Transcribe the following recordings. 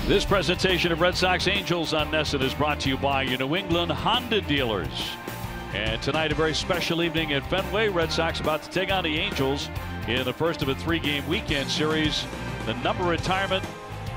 This presentation of Red Sox Angels on NESN is brought to you by your New England Honda dealers. And tonight, a very special evening at Fenway. Red Sox about to take on the Angels in the first of a three-game weekend series. The number retirement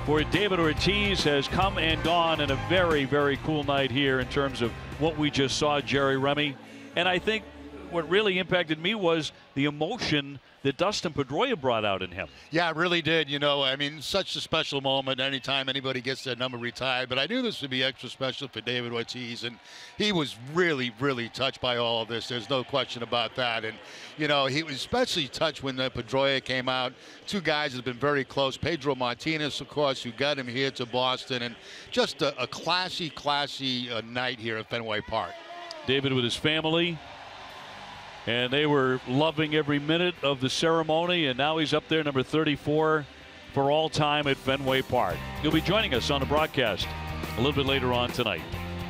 for David Ortiz has come and gone in a very, very cool night here in terms of what we just saw, Jerry Remy. And I think what really impacted me was the emotion that Dustin Pedroia brought out in him. Yeah, it really did. You know, I mean, such a special moment anytime anybody gets that number retired. But I knew this would be extra special for David Ortiz, and he was really, really touched by all of this. There's no question about that. And, you know, he was especially touched when Pedroia came out. Two guys that have been very close. Pedro Martinez, of course, who got him here to Boston. And just a classy night here at Fenway Park. David with his family. And they were loving every minute of the ceremony, and now he's up there, number 34 for all time at Fenway Park. He'll be joining us on the broadcast a little bit later on tonight.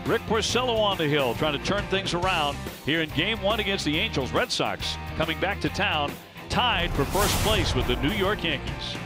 Rick Porcello on the hill trying to turn things around here in Game 1 against the Angels. Red Sox coming back to town, tied for first place with the New York Yankees.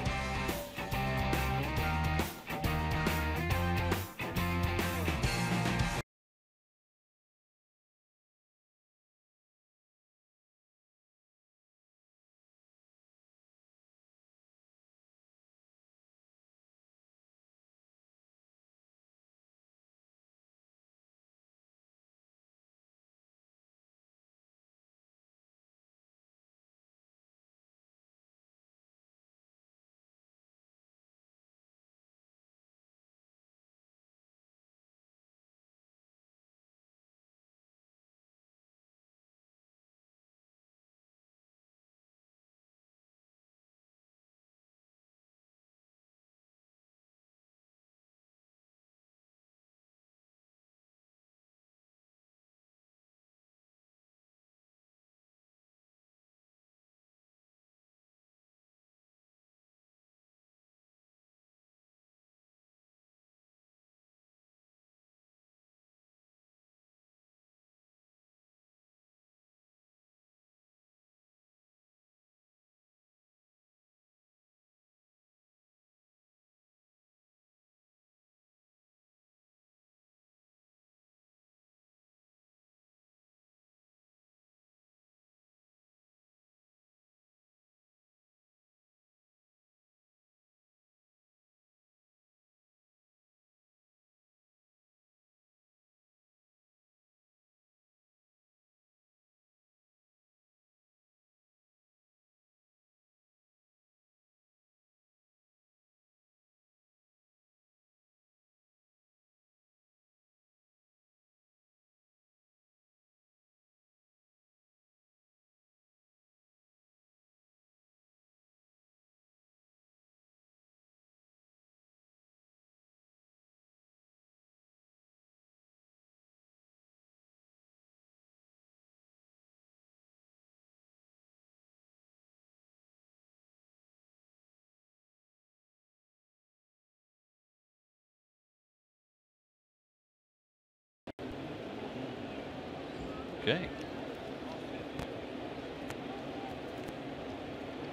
Okay.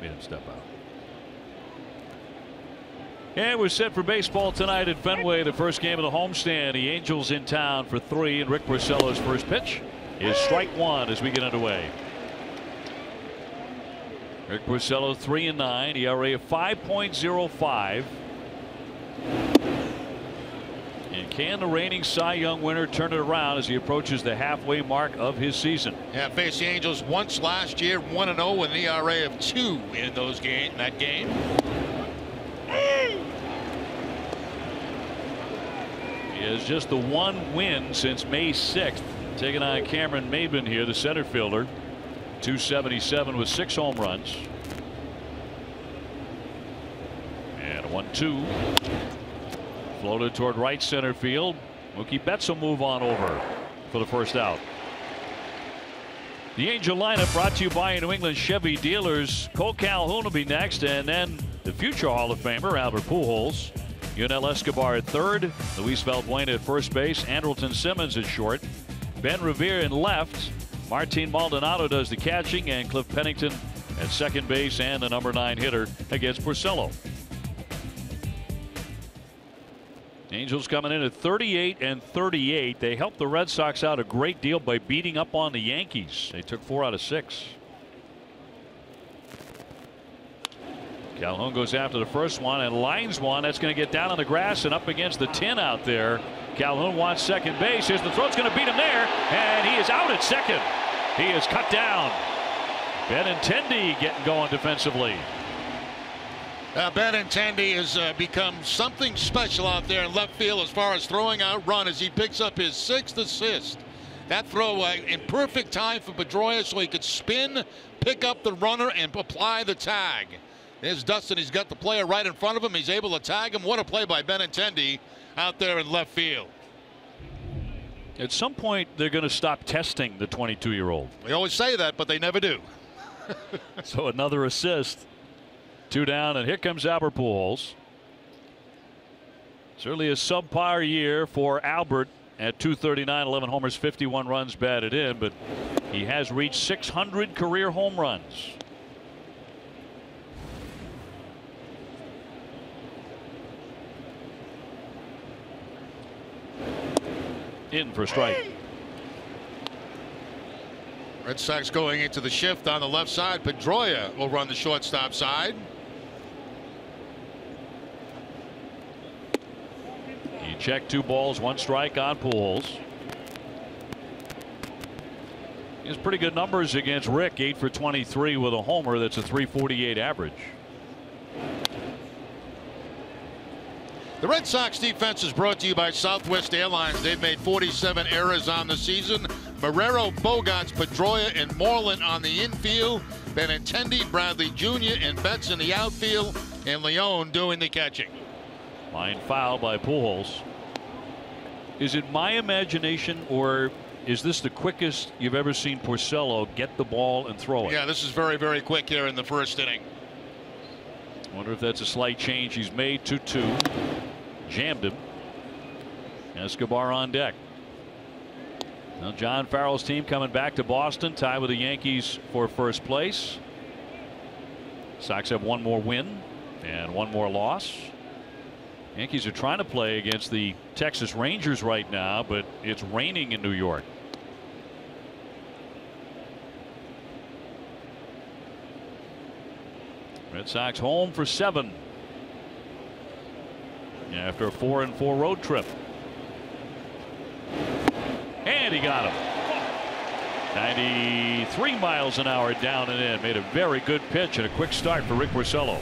Made him step out. And we're set for baseball tonight at Fenway, the first game of the homestand. The Angels in town for 3, and Rick Porcello's first pitch is strike 1 as we get underway. Rick Porcello 3-9, ERA of 5.05. And can the reigning Cy Young winner turn it around as he approaches the halfway mark of his season? Yeah, faced the Angels once last year, 1-0 with an ERA of 2 in that game. He has just the one win since May 6th, taking on Cameron Maybin here, the center fielder. 277 with 6 home runs. And a 1-2. Floated toward right center field. Mookie Betts will move on over for the first out. The Angel lineup brought to you by New England Chevy dealers. Cole Calhoun will be next, and then the future Hall of Famer Albert Pujols. Yunel Escobar at third. Luis Valbuena at first base. Andrelton Simmons at short. Ben Revere in left. Martin Maldonado does the catching, and Cliff Pennington at second base and the number 9 hitter against Porcello. Angels coming in at 38-38. They helped the Red Sox out a great deal by beating up on the Yankees. They took 4 out of 6. Calhoun goes after the first one and lines one. That's going to get down on the grass and up against the tin out there. Calhoun wants second base. Here's the throw. It's going to beat him there, and he is out at second. He is cut down. Benintendi getting going defensively. Benintendi has become something special out there in left field as far as throwing out run as he picks up his 6th assist. That throw in perfect time for Pedroia so he could spin, pick up the runner, and apply the tag. There's Dustin. He's got the player right in front of him. He's able to tag him. What a play by Benintendi out there in left field. At some point, they're going to stop testing the 22-year-old. We always say that, but they never do. So another assist. 2 down, and here comes Albert Pujols. Certainly a subpar year for Albert at .239, 11 homers, 51 runs batted in, but he has reached 600 career home runs. In for strike. Red Sox going into the shift on the left side. Pedroia will run the shortstop side. He checked 2 balls, 1 strike on Pujols. He has pretty good numbers against Rick. 8 for 23 with a homer. That's a .348 average. The Red Sox defense is brought to you by Southwest Airlines. They've made 47 errors on the season. Marrero, Bogarts, Pedroia, and Moreland on the infield. Benintendi, Bradley Jr., and Betts in the outfield. And Leone doing the catching. Line foul by Pujols. Is it my imagination, or is this the quickest you've ever seen Porcello get the ball and throw it? Yeah, this is very, very quick here in the first inning. I wonder if that's a slight change he's made. 2-2. Jammed him. Escobar on deck. Now John Farrell's team coming back to Boston, tied with the Yankees for first place. Sox have 1 more win and 1 more loss. Yankees are trying to play against the Texas Rangers right now, but it's raining in New York. Red Sox home for 7 after a 4-4 road trip. And he got him. 93 miles an hour down and in. Made a very good pitch and a quick start for Rick Porcello.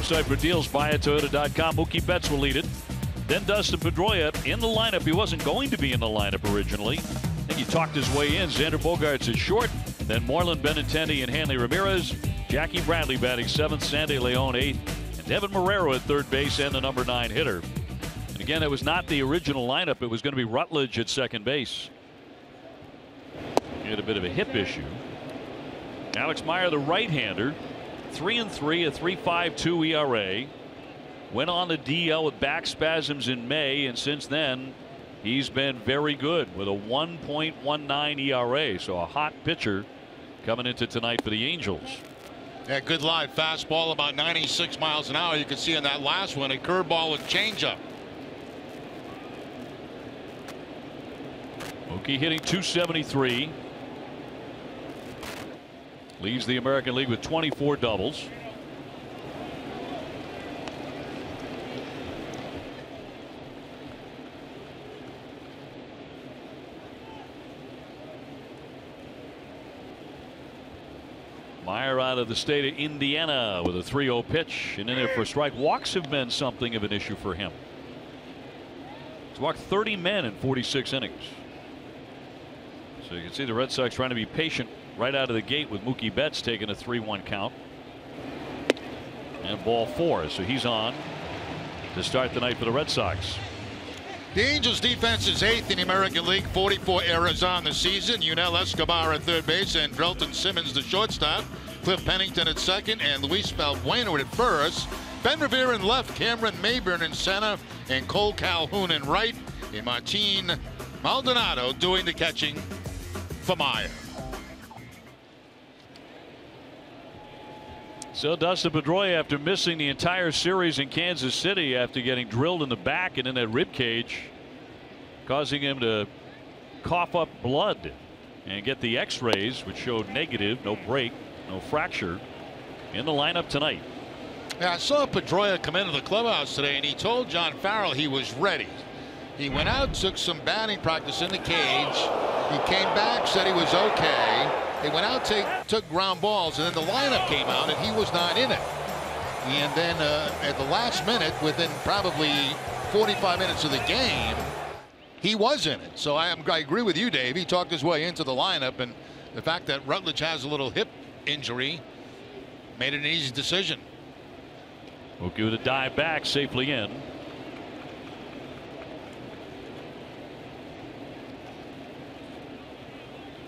website for deals, buyatoyota.com. Mookie Betts will lead it. Then Dustin Pedroia in the lineup. He wasn't going to be in the lineup originally. I think he talked his way in. Xander Bogaerts at short. Then Marlon Benintendi and Hanley Ramirez. Jackie Bradley batting 7th. Sandy Leon 8th. And Devin Marrero at third base and the number 9 hitter. And again, it was not the original lineup. It was going to be Rutledge at second base. He had a bit of a hip issue. Alex Meyer, the right-hander, 3-3, a 3.52 ERA. Went on the DL with back spasms in May, and since then he's been very good with a 1.19 ERA. So a hot pitcher coming into tonight for the Angels. Yeah, good live fastball, about 96 miles an hour. You can see in that last one a curveball and changeup. Mookie hitting .273. Leads the American League with 24 doubles. Meyer out of the state of Indiana with a 3-0 pitch and in there for a strike. Walks have been something of an issue for him. He's walked 30 men in 46 innings. So you can see the Red Sox trying to be patient right out of the gate with Mookie Betts taking a 3-1 count. And ball 4. So he's on to start the night for the Red Sox. The Angels defense is 8th in the American League. 44 errors on the season. Yunel Escobar at third base and Drelton Simmons the shortstop. Cliff Pennington at second and Luis Balbuena at first. Ben Revere in left, Cameron Mayburn in center, and Cole Calhoun in right. And Martin Maldonado doing the catching for Meyer. So Dustin Pedroia, after missing the entire series in Kansas City after getting drilled in the back and in that rib cage, causing him to cough up blood and get the x-rays which showed negative, no break, no fracture, in the lineup tonight. Yeah, I saw Pedroia come into the clubhouse today and he told John Farrell he was ready. He went out, took some batting practice in the cage. He came back, said he was okay. They went out, took ground balls, and then the lineup came out, and he was not in it. And then at the last minute, within probably 45 minutes of the game, he was in it. So I agree with you, Dave. He talked his way into the lineup, and the fact that Rutledge has a little hip injury made it an easy decision. Mookie with a dive back, safely in.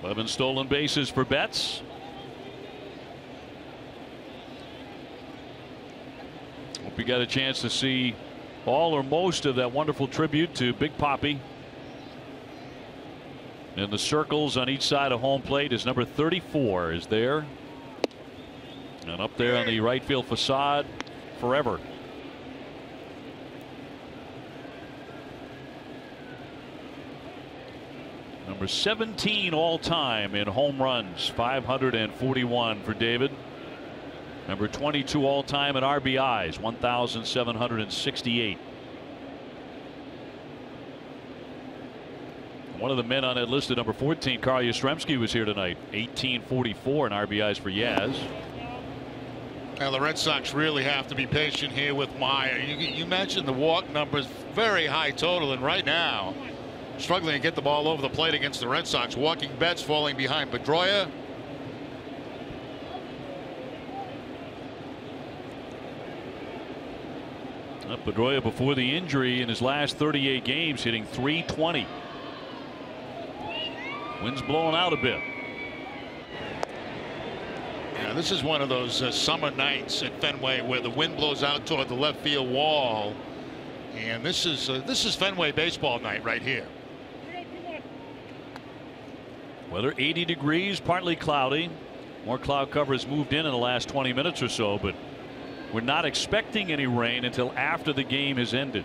Eleven stolen bases for Betts. Hope you got a chance to see all or most of that wonderful tribute to Big Papi. And the circles on each side of home plate is number 34 is there. And up there on the right field facade, forever. Number 17 all time in home runs, 541 for David. Number 22 all time in RBIs, 1,768. One of the men on that list at number 14, Carl Yastrzemski, was here tonight. 1844 in RBIs for Yaz. Now the Red Sox really have to be patient here with Meyer. You mentioned the walk numbers, very high total, and right now struggling to get the ball over the plate against the Red Sox. Walking Betts, falling behind Pedroia. Pedroia, before the injury, in his last 38 games, hitting .320. Wind's blowing out a bit. Yeah, this is one of those summer nights at Fenway where the wind blows out toward the left field wall, and this is Fenway baseball night right here. Weather 80 degrees, partly cloudy. More cloud cover has moved in the last 20 minutes or so, but we're not expecting any rain until after the game has ended.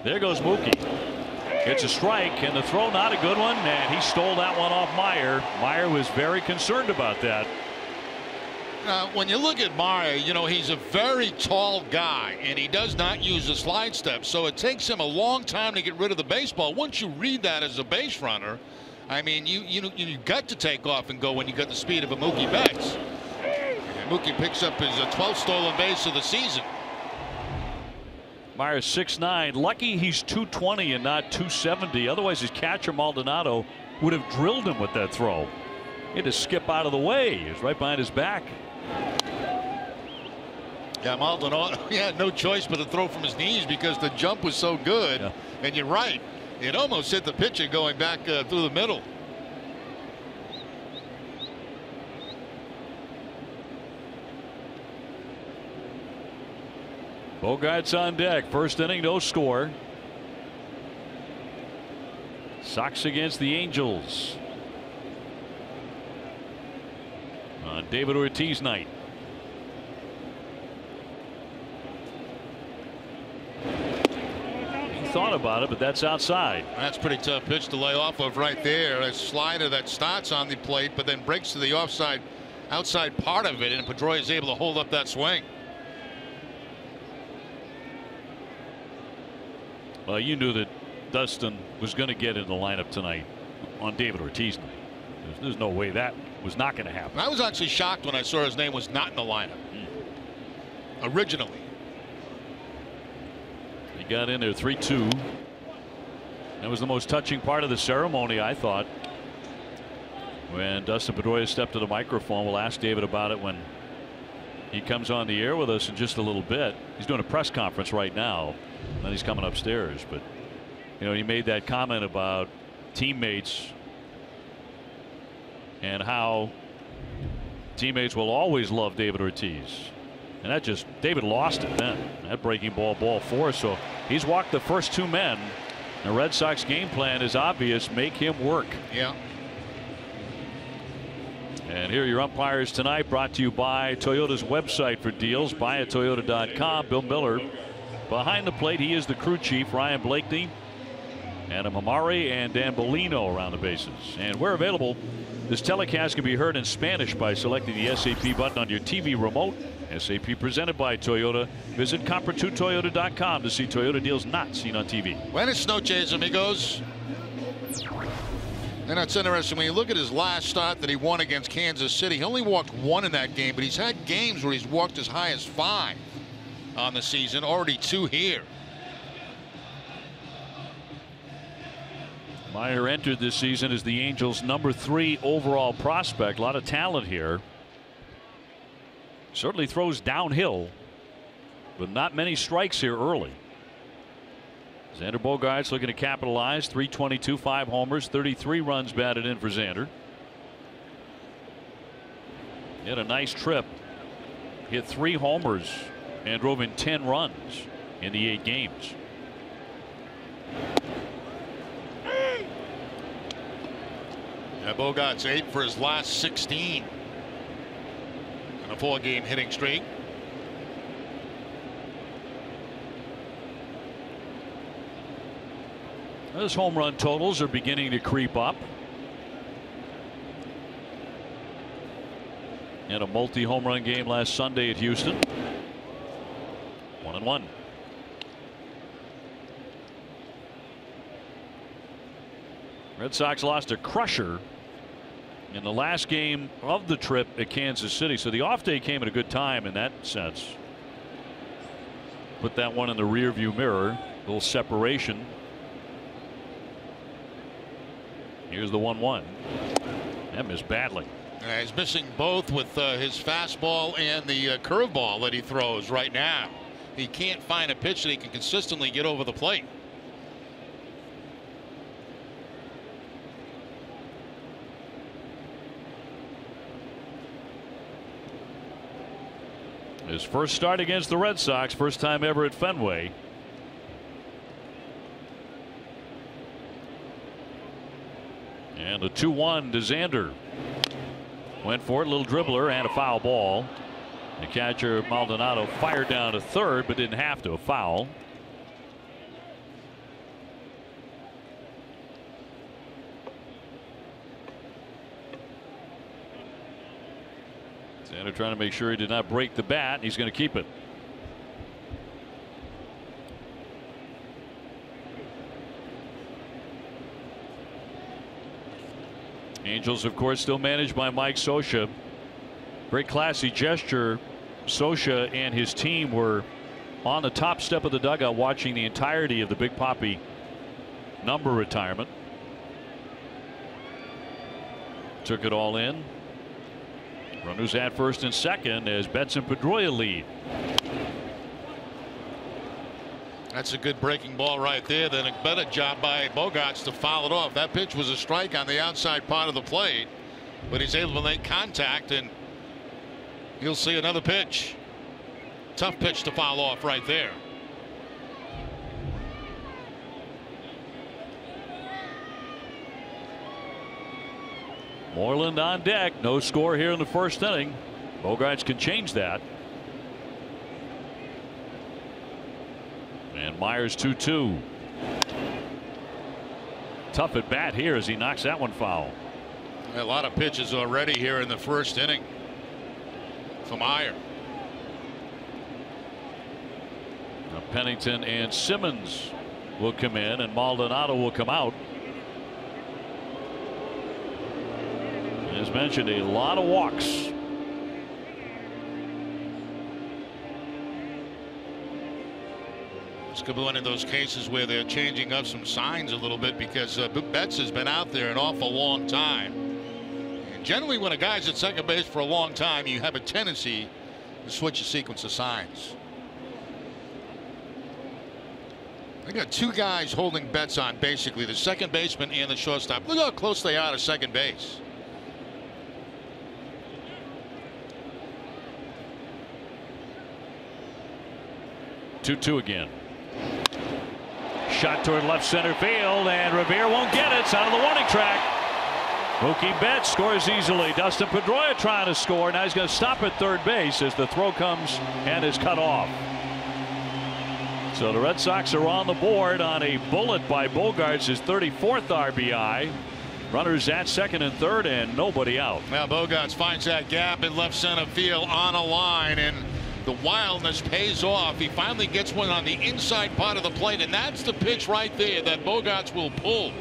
There goes Mookie. It's a strike, and the throw not a good one, and he stole that one off Meyer. Meyer was very concerned about that. When you look at Meyer, you know, he's a very tall guy, and he does not use a slide step, so it takes him a long time to get rid of the baseball. Once you read that as a base runner, I mean, you got to take off and go when you got the speed of a Mookie Betts. Mookie picks up his 12th stolen base of the season. Myers 6'9". Lucky he's 220 and not 270. Otherwise, his catcher Maldonado would have drilled him with that throw. He had to skip out of the way. He was right behind his back. Yeah, Maldonado, he had no choice but to throw from his knees because the jump was so good. Yeah. And you're right. It almost hit the pitcher going back through the middle. Bogart's on deck. First inning, no score. Sox against the Angels on David Ortiz night. He thought about it, but that's outside. That's a pretty tough pitch to lay off of right there. A slider that starts on the plate but then breaks to the outside part of it, and Pedroia is able to hold up that swing. Well, you knew that Dustin was going to get in the lineup tonight on David Ortiz night. There's no way that was not going to happen. I was actually shocked when I saw his name was not in the lineup originally. He got in there 3-2. That was the most touching part of the ceremony, I thought, when Dustin Pedroia stepped to the microphone. We'll ask David about it when he comes on the air with us in just a little bit. He's doing a press conference right now. Then he's coming upstairs, but you know, he made that comment about teammates and how teammates will always love David Ortiz, and that just, David lost it then. That breaking ball 4, so he's walked the first 2 men. The Red Sox game plan is obvious: make him work. Yeah. And here are your umpires tonight, brought to you by Toyota's website for deals, buyatoyota.com. Bill Miller behind the plate. He is the crew chief. Ryan Blakeney, Adam Amari, and Dan Bellino around the bases. And we're available. This telecast can be heard in Spanish by selecting the SAP button on your TV remote. SAP presented by Toyota. Visit compra2toyota.com to see Toyota deals not seen on TV. Buenas noches, amigos. And that's interesting. When you look at his last start that he won against Kansas City, he only walked 1 in that game, but he's had games where he's walked as high as 5 on the season, already 2 here. Meyer entered this season as the Angels' #3 overall prospect. A lot of talent here. Certainly throws downhill, but not many strikes here early. Xander Bogaerts looking to capitalize. 322, 5 homers, 33 runs batted in for Xander. He had a nice trip. Hit 3 homers and drove in 10 runs in the 8 games. Yeah, Bogaerts 8 for his last 16 in a 4-game hitting streak. Those home run totals are beginning to creep up. And a multi-home run game last Sunday at Houston. 1-1. Red Sox lost a crusher in the last game of the trip at Kansas City, so the off day came at a good time in that sense. Put that one in the rearview mirror. A little separation. Here's the 1-1. That missed badly. He's missing both with his fastball and the curveball that he throws right now. He can't find a pitch that he can consistently get over the plate. His first start against the Red Sox, first time ever at Fenway. And a 2-1 to Xander. Went for it, a little dribbler and a foul ball. The catcher Maldonado fired down to third, but didn't have to. A foul. Xander trying to make sure he did not break the bat, and he's going to keep it. Angels, of course, still managed by Mike Scioscia. Very classy gesture. Scioscia and his team were on the top step of the dugout watching the entirety of the Big Papi number retirement. Took it all in. Runners at first and second as Betts and Pedroia lead. That's a good breaking ball right there. Then a better job by Bogaerts to foul it off. That pitch was a strike on the outside part of the plate, but he's able to make contact, and you'll see another pitch. Tough pitch to foul off right there. Moreland on deck. No score here in the first inning. Bogaerts can change that. And Myers 2-2. Tough at bat here as he knocks that one foul. A lot of pitches already here in the first inning for Meyer. Now Pennington and Simmons will come in, and Maldonado will come out. As mentioned, a lot of walks. This could be one of those cases where they're changing up some signs a little bit, because Betts has been out there an awful long time. And generally, when a guy's at second base for a long time, you have a tendency to switch a sequence of signs. They got two guys holding Betts on, basically, the second baseman and the shortstop. Look how close they are to second base. Two again. Shot toward left center field, and Revere won't get it. It's out of the warning track. Mookie Betts scores easily. Dustin Pedroia trying to score. Now he's going to stop at third base as the throw comes and is cut off. So the Red Sox are on the board on a bullet by Bogaerts, his 34th RBI. Runners at second and third, and nobody out. Now Bogaerts finds that gap in left center field on a line, and the wildness pays off. He finally gets one on the inside part of the plate, and that's the pitch right there that Bogaerts will pull.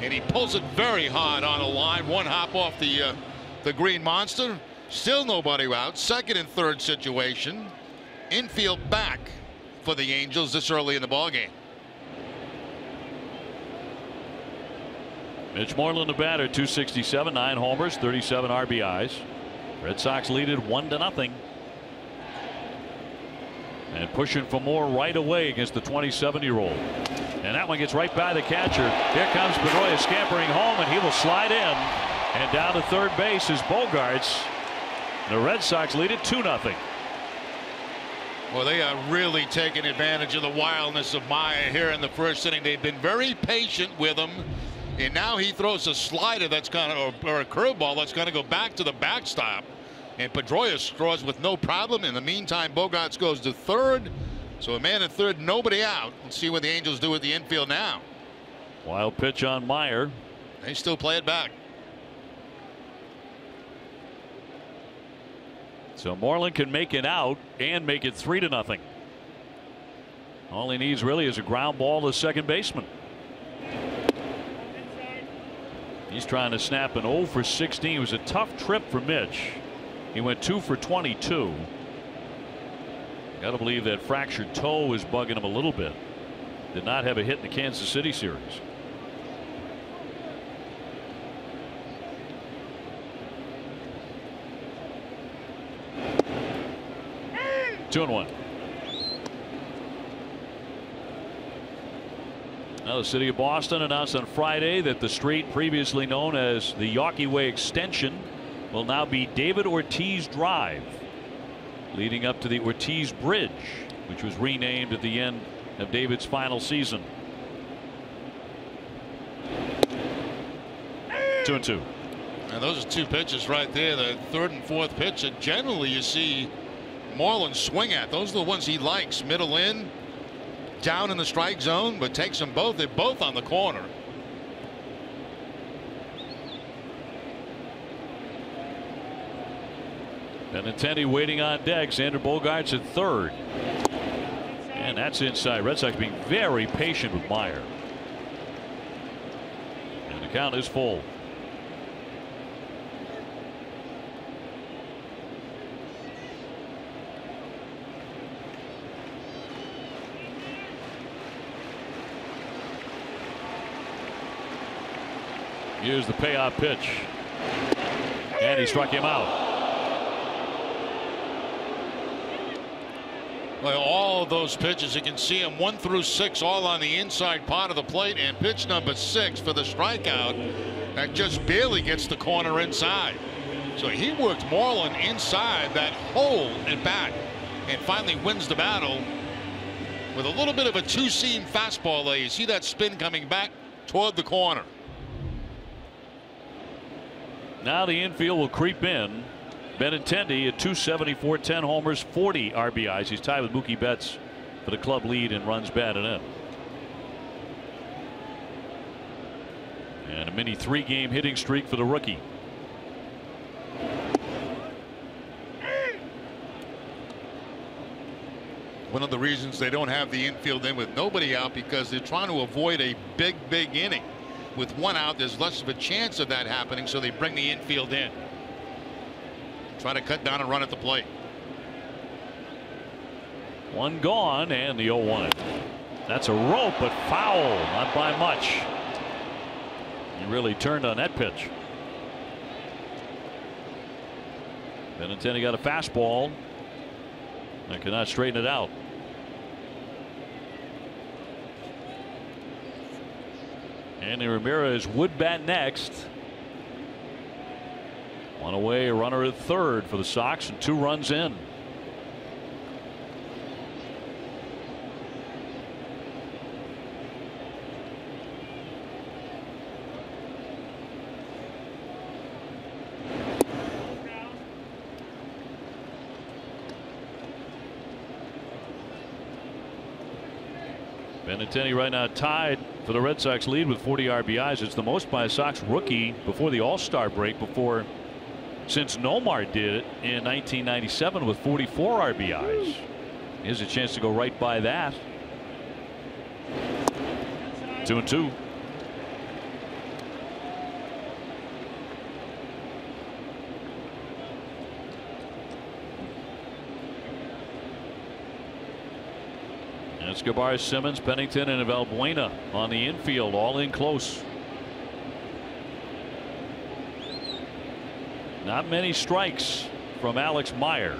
And he pulls it very hard on a line. One hop off the Green Monster. Still nobody out. Second and third situation. Infield back for the Angels this early in the ballgame. Mitch Moreland, the batter, 267, 9 homers, 37 RBIs. Red Sox lead it 1-0. And pushing for more right away against the 27-year-old. And that one gets right by the catcher. Here comes Pedroia scampering home, and he will slide in. And down to third base is Bogaerts. The Red Sox lead it 2-0. Well, they are really taking advantage of the wildness of Meyer here in the first inning. They've been very patient with him, and now he throws a slider that's kind of, or a curveball that's going to go back to the backstop. And Pedroia scores with no problem. In the meantime, Bogaerts goes to third. So a man at third, nobody out. Let's see what the Angels do at the infield now. Wild pitch on Meyer. They still play it back. So Moreland can make it out and make it 3-0. All he needs really is a ground ball to second baseman. He's trying to snap an 0 for 16. It was a tough trip for Mitch. He went 2 for 22. Got to believe that fractured toe is bugging him a little bit. Did not have a hit in the Kansas City series. Two and one. Now the city of Boston announced on Friday that the street previously known as the Yawkey Way Extension will now be David Ortiz Drive, leading up to the Ortiz Bridge, which was renamed at the end of David's final season. 2-2. And those are two pitches right there, the third and fourth pitch that generally you see Moreland swing at. Those are the ones he likes. Middle in, down in the strike zone, but takes them both. They're both on the corner. Benintendi waiting on deck. Xander Bogaerts at third. And that's inside. Red Sox being very patient with Meyer. And the count is full. Here's the payoff pitch. And he struck him out. Well, all of those pitches, you can see them 1 through 6 all on the inside part of the plate, and pitch number 6 for the strikeout that just barely gets the corner inside. So he worked Moreland inside that hole and back and finally wins the battle with a little bit of a two-seam fastball there. You see that spin coming back toward the corner. Now the infield will creep in. Benintendi at 274, 10 homers, 40 RBIs. He's tied with Mookie Betts for the club lead in runs batted in. And a mini 3-game hitting streak for the rookie. One of the reasons they don't have the infield in with nobody out, because they're trying to avoid a big inning. With 1 out, there's less of a chance of that happening, so they bring the infield in. Try to cut down a run at the plate. 1 gone, and the 0-1. That's a rope, but foul, not by much. He really turned on that pitch. Benintendi got a fastball and cannot straighten it out. Andy Ramirez would bat next. 1 away, a runner at third for the Sox, and 2 runs in. Benintendi right now tied for the Red Sox lead with 40 RBIs. It's the most by a Sox rookie before the All-Star break, since Nomar did it in 1997 with 44 RBIs. Here's a chance to go right by that. 2-2. Escobar, Simmons, Pennington, and Valbuena on the infield, all in close. Not many strikes from Alex Meyer.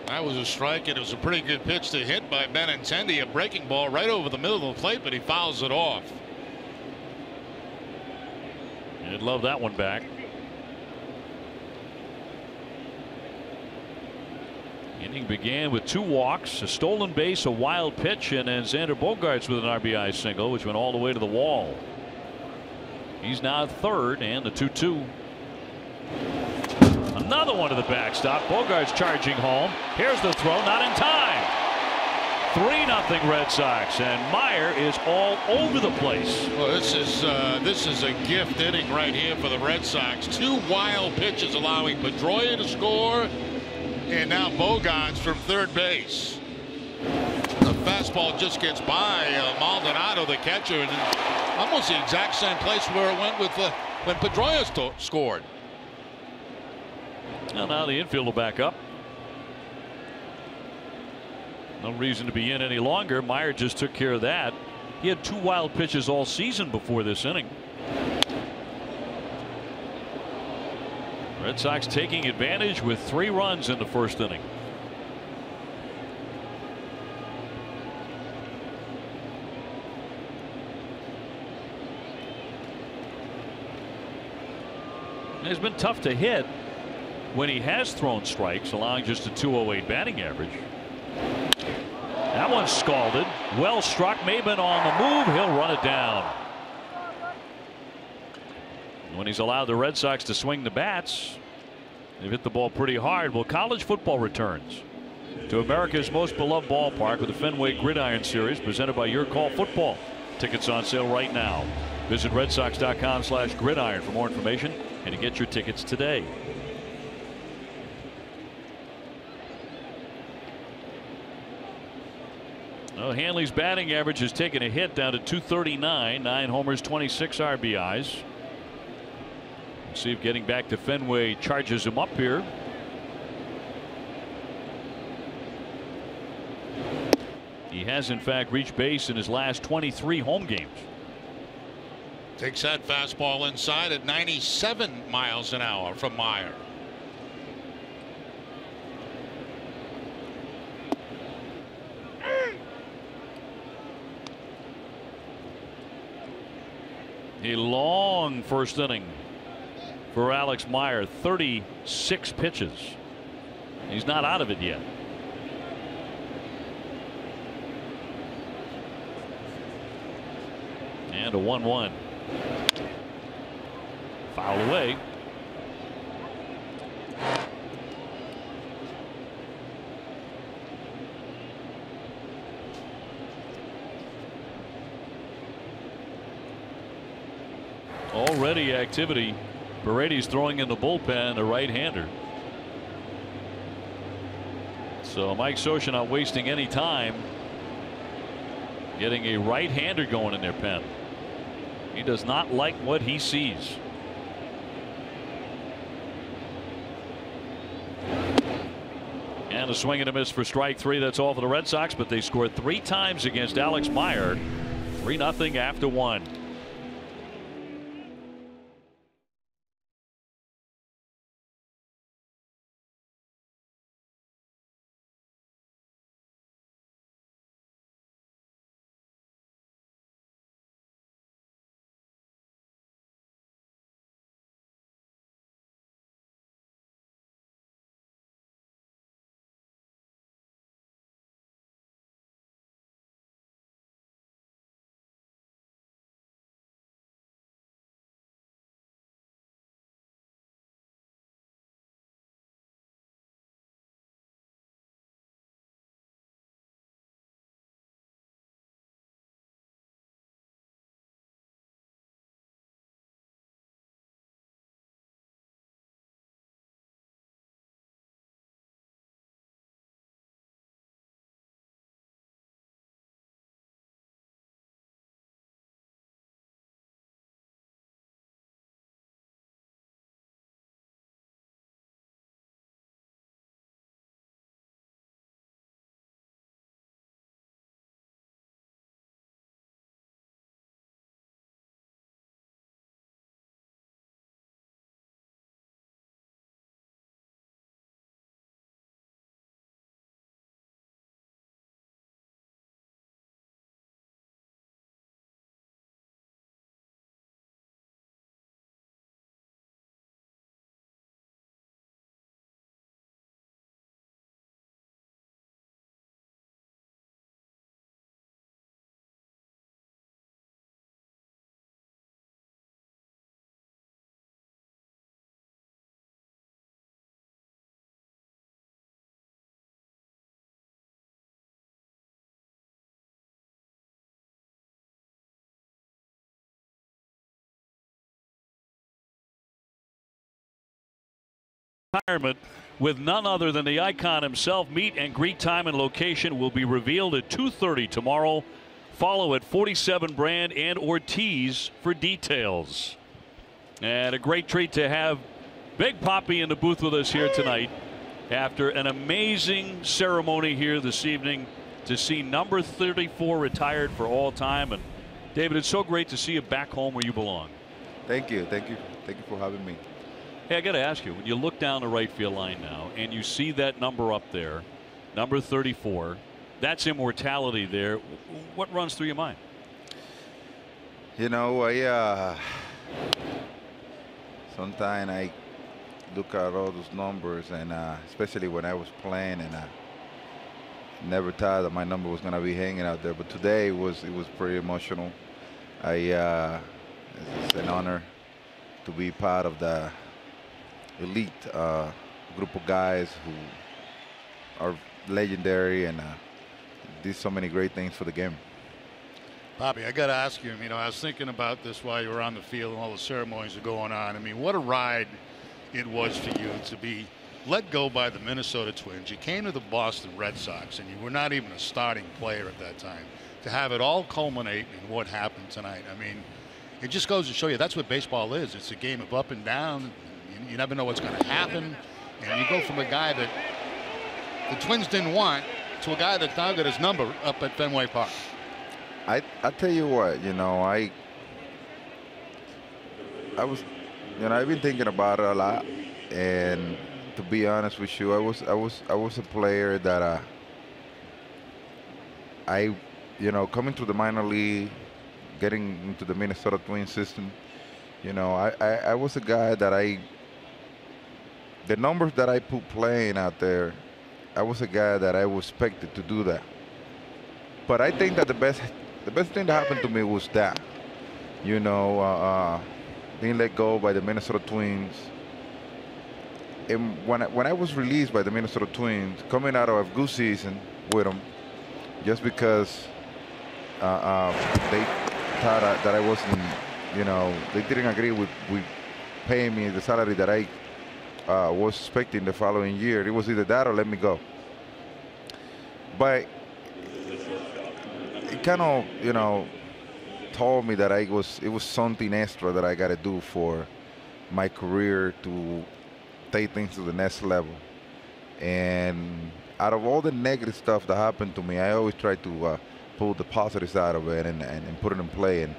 That was a strike, and it was a pretty good pitch to hit by Benintendi. A breaking ball right over the middle of the plate, but he fouls it off. You'd love that one back. Inning began with 2 walks, a stolen base, a wild pitch, and then Xander Bogaerts with an RBI single, which went all the way to the wall. He's now at third, and the 2-2. Another one to the backstop. Bogaerts charging home. Here's the throw, not in time. 3-0 Red Sox, and Meyer is all over the place. Well, this is a gift inning right here for the Red Sox. 2 wild pitches allowing Pedroia to score. And now Bogaerts from third base. The fastball just gets by Maldonado, the catcher, and almost the exact same place where it went with when Pedroia scored. Well, now the infield will back up. No reason to be in any longer. Meyer just took care of that. He had 2 wild pitches all season before this inning. Red Sox taking advantage with 3 runs in the first inning. It's been tough to hit when he has thrown strikes, allowing just a .208 batting average. That one's scalded. Well struck. Maben on the move. He'll run it down. When he's allowed the Red Sox to swing the bats, they've hit the ball pretty hard. Well, college football returns to America's most beloved ballpark with the Fenway Gridiron Series presented by Your Call Football. Tickets on sale right now. Visit redsox.com/gridiron for more information and to get your tickets today. Well, Hanley's batting average has taken a hit down to .239, 9 homers, 26 RBIs. See if getting back to Fenway charges him up here. He has in fact reached base in his last 23 home games. Takes that fastball inside at 97 miles an hour from Meyer. A long first inning for Alex Meyer. 36 pitches. He's not out of it yet. And a 1-1. Foul away. Already activity. Brady's throwing in the bullpen, a right-hander. So Mike Scioscia not wasting any time getting a right-hander going in their pen. He does not like what he sees. And a swing and a miss for strike three. That's all for the Red Sox, but they scored 3 times against Alex Meyer. 3-0 after 1. Retirement with none other than the icon himself. Meet and greet time and location will be revealed at 2:30 tomorrow. Follow at 47 Brand and Ortiz for details. And a great treat to have Big Papi in the booth with us here tonight after an amazing ceremony here this evening to see number 34 retired for all time. And David, it's so great to see you back home where you belong. Thank you for having me. Hey, I got to ask you, when you look down the right field line now and you see that number up there, number 34, that's immortality there. What runs through your mind? You know, sometimes I look at all those numbers, and especially when I was playing, and I never thought that my number was going to be hanging out there. But today it was pretty emotional. It's an honor to be part of the elite group of guys who are legendary and did so many great things for the game. Bobby, I got to ask you, I was thinking about this while you were on the field and all the ceremonies are going on. I mean, what a ride it was for you to be let go by the Minnesota Twins. You came to the Boston Red Sox and you were not even a starting player at that time. To have it all culminate in what happened tonight, I mean, it just goes to show you that's what baseball is. It's a game of up and down. You never know what's going to happen. And you go from a guy that the Twins didn't want to a guy that now got his number up at Fenway Park? I tell you what, you know, I was, you know, I've been thinking about it a lot, and to be honest with you, I was a player that you know, coming to the minor league, getting into the Minnesota Twins system, you know, I was a guy that the numbers that I put playing out there, I was a guy that I was expected to do that. But I think that the best thing that happened to me was that, you know, being let go by the Minnesota Twins. And when I was released by the Minnesota Twins, coming out of a good season with them, just because they thought that I wasn't, you know, they didn't agree with paying me the salary that I was expecting the following year. It was either that or let me go. But it kind of, you know, told me that it was something extra that I got to do for my career to take things to the next level. And out of all the negative stuff that happened to me, I always try to pull the positives out of it and put it in play.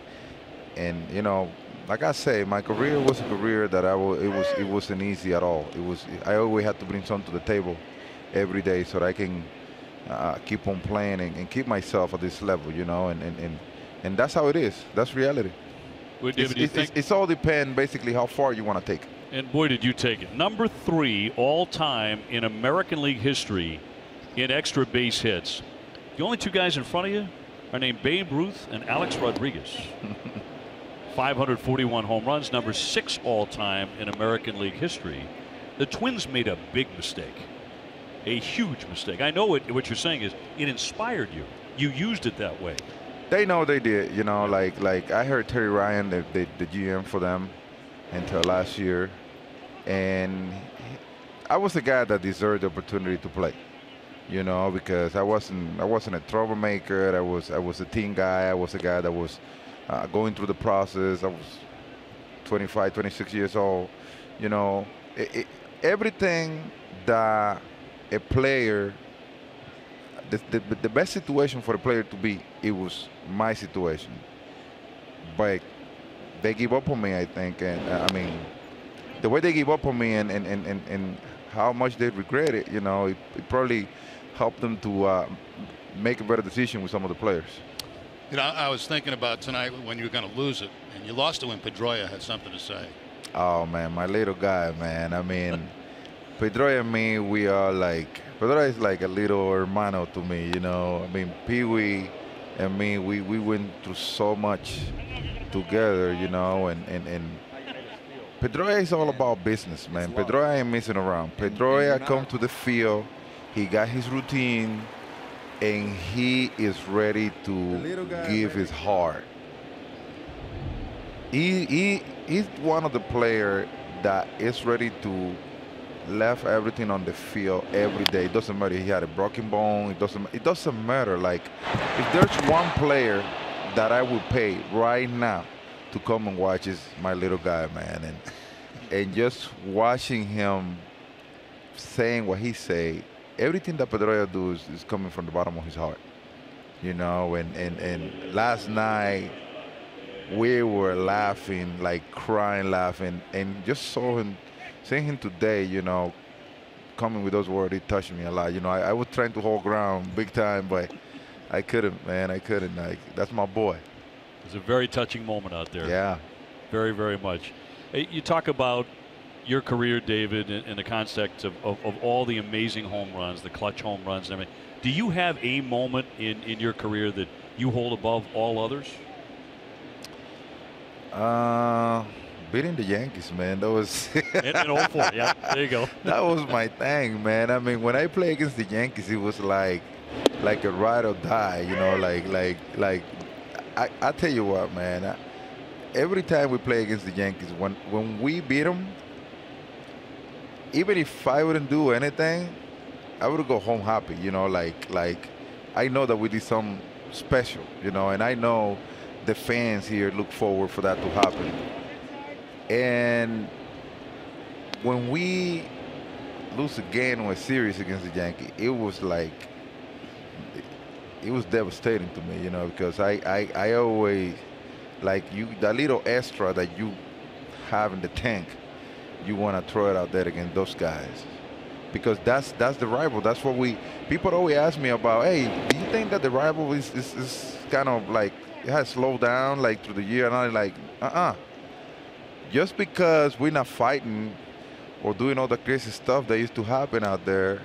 And you know, like I say, my career was a career that it wasn't easy at all. I always had to bring something to the table every day so that I can keep on playing and keep myself at this level, you know, and that's how it is. That's reality. Well, David, it's all depend basically how far you want to take it. And boy, did you take it. Number 3 all-time in American League history in extra base hits. The only 2 guys in front of you are named Babe Ruth and Alex Rodriguez. 541 home runs, number 6 all-time in American League history. The Twins made a big mistake, a huge mistake. I know what you're saying is it inspired you. You used it that way. They know they did, you know, like I heard Terry Ryan, the GM for them until last year, and I was the guy that deserved the opportunity to play, you know, because I wasn't a troublemaker. I was a team guy. I was a guy that was going through the process. I was 25, 26 years old, you know, everything that a player, the best situation for a player to be, it was my situation. But they give up on me, I think, and I mean, the way they give up on me and how much they regret it, you know, it probably helped them to make a better decision with some of the players. You know, I was thinking about tonight when you were going to lose it, and you lost it when Pedroia had something to say. Oh man, my little guy, man. I mean, Pedroia and me, we are like, Pedroia is like a little hermano to me, you know. I mean, Pee Wee and me, we went through so much together, you know, and Pedroia is all about business, man. Pedroia ain't messing around. Pedroia come to the field, he got his routine, and he is ready to give his heart. He's one of the players that is ready to left everything on the field every day. It doesn't matter if he had a broken bone. It doesn't matter. Like, if there's one player that I would pay right now to come and watch, is my little guy, man. And just watching him saying what he say, everything that Pedroia does is coming from the bottom of his heart, you know. And last night we were laughing, like crying, laughing, and just seeing him today, you know, coming with those words, it touched me a lot. You know, I was trying to hold ground big time, but I couldn't, man. I couldn't. That's my boy. It was a very touching moment out there. Yeah. Very, very much. You talk about your career, David, in the context of all the amazing home runs, the clutch home runs. I mean, do you have a moment in your career that you hold above all others? Beating the Yankees, man. That was in 04. Yeah, there you go. That was my thing, man. I mean, when I play against the Yankees, it was like a ride or die, you know. Like I tell you what, man. Every time we play against the Yankees, when we beat them, even if I wouldn't do anything, I would go home happy, you know. Like I know that we did something special, you know, and I know the fans here look forward for that to happen. And when we lose a game or a series against the Yankees, it was like it was devastating to me, because I always like that little extra that you have in the tank, you want to throw it out there against those guys, because that's the rival. That's what people always ask me about. Hey, do you think that the rival is kind of like it has slowed down like through the year? And I'm like, just because we're not fighting or doing all the crazy stuff that used to happen out there,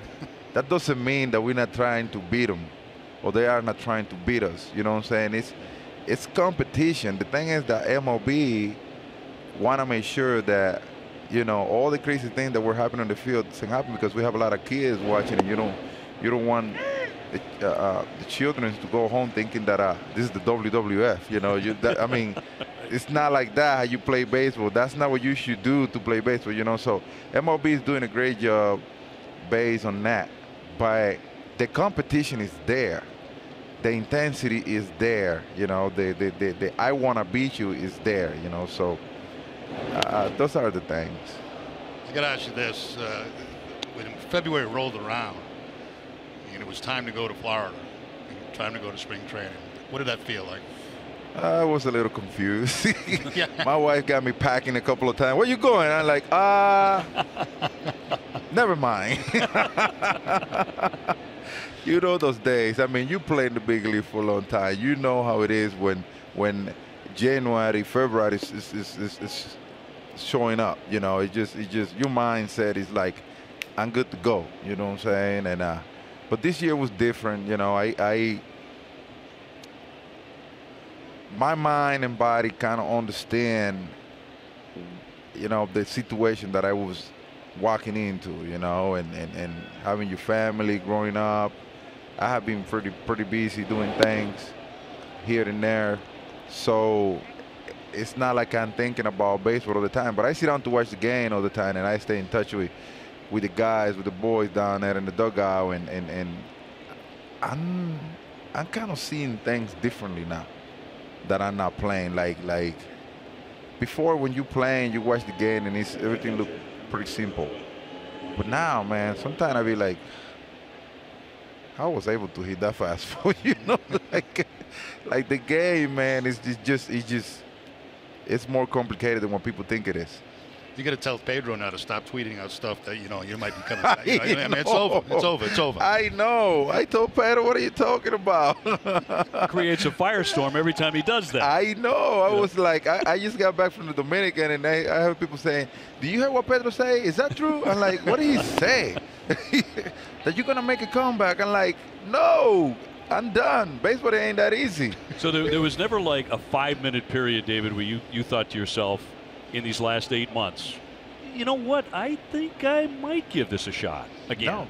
that doesn't mean that we're not trying to beat them or they are not trying to beat us. You know what I'm saying? It's competition. The thing is that MLB want to make sure that, all the crazy things that were happening on the field doesn't happen, because we have a lot of kids watching, and you don't want the children to go home thinking that this is the WWF. I mean, it's not like that how you play baseball. That's not what you should do to play baseball. So MLB is doing a great job based on that. But the competition is there. The intensity is there. The I want to beat you is there. So those are the things. I got to ask you this. When February rolled around and it was time to go to Florida, time to go to spring training, what did that feel like? I was a little confused. Yeah. My wife got me packing a couple of times. Where you going? I'm like, never mind. Those days. I mean, you played in the big league for a long time. You know how it is when January, February is showing up. It just your mindset is like, I'm good to go. You know what I'm saying? And but this year was different. My mind and body kind of understand, the situation that I was walking into, and having your family growing up. I have been pretty busy doing things here and there, so it's not like I'm thinking about baseball all the time. But I sit down to watch the game all the time, and I stay in touch with the guys, with the boys down there in the dugout, and I'm kind of seeing things differently now that I'm not playing. Like before, when you playing, you watch the game and everything look pretty simple. But now, man, sometimes I be like, I was able to hit that fastball, like the game, man, it's more complicated than what people think it is. You got to tell Pedro now to stop tweeting out stuff that you might be coming back. I mean, it's over. I know. I told Pedro, what are you talking about? Creates a firestorm every time he does that. I know. I was like, I just got back from the Dominican, and I heard people saying, "Do you hear what Pedro say? Is that true?" I'm like, "What did he say? That you're gonna make a comeback?" I'm like, "No, I'm done. Baseball ain't that easy." So there was never like a 5-minute period, David, where you thought to yourself, in these last 8 months, you know what? I think I might give this a shot again. No,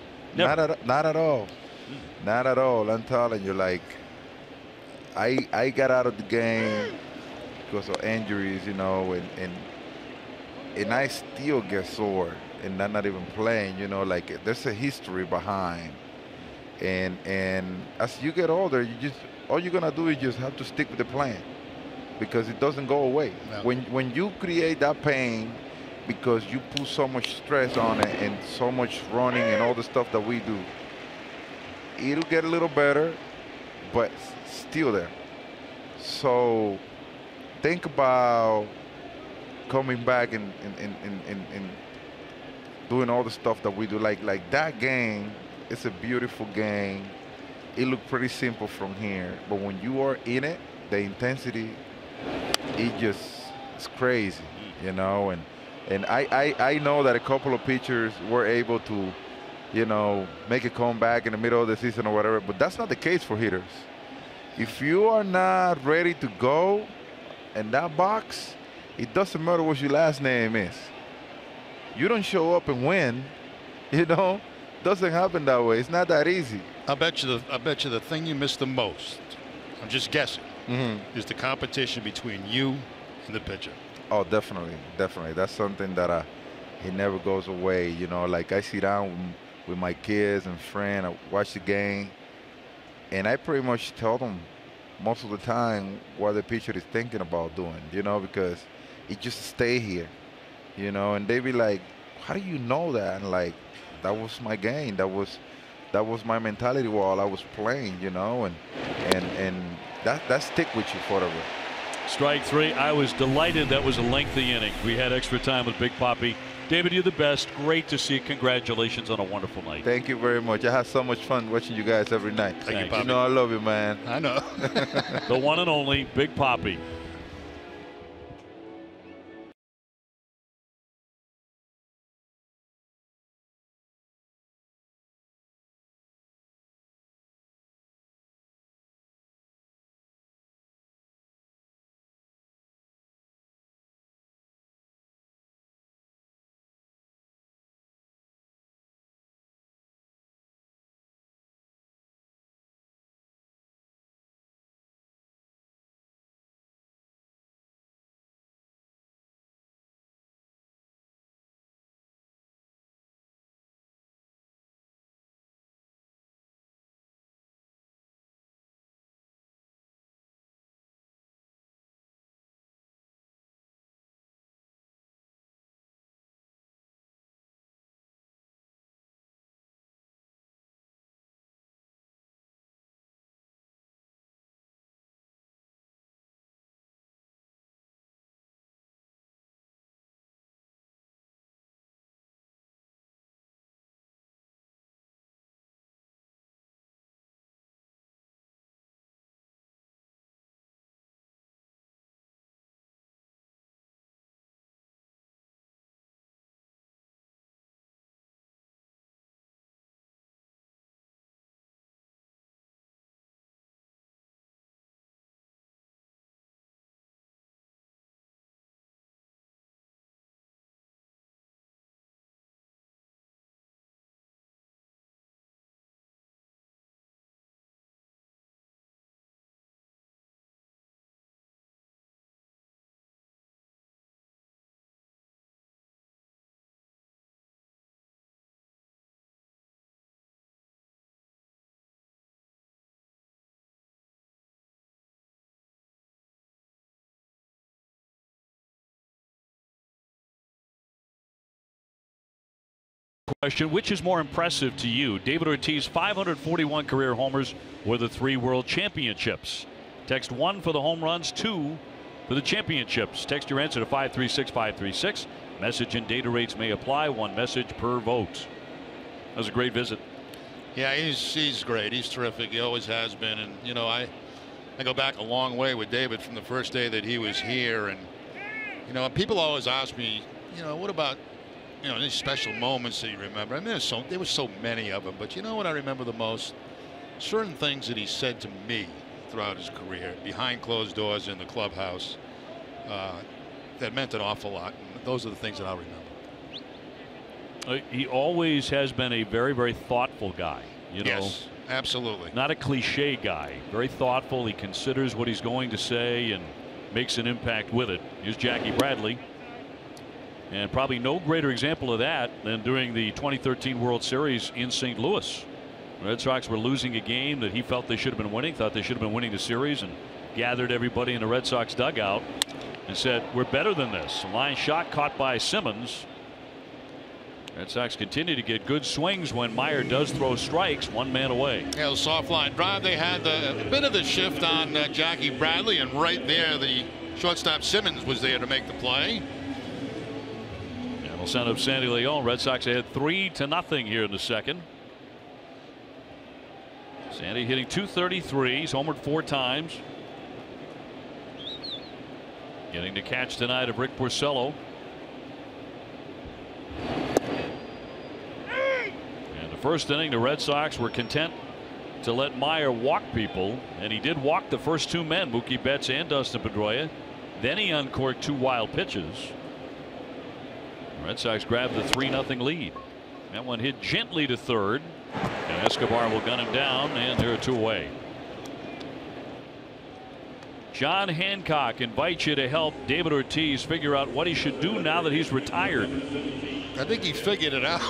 never. not at all. Not at all. I'm telling you, like, I got out of the game because of injuries, and I still get sore, and I'm not even playing. Like there's a history behind, and as you get older, all you're gonna do is just have to stick with the plan, because it doesn't go away. No. When you create that pain because you put so much stress on it and so much running and all the stuff that we do, it'll get a little better, but still there. So think about coming back and doing all the stuff that we do. Like that game, it's a beautiful game. It looked pretty simple from here, but when you are in it, the intensity, it's crazy, and I know that a couple of pitchers were able to, make a comeback in the middle of the season or whatever, but that's not the case for hitters. If you are not ready to go in that box, it doesn't matter what your last name is. You don't show up and win, doesn't happen that way. It's not that easy. I bet you the thing you miss the most, I'm just guessing, is the competition between you and the pitcher. Oh, definitely. That's something that it never goes away. Like I sit down with my kids and friends, I watch the game, and I pretty much tell them most of the time what the pitcher is thinking about doing, because it just stay here, and they be like, how do you know that? And like, that was my game. That was that was my mentality while I was playing, you know, and that stick with you forever. Strike three. I was delighted that was a lengthy inning. We had extra time with Big Papi. David, you're the best. Great to see you. Congratulations on a wonderful night. Thank you very much. I had so much fun watching you guys every night. Thank you, Papi. You know I love you, man. I know. The one and only Big Papi. Question: which is more impressive to you, David Ortiz 541 career homers or the 3 world championships? Text 1 for the home runs, 2 for the championships. Text your answer to 536-536. Message and data rates may apply. 1 message per vote. That was a great visit. Yeah, he's great. He's terrific. He always has been. And you know, I go back a long way with David from the first day that he was here. And you know, people always ask me, you know, what about, you know, these special moments that you remember? I mean, there were so many of them, but you know what I remember the most? Certain things that he said to me throughout his career, behind closed doors in the clubhouse, that meant an awful lot. And those are the things that I'll remember. He always has been a very, very thoughtful guy. You know, yes, absolutely. Not a cliche guy. Very thoughtful. He considers what he's going to say and makes an impact with it. Here's Jackie Bradley. And probably no greater example of that than during the 2013 World Series in St. Louis. The Red Sox were losing a game that he felt they should have been winning, thought they should have been winning the series, and gathered everybody in the Red Sox dugout and said, we're better than this. A line shot caught by Simmons. Red Sox continue to get good swings when Meyer does throw strikes, 1 man away. Yeah, the soft line drive. They had a bit of the shift on Jackie Bradley, and right there the shortstop Simmons was there to make the play. We'll send up Sandy Leon. Red Sox ahead 3-0 here in the second. Sandy hitting .233. He's homered 4 times. Getting the catch tonight of Rick Porcello. And the first inning, the Red Sox were content to let Meyer walk people, and he did walk the first 2 men, Mookie Betts and Dustin Pedroia. Then he uncorked 2 wild pitches. Red Sox grabbed the 3-0 lead. That one hit gently to third, and Escobar will gun him down, and there are 2 away. John Hancock invites you to help David Ortiz figure out what he should do now that he's retired. I think he figured it out.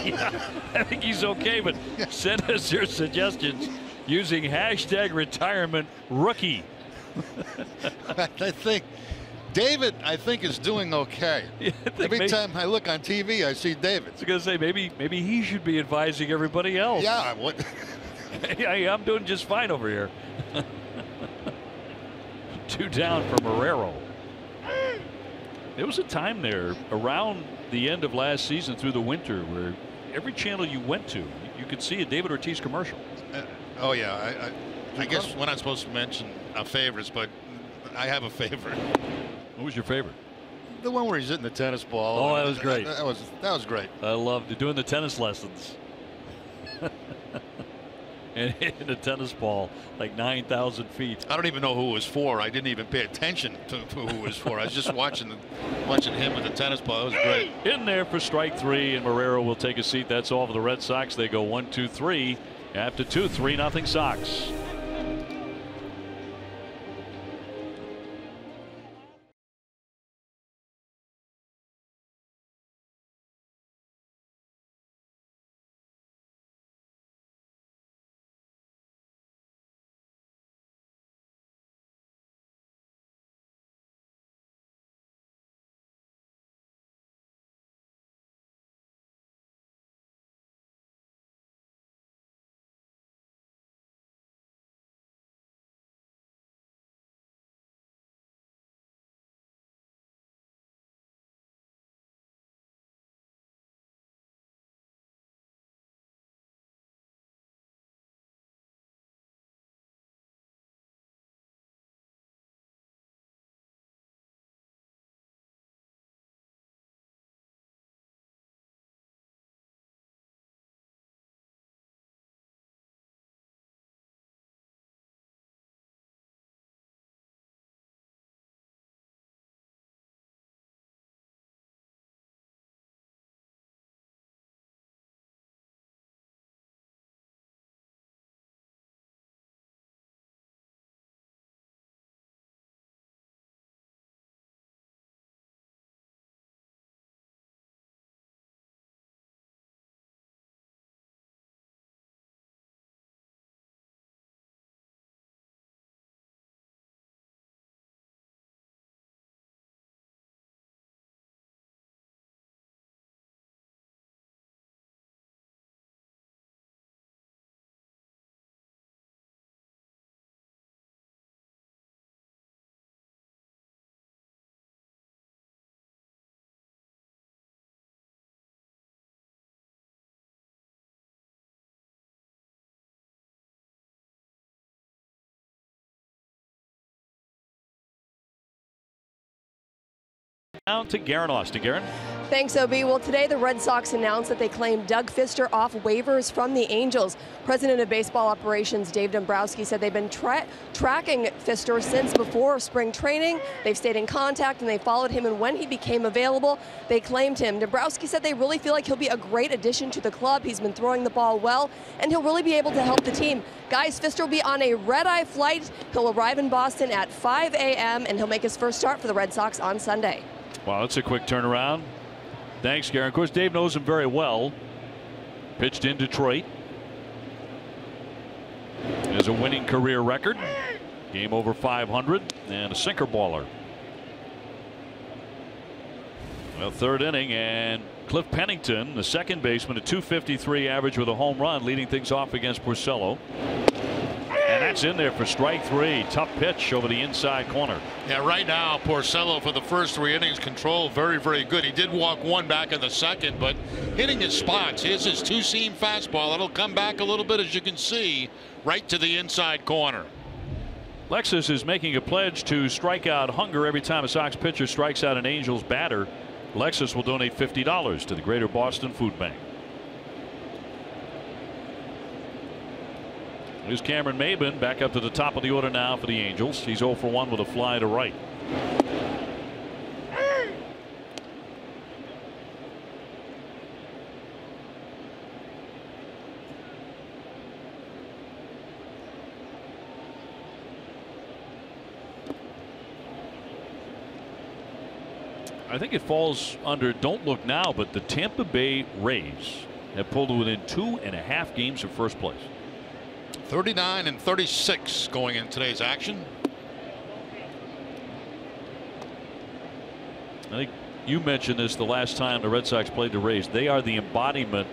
Yeah, I think he's okay, but send us your suggestions using #retirement rookie. I think David, I think, is doing okay. Yeah, Every time I look on TV, I see David. I was going to say maybe he should be advising everybody else. Yeah, what? Yeah, I'm doing just fine over here. 2 down for Marrero. There was a time there around the end of last season through the winter where every channel you went to, you could see a David Ortiz commercial. Oh yeah, I guess we're not supposed to mention our favorites, but I have a favorite. What was your favorite? The one where he's hitting the tennis ball. Oh, that was great. That was great. I loved doing the tennis lessons. And hitting a tennis ball like 9,000 feet. I don't even know who it was for. I didn't even pay attention to who it was for. I was just watching him with the tennis ball. It was great. In there for strike 3, and Marrero will take a seat. That's all for the Red Sox. They go 1-2-3 after 2, 3-0 Sox. Down to Garen Austin. Garen. Thanks, OB. Well, today the Red Sox announced that they claimed Doug Fister off waivers from the Angels. President of Baseball Operations Dave Dombrowski said they've been tracking Fister since before spring training. They've stayed in contact and they followed him, and when he became available, they claimed him. Dombrowski said they really feel like he'll be a great addition to the club. He's been throwing the ball well, and he'll really be able to help the team. Guys, Fister will be on a red-eye flight. He'll arrive in Boston at 5 a.m., and he'll make his first start for the Red Sox on Sunday. Wow, that's a quick turnaround. Thanks, Garen. Of course, Dave knows him very well. Pitched in Detroit. Has a winning career record. Game over 500 and a sinker baller. Well, 3rd inning, and Cliff Pennington, the second baseman, a .253 average with a home run, leading things off against Porcello. And that's in there for strike 3. Tough pitch over the inside corner. Yeah, right now Porcello for the first 3 innings control very, very good. He did walk 1 back in the second, but hitting his spots. Here's his 2-seam fastball. It'll come back a little bit, as you can see, right to the inside corner. Lexus is making a pledge to strike out hunger every time a Sox pitcher strikes out an Angels batter. Lexus will donate $50 to the Greater Boston Food Bank. Here's Cameron Maybin back up to the top of the order now for the Angels. He's 0 for 1 with a fly to right. I think it falls under don't look now, but the Tampa Bay Rays have pulled within 2.5 games of first place. 39 and 36 going in today's action. I think you mentioned this the last time the Red Sox played the Rays. They are the embodiment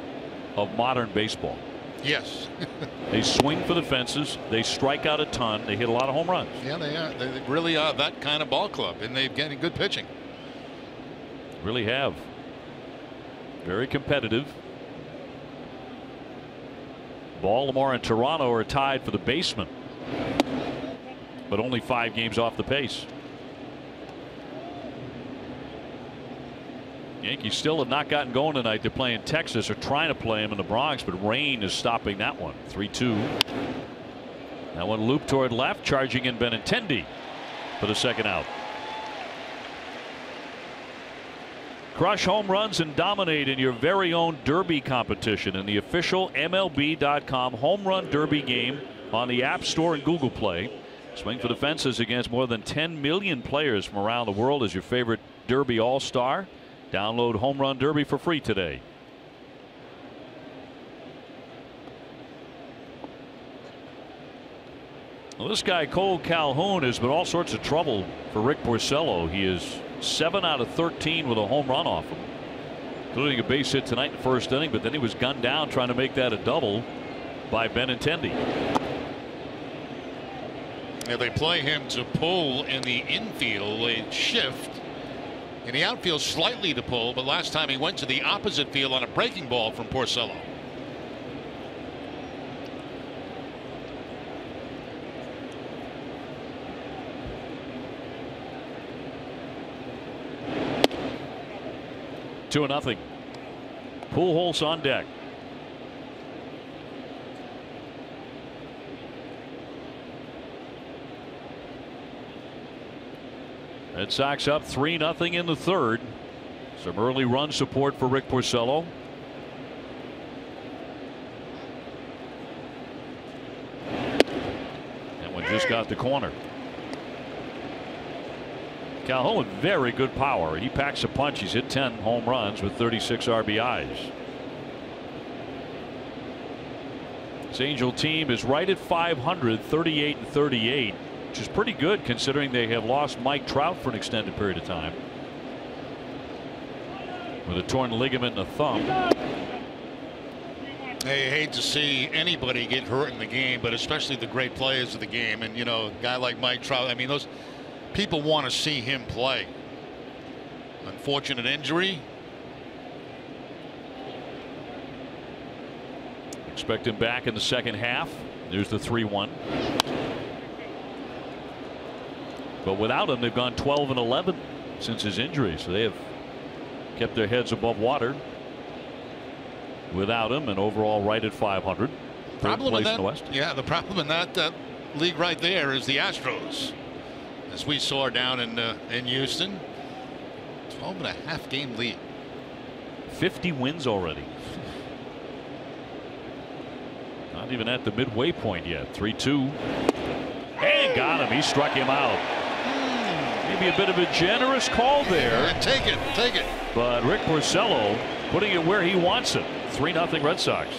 of modern baseball. Yes. They swing for the fences. They strike out a ton. They hit a lot of home runs. Yeah, they are. They really are that kind of ball club, and they're getting good pitching. Really have. Very competitive. Baltimore and Toronto are tied for the basement, but only 5 games off the pace. Yankees still have not gotten going tonight. They're playing Texas, or trying to play them in the Bronx, but rain is stopping that one. 3-2. That one looped toward left, charging in Benintendi for the second out. Crush home runs and dominate in your very own Derby competition in the official MLB.com Home Run Derby game on the App Store and Google Play. Swing for the fences against more than 10 million players from around the world as your favorite Derby All-Star. Download Home Run Derby for free today. Well, this guy Cole Calhoun has been all sorts of trouble for Rick Porcello. He is 7 out of 13 with a home run off him, including a base hit tonight in the first inning, but then he was gunned down trying to make that a double by Benintendi. Now they play him to pull in the infield, a shift. In the outfield slightly to pull, but last time he went to the opposite field on a breaking ball from Porcello. Two and nothing. Pujols on deck. Red Sox up 3-0 in the third. Some early run support for Rick Porcello. And one just got the corner. Calhoun with very good power. He packs a punch. He's hit 10 home runs with 36 RBIs. This Angel team is right at 500, 38-38. Which is pretty good considering they have lost Mike Trout for an extended period of time with a torn ligament in the thumb. They hate to see anybody get hurt in the game, but especially the great players of the game. And you know, a guy like Mike Trout, I mean, those people want to see him play. Unfortunate injury. Expect him back in the second half. There's the 3-1. But without him, they've gone 12-11 since his injury, so they have kept their heads above water without him, and overall right at 500. Third place in the West. Yeah, the problem in that league right there is the Astros, as we saw down in Houston. 12.5 game lead. 50 wins already. Not even at the midway point yet. 3-2. And got him. He struck him out. Maybe a bit of a generous call there. Yeah, take it. But Rick Porcello putting it where he wants it. 3-0 Red Sox.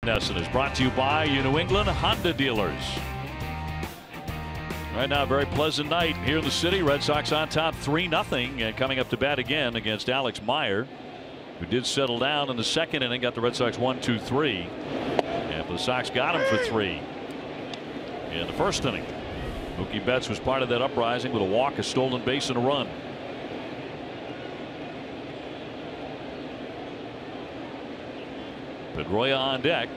Nesson is brought to you by your New England Honda dealers. Right now, a very pleasant night here in the city. Red Sox on top 3-0, and coming up to bat again against Alex Meyer, who did settle down in the second inning. Got the Red Sox 1-2-3, and the Sox got him for 3 in the first inning. Mookie Betts was part of that uprising with a walk, a stolen base, and a run. Pedroia on deck.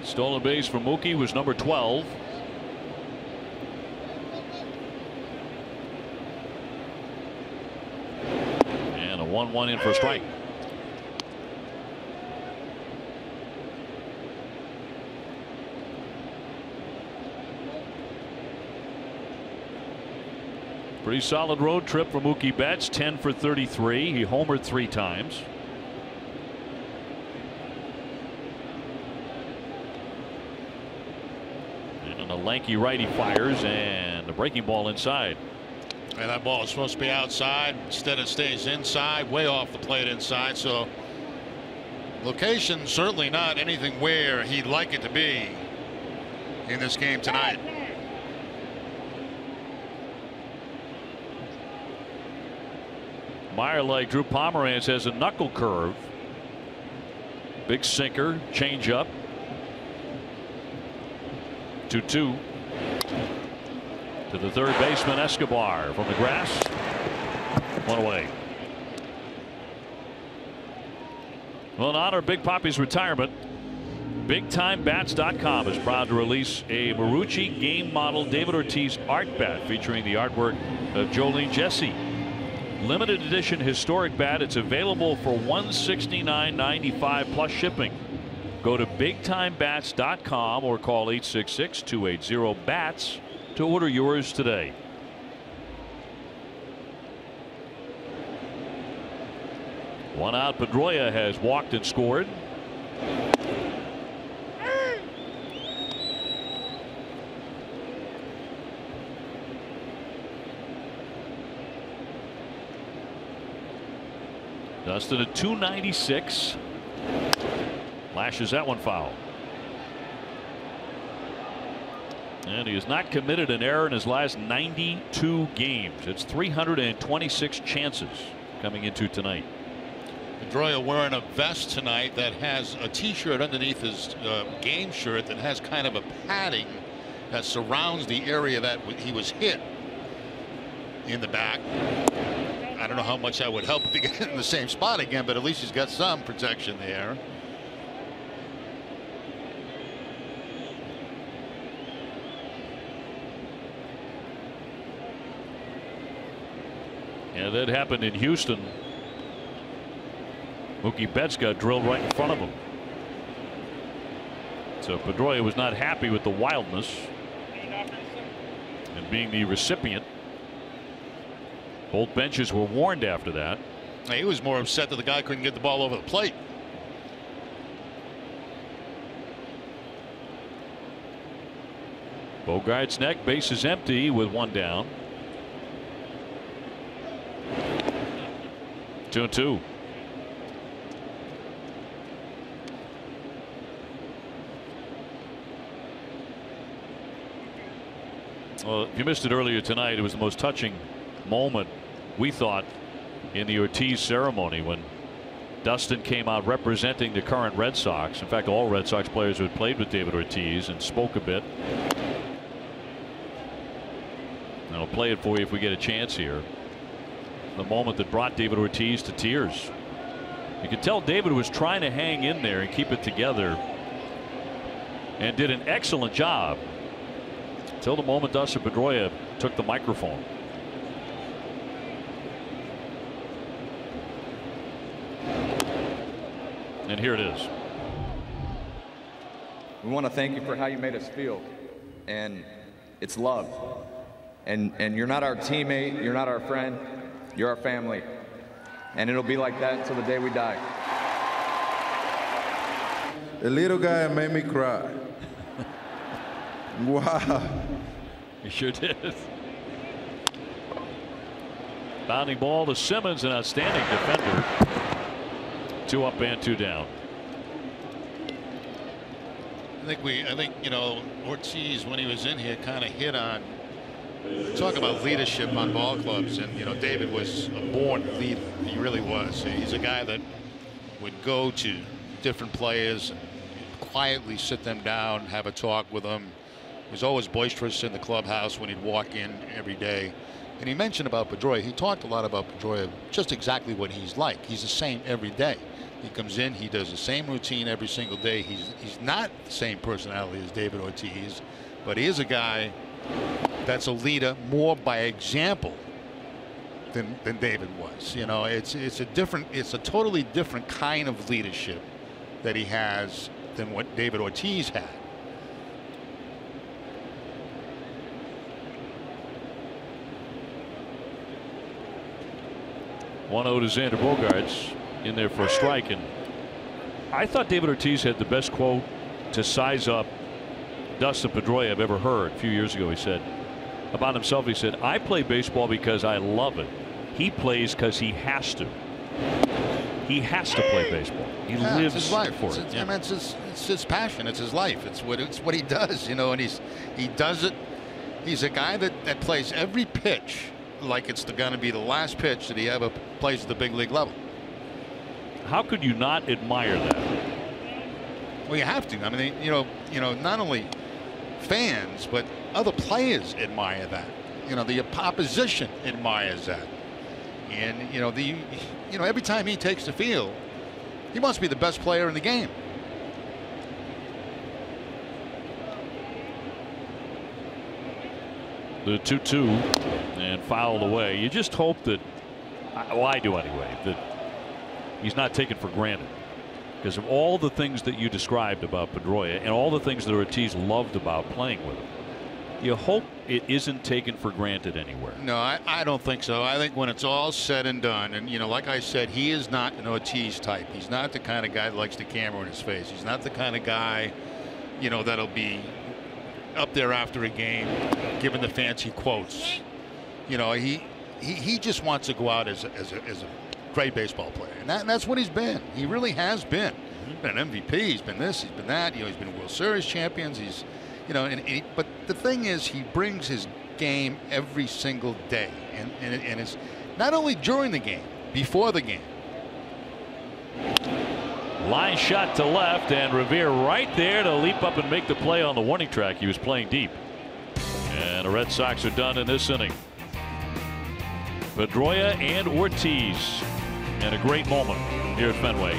Stolen base for Mookie was number 12. And a 1-1 in for a strike. Pretty solid road trip for Mookie Betts. 10 for 33. He homered 3 times. And a lanky righty fires, and a breaking ball inside. And that ball is supposed to be outside. Instead it stays inside, way off the plate inside. So location certainly not anything where he'd like it to be in this game tonight. Meyer, like Drew Pomeranz, has a knuckle curve. Big sinker, changeup. 2-2 to the third baseman Escobar from the grass. 1 away. Well, in honor of Big Papi's retirement, BigTimeBats.com is proud to release a Marucci game model David Ortiz art bat featuring the artwork of Jolene Jesse. Limited edition historic bat. It's available for $169.95 plus shipping. Go to BigTimeBats.com or call 866-280-BATS to order yours today. One out. Pedroia has walked and scored. Dustin at 296. Lashes that one foul. And he has not committed an error in his last 92 games. It's 326 chances coming into tonight. Pedroia wearing a vest tonight that has a t-shirt underneath his game shirt that has kind of a padding that surrounds the area that he was hit in the back. I don't know how much that would help to get in the same spot again, but at least he's got some protection there. Yeah, that happened in Houston. Mookie Betts got drilled right in front of him. So Pedroia was not happy with the wildness and being the recipient. Both benches were warned after that. He was more upset that the guy couldn't get the ball over the plate. Bogart's neck, base is empty with 1 down. 2-2. Well, if you missed it earlier tonight, it was the most touching moment, we thought, in the Ortiz ceremony when Dustin came out representing the current Red Sox. In fact, all Red Sox players who had played with David Ortiz, and spoke a bit. And I'll play it for you if we get a chance here. The moment that brought David Ortiz to tears. You could tell David was trying to hang in there and keep it together, and did an excellent job until the moment Dustin Pedroia took the microphone. And here it is. We want to thank you for how you made us feel, and it's love. And you're not our teammate, you're not our friend, you're our family, and it'll be like that until the day we die. The little guy made me cry. Wow. You sure did. Bounding ball to Simmons, an outstanding defender. 2 up and 2 down. I think you know, Ortiz, when he was in here, kind of hit on, talk about leadership on ball clubs, and you know, David was a born leader. He really was. He's a guy that would go to different players and quietly sit them down, have a talk with them. He was always boisterous in the clubhouse when he'd walk in every day. And he mentioned about Pedroia. He talked a lot about Pedroia, just exactly what he's like. He's the same every day. He comes in, he does the same routine every single day. He's not the same personality as David Ortiz, but he is a guy that's a leader more by example than David was. You know, it's a totally different kind of leadership that he has than what David Ortiz had. One 0 to Xander Bogaerts in there for a strike, and I thought David Ortiz had the best quote to size up Dustin Pedroia I've ever heard. A few years ago, he said about himself, he said, "I play baseball because I love it. He plays because he has to. He has to play baseball. He lives his life. for it." I mean, it's his passion. It's his life. It's what he does. You know, and he does it. He's a guy that plays every pitch like it's going to be the last pitch that he ever plays at the big league level. How could you not admire that? Well, you have to. I mean, you know, not only fans but other players admire that. You know, the opposition admires that, and you know, every time he takes the field, he must be the best player in the game. The 2-2 and fouled away. You just hope that, well, I do anyway, that he's not taken for granted, because of all the things that you described about Pedroia and all the things that Ortiz loved about playing with him. You hope it isn't taken for granted anywhere. No, I don't think so. I think when it's all said and done, and you know, like I said, he is not an Ortiz type. He's not the kind of guy that likes the camera in his face. He's not the kind of guy, you know, that'll be up there after a game giving the fancy quotes. You know, he just wants to go out as a great baseball player, and that's what he's been. He really has been. He's been an MVP. He's been this. He's been that. You know, he's been World Series champions. He's, you know, but the thing is, he brings his game every single day, and it's not only during the game, before the game. Line shot to left, and Revere right there to leap up and make the play on the warning track. He was playing deep, and the Red Sox are done in this inning. Pedroia and Ortiz, and a great moment here at Fenway.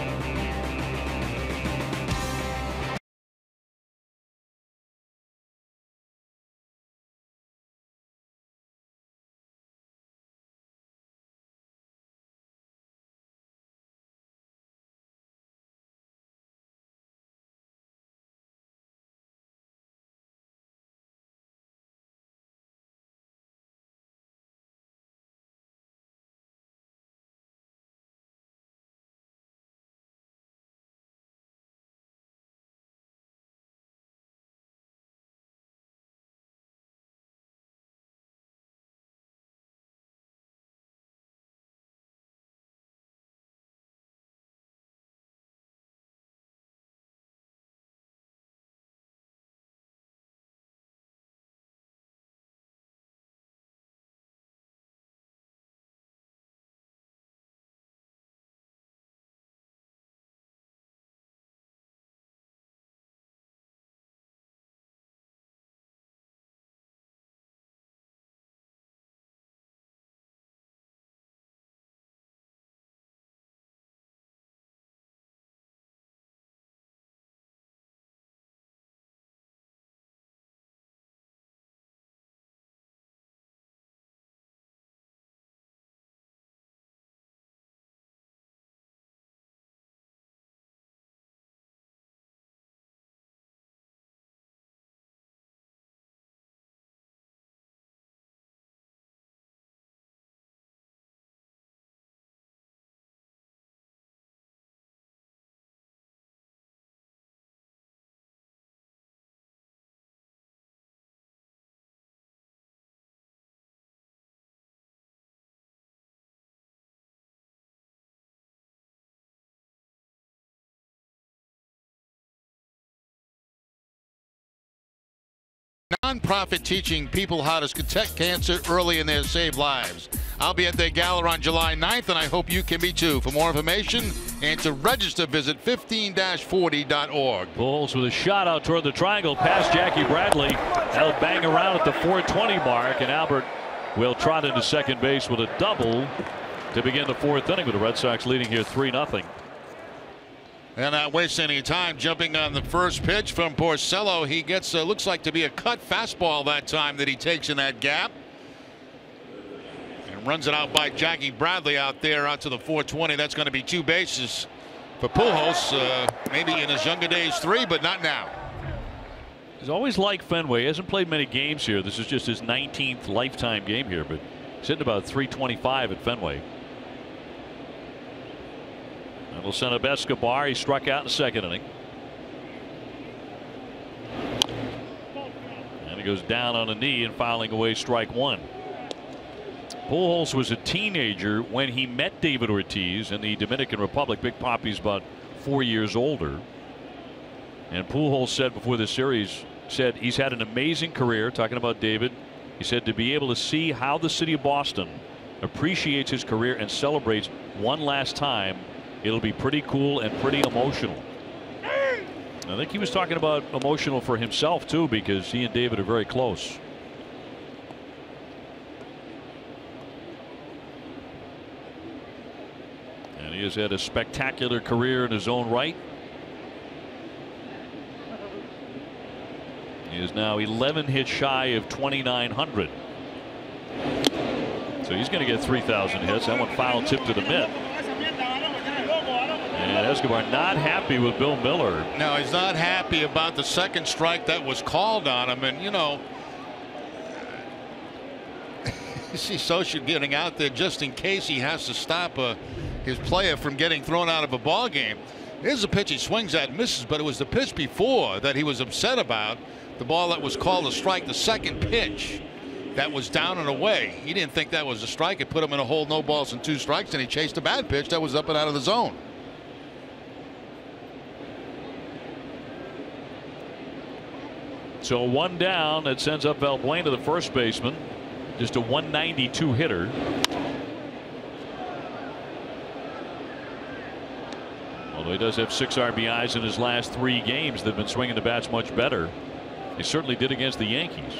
nonprofit teaching people how to detect cancer early in their saved lives. I'll be at their gala on July 9th, and I hope you can be too. For more information and to register, visit 15-40.org. Pujols with a shot out toward the triangle past Jackie Bradley. That'll bang around at the 420 mark, and Albert will trot into second base with a double to begin the fourth inning, with the Red Sox leading here 3-0. And not wasting any time, jumping on the first pitch from Porcello. He gets looks like to be a cut fastball that time that he takes in that gap. And runs it out by Jackie Bradley out there out to the 420. That's going to be 2 bases for Pujols. Maybe in his younger days 3, but not now. He's always liked Fenway. He hasn't played many games here. This is just his 19th lifetime game here, but he's hitting about 325 at Fenway. And we'll send up Escobar. He struck out in the second inning. And he goes down on a knee and fouling away strike 1. Pujols was a teenager when he met David Ortiz in the Dominican Republic. Big Papi's about 4 years older. And Pujols said before the series, said he's had an amazing career, talking about David. He said to be able to see how the city of Boston appreciates his career and celebrates one last time, it'll be pretty cool and pretty emotional. I think he was talking about emotional for himself too, because he and David are very close. And he has had a spectacular career in his own right. He is now 11 hits shy of 2,900. So he's going to get 3,000 hits. That one foul tip to the mitt. And Escobar not happy with Bill Miller. No, he's not happy about the second strike that was called on him. And, you know, you see Socha getting out there just in case he has to stop his player from getting thrown out of a ball game. Here's a pitch he swings at and misses, but it was the pitch before that he was upset about. The ball that was called a strike, the second pitch that was down and away. He didn't think that was a strike. It put him in a hole, no balls and 2 strikes, and he chased a bad pitch that was up and out of the zone. So 1 down. That sends up Valbuena, the first baseman. Just a 192 hitter. Although he does have 6 RBIs in his last 3 games, they've been swinging the bats much better. He certainly did against the Yankees.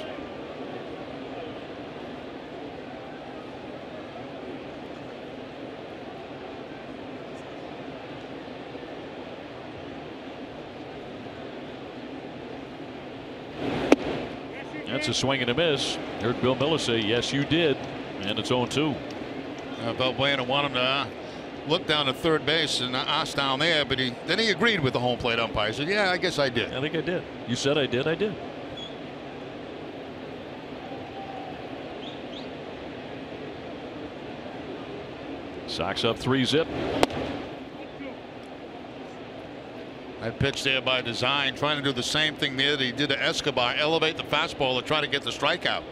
That's a swing and a miss. Heard Bill Miller say, yes, you did. And it's 0-2. Valbuena wanted him to look down at third base and ask down there, but then he agreed with the home plate umpire. He said, yeah, I guess I did. I think I did. You said I did. I did. Sox up 3-0. That pitch there by design, trying to do the same thing there that he did to Escobar, elevate the fastball to try to get the strikeout.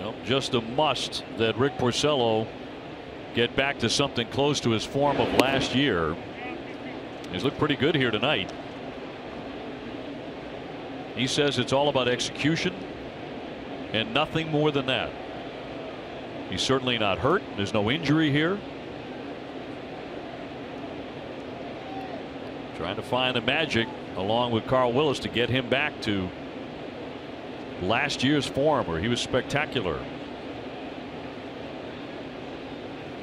Well, just a must that Rick Porcello get back to something close to his form of last year. He's looked pretty good here tonight. He says it's all about execution and nothing more than that. He's certainly not hurt. There's no injury here. Trying to find the magic along with Carl Willis to get him back to last year's form where he was spectacular.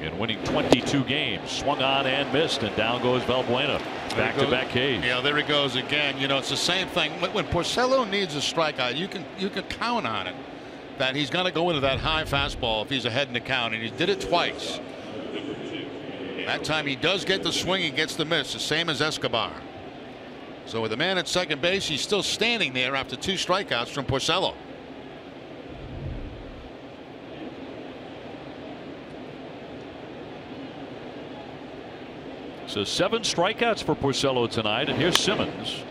And winning 22 games. Swung on and missed, and down goes Valbuena. Back-to-back Ks. Yeah, there he goes again. You know, it's the same thing. When Porcello needs a strikeout, you can count on it that he's going to go into that high fastball if he's ahead in the count, and he did it twice. That time he does get the swing, he gets the miss, the same as Escobar. So with the man at second base, he's still standing there after 2 strikeouts from Porcello. So 7 strikeouts for Porcello tonight, and here's Simmons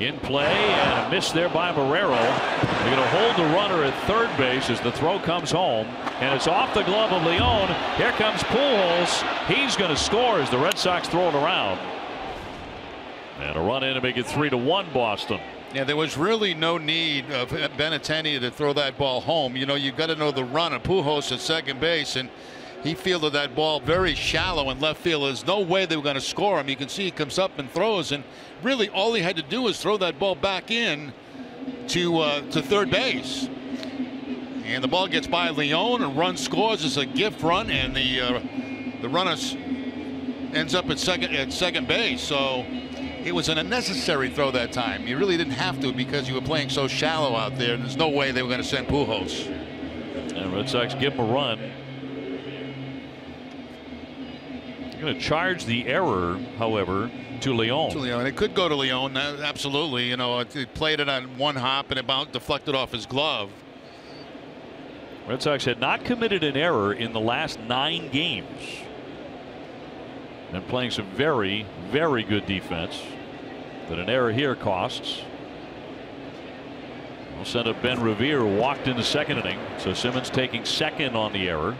in play, and a miss there by Marrero. They're going to hold the runner at third base as the throw comes home, and it's off the glove of Leon. Here comes Pujols. He's going to score as the Red Sox throw it around. And a run in to make it 3-1 Boston. Yeah, there was really no need of Benintendi to throw that ball home. You know, you've got to know the run of Pujols at second base, and he fielded that ball very shallow in left field. There's no way they were going to score him. You can see he comes up and throws, and really all he had to do was throw that ball back in to third base. And the ball gets by Leone, and run scores. It's a gift run, and the runner ends up at second base. So it was an unnecessary throw that time. You really didn't have to because you were playing so shallow out there. And there's no way they were going to send Pujols. And Red Sox give him a run. They're going to charge the error, however, to Leone. It could go to Leone, absolutely. You know, it played it on one hop and it deflected off his glove. Red Sox had not committed an error in the last 9 games. And playing some very, very good defense. But an error here costs. We'll send up Ben Revere, who walked in the second inning. So Simmons taking second on the error.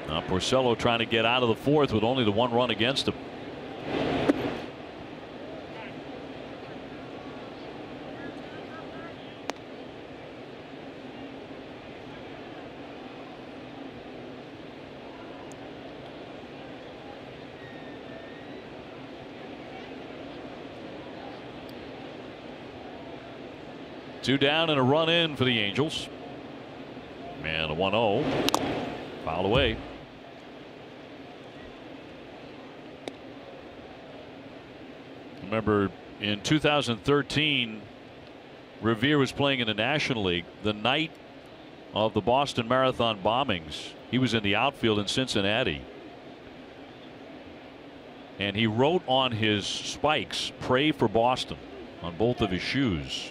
Now Porcello trying to get out of the fourth with only the 1 run against him. Two down and a run in for the Angels. And a 1-0. Fouled away. Remember in 2013, Revere was playing in the National League the night of the Boston Marathon bombings. He was in the outfield in Cincinnati. And he wrote on his spikes, "Pray for Boston," on both of his shoes.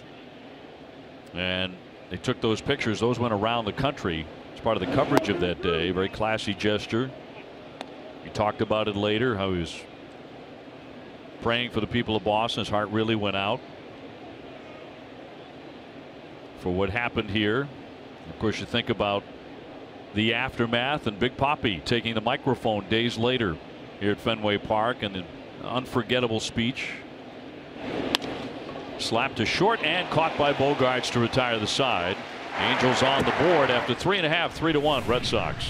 And they took those pictures. Those went around the country as part of the coverage of that day. Very classy gesture. He talked about it later, how he was praying for the people of Boston. His heart really went out for what happened here. Of course, you think about the aftermath and Big Papi taking the microphone days later here at Fenway Park, and an unforgettable speech. Slapped to short and caught by Bogaerts to retire the side. Angels on the board after 3.5, 3-1 Red Sox.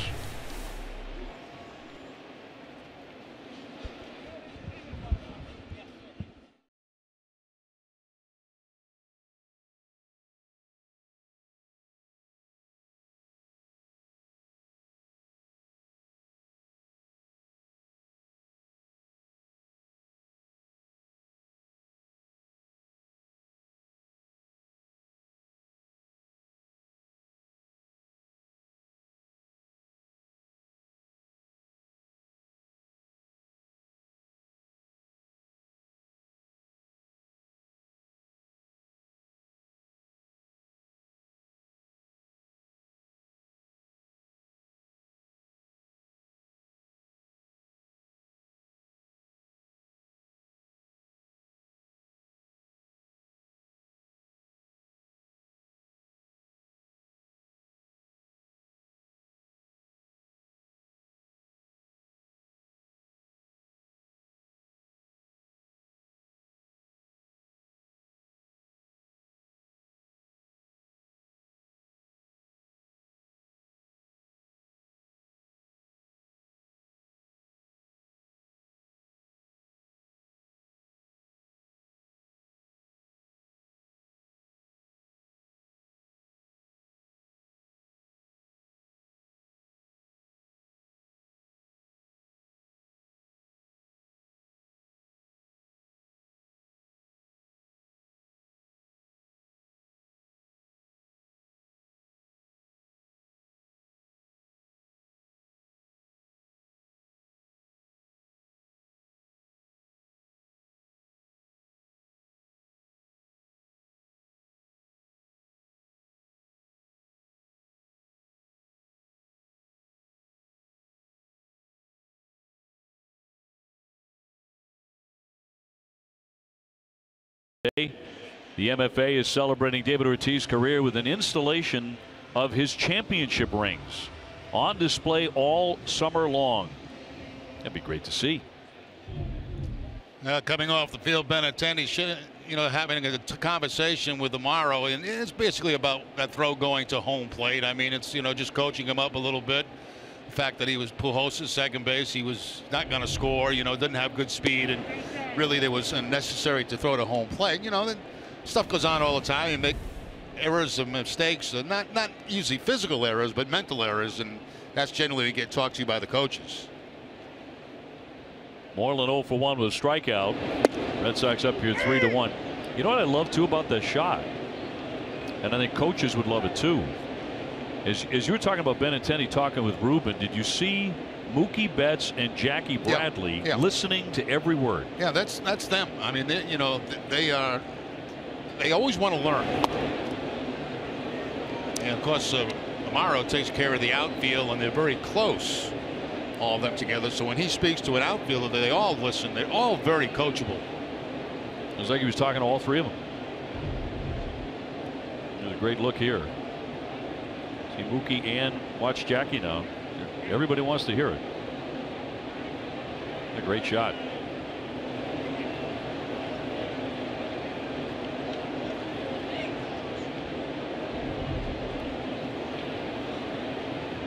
The MFA is celebrating David Ortiz's career with an installation of his championship rings on display all summer long. That'd be great to see. Coming off the field, Benintendi, having a conversation with Amaro, and it's basically about that throw going to home plate. I mean, it's just coaching him up a little bit. The fact that he was Pujols' second base, he was not going to score. Didn't have good speed, and really there was unnecessary to throw to home plate. That stuff goes on all the time. You make errors and mistakes, not usually physical errors, but mental errors, and that's generally get talked to by the coaches. Moreland 0 for 1 with a strikeout. Red Sox up here 3-1. You know what I love too about that shot, and I think coaches would love it too, as you were talking about Benintendi talking with Ruben, did you see Mookie Betts and Jackie Bradley listening to every word? Yeah, that's them. I mean, they always want to learn. And of course, Amaro takes care of the outfield, and they're very close, all of them together. So when he speaks to an outfielder, they all listen. They're all very coachable. It was like he was talking to all three of them. There's a great look here. See Mookie and watch Jackie now. Everybody wants to hear it. A great shot.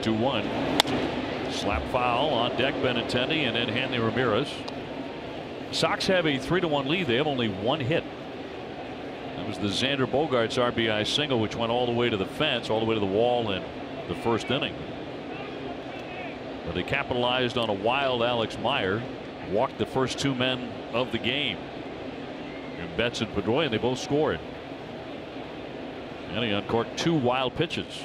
Two-1. Slap foul on deck, Benintendi, and then Hanley Ramirez. Sox have a 3-1 lead. They have only one hit. That was the Xander Bogaerts RBI single, which went all the way to the fence, all the way to the wall in the first inning. But they capitalized on a wild Alex Meyer, walked the first two men of the game. And Betts and Pedroia, they both scored. And he uncorked two wild pitches.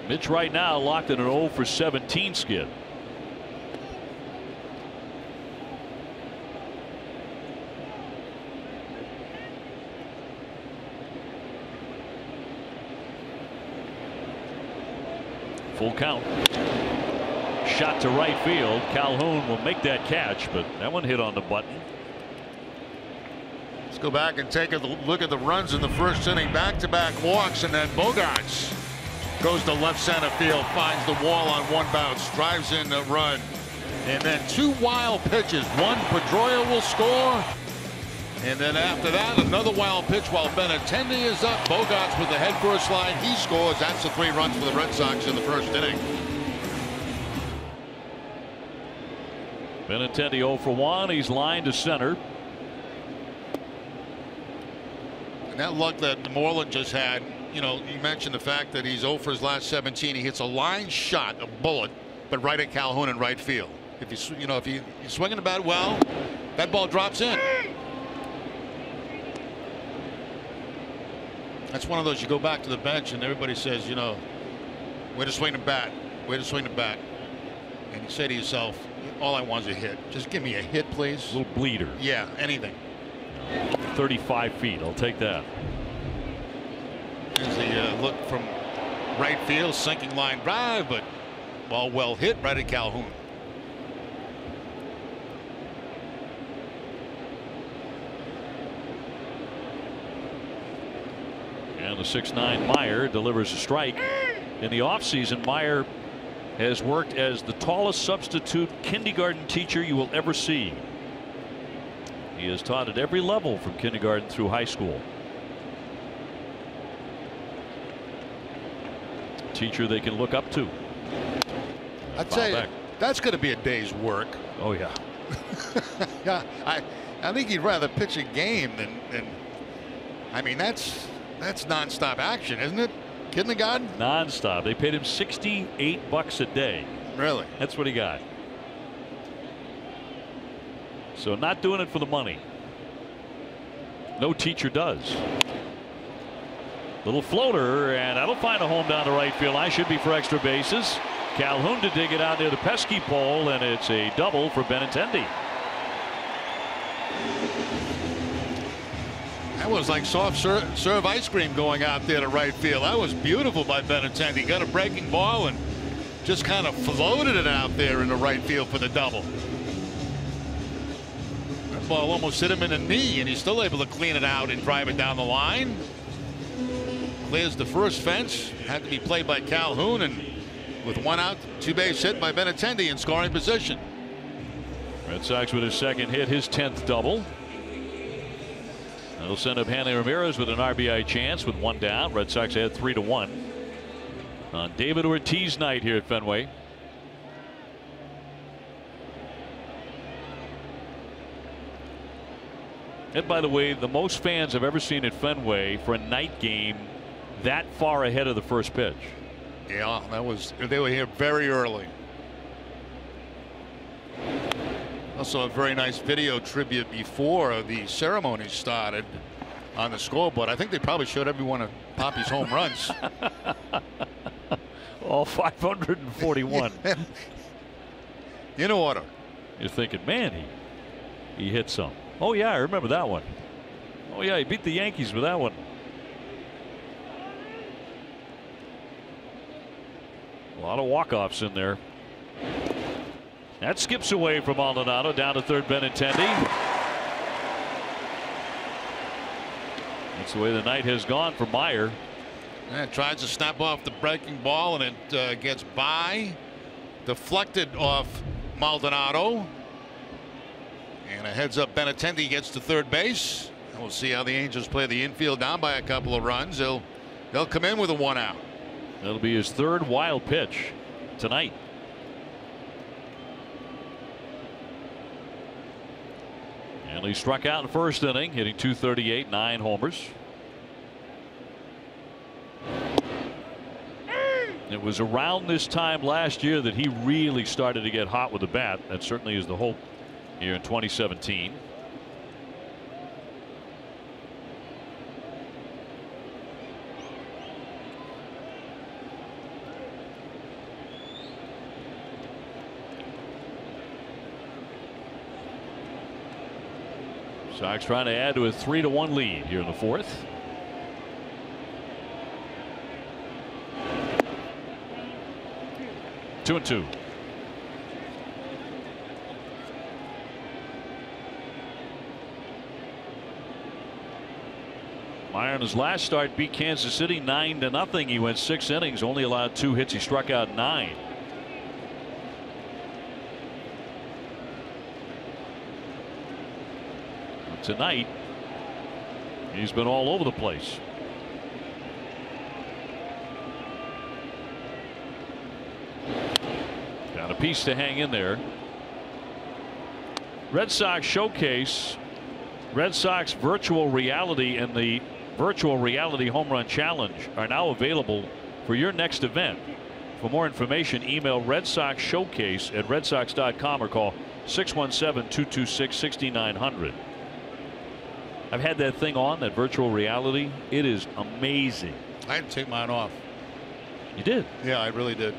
Mitch right now locked in an 0 for 17 skid. Full count. Shot to right field. Calhoun will make that catch, but that one hit on the button. Let's go back and take a look at the runs in the first inning. Back-to-back walks, and then Bogaerts goes to left center field, finds the wall on one bounce, drives in the run, and then two wild pitches. One, Pedroia will score, and then after that, another wild pitch while Benintendi is up. Bogaerts with the head first line, he scores. That's the 3 runs for the Red Sox in the first inning. Benintendi 0 for 1. He's lined to center. And that luck that Moreland just had. You mentioned the fact that he's 0 for his last 17. He hits a line shot, a bullet, but right at Calhoun in right field. If you're swinging the bat well, that ball drops in. That's one of those you go back to the bench and everybody says, way to swing the bat, way to swing the bat, and you say to yourself, all I want is a hit. Just give me a hit, please. A little bleeder. Yeah, anything. 35 feet. I'll take that. There's the look from right field, sinking line drive, but ball well hit right at Calhoun. And the 6'9" Meyer delivers a strike. In the offseason, Meyer has worked as the tallest substitute kindergarten teacher you will ever see. He has taught at every level from kindergarten through high school. Teacher they can look up to. I'd say that's going to be a day's work. Oh yeah. Yeah, I think he'd rather pitch a game than I mean that's nonstop action, isn't it? Kindergarten? Nonstop. They paid him $68 a day. Really? That's what he got. So not doing it for the money. No teacher does. Little floater, and that'll find a home down the right field line. Should be for extra bases. Calhoun to dig it out near the pesky pole, and it's a double for Benintendi. That was like soft serve ice cream going out there to right field. That was beautiful by Benintendi. Got a breaking ball and just kind of floated it out there in the right field for the double. That ball almost hit him in the knee, and he's still able to clean it out and drive it down the line. clears the first fence. Had to be played by Calhoun, and with one out, 2-base hit by Benintendi in scoring position. Red Sox with his second hit, his 10th double. That'll send up Hanley Ramirez with an RBI chance with one down. Red Sox ahead 3-1 on David Ortiz night here at Fenway. And by the way, the most fans I've ever seen at Fenway for a night game that far ahead of the first pitch. Yeah, they were here very early. Also a very nice video tribute before the ceremony started on the scoreboard. I think they probably showed every one of Poppy's home runs. All 541. In order. You're thinking, man, he hit some. Oh yeah, I remember that one. Oh yeah, he beat the Yankees with that one. A lot of walk-offs in there. That skips away from Maldonado down to third. Benintendi. That's the way the night has gone for Meyer. And tries to snap off the breaking ball, and it gets by, deflected off Maldonado, and a heads up Benintendi gets to third base. And we'll see how the Angels play the infield down by a couple of runs. They'll come in with a one out. That'll be his third wild pitch tonight. And he struck out in the first inning, hitting .238, 9 homers. It was around this time last year that he really started to get hot with the bat. That certainly is the hope here in 2017. Sox trying to add to a 3-1 lead here in the fourth. Two and two. Meyer in his last start beat Kansas City 9-0. He went 6 innings, only allowed 2 hits. He struck out 9. Tonight, he's been all over the place. Got a piece to hang in there. Red Sox Showcase, Red Sox Virtual Reality, and the Virtual Reality Home Run Challenge are now available for your next event. For more information, email Red Sox Showcase at redsox.com or call 617-226-6900. I've had that thing on, that virtual reality. It is amazing. I had to take mine off. You did? Yeah, I really did.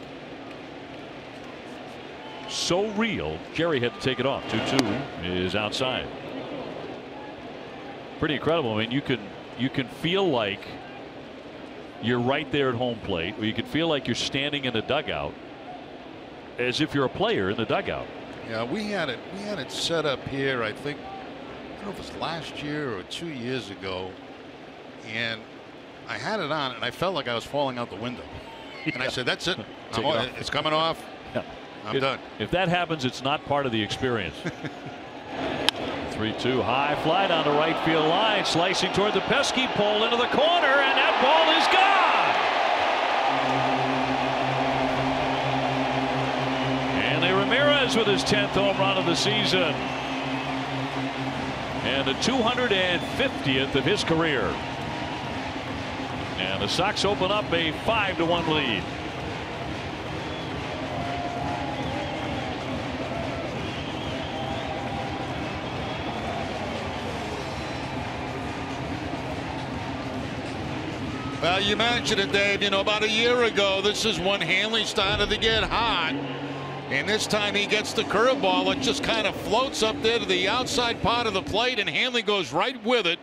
So real, Jerry had to take it off. 2-2 is outside. Pretty incredible. I mean, you can feel like you're right there at home plate, or you can feel like you're standing in the dugout as if you're a player in the dugout. Yeah, we had it set up here, I think, I don't know if it was last year or 2 years ago, and I had it on and I felt like I was falling out the window. And I said, that's it. It's coming off. Yeah. I'm done. If that happens, it's not part of the experience. 3-2 high fly down the right field line, slicing toward the pesky pole into the corner, and that ball is gone. And Ramirez with his 10th home run of the season. And the 250th of his career. And the Sox open up a 5-1 lead. Well, you mentioned it, Dave. You know, about a year ago, this is when Hanley started to get hot. And this time he gets the curveball. It just kind of floats up there to the outside part of the plate, and Hanley goes right with it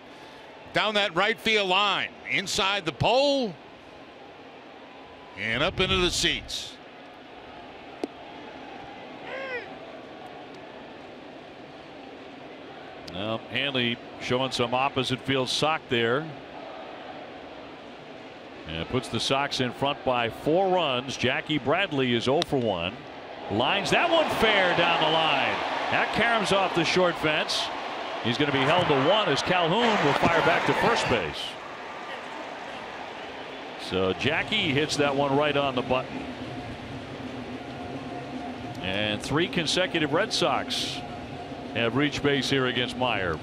down that right field line, inside the pole, and up into the seats. Now, Hanley showing some opposite field sock there. And puts the Sox in front by 4 runs. Jackie Bradley is 0 for 1. Lines that one fair down the line. That caroms off the short fence. He's going to be held to 1 as Calhoun will fire back to first base. So Jackie hits that one right on the button. And 3 consecutive Red Sox have reached base here against Meyer.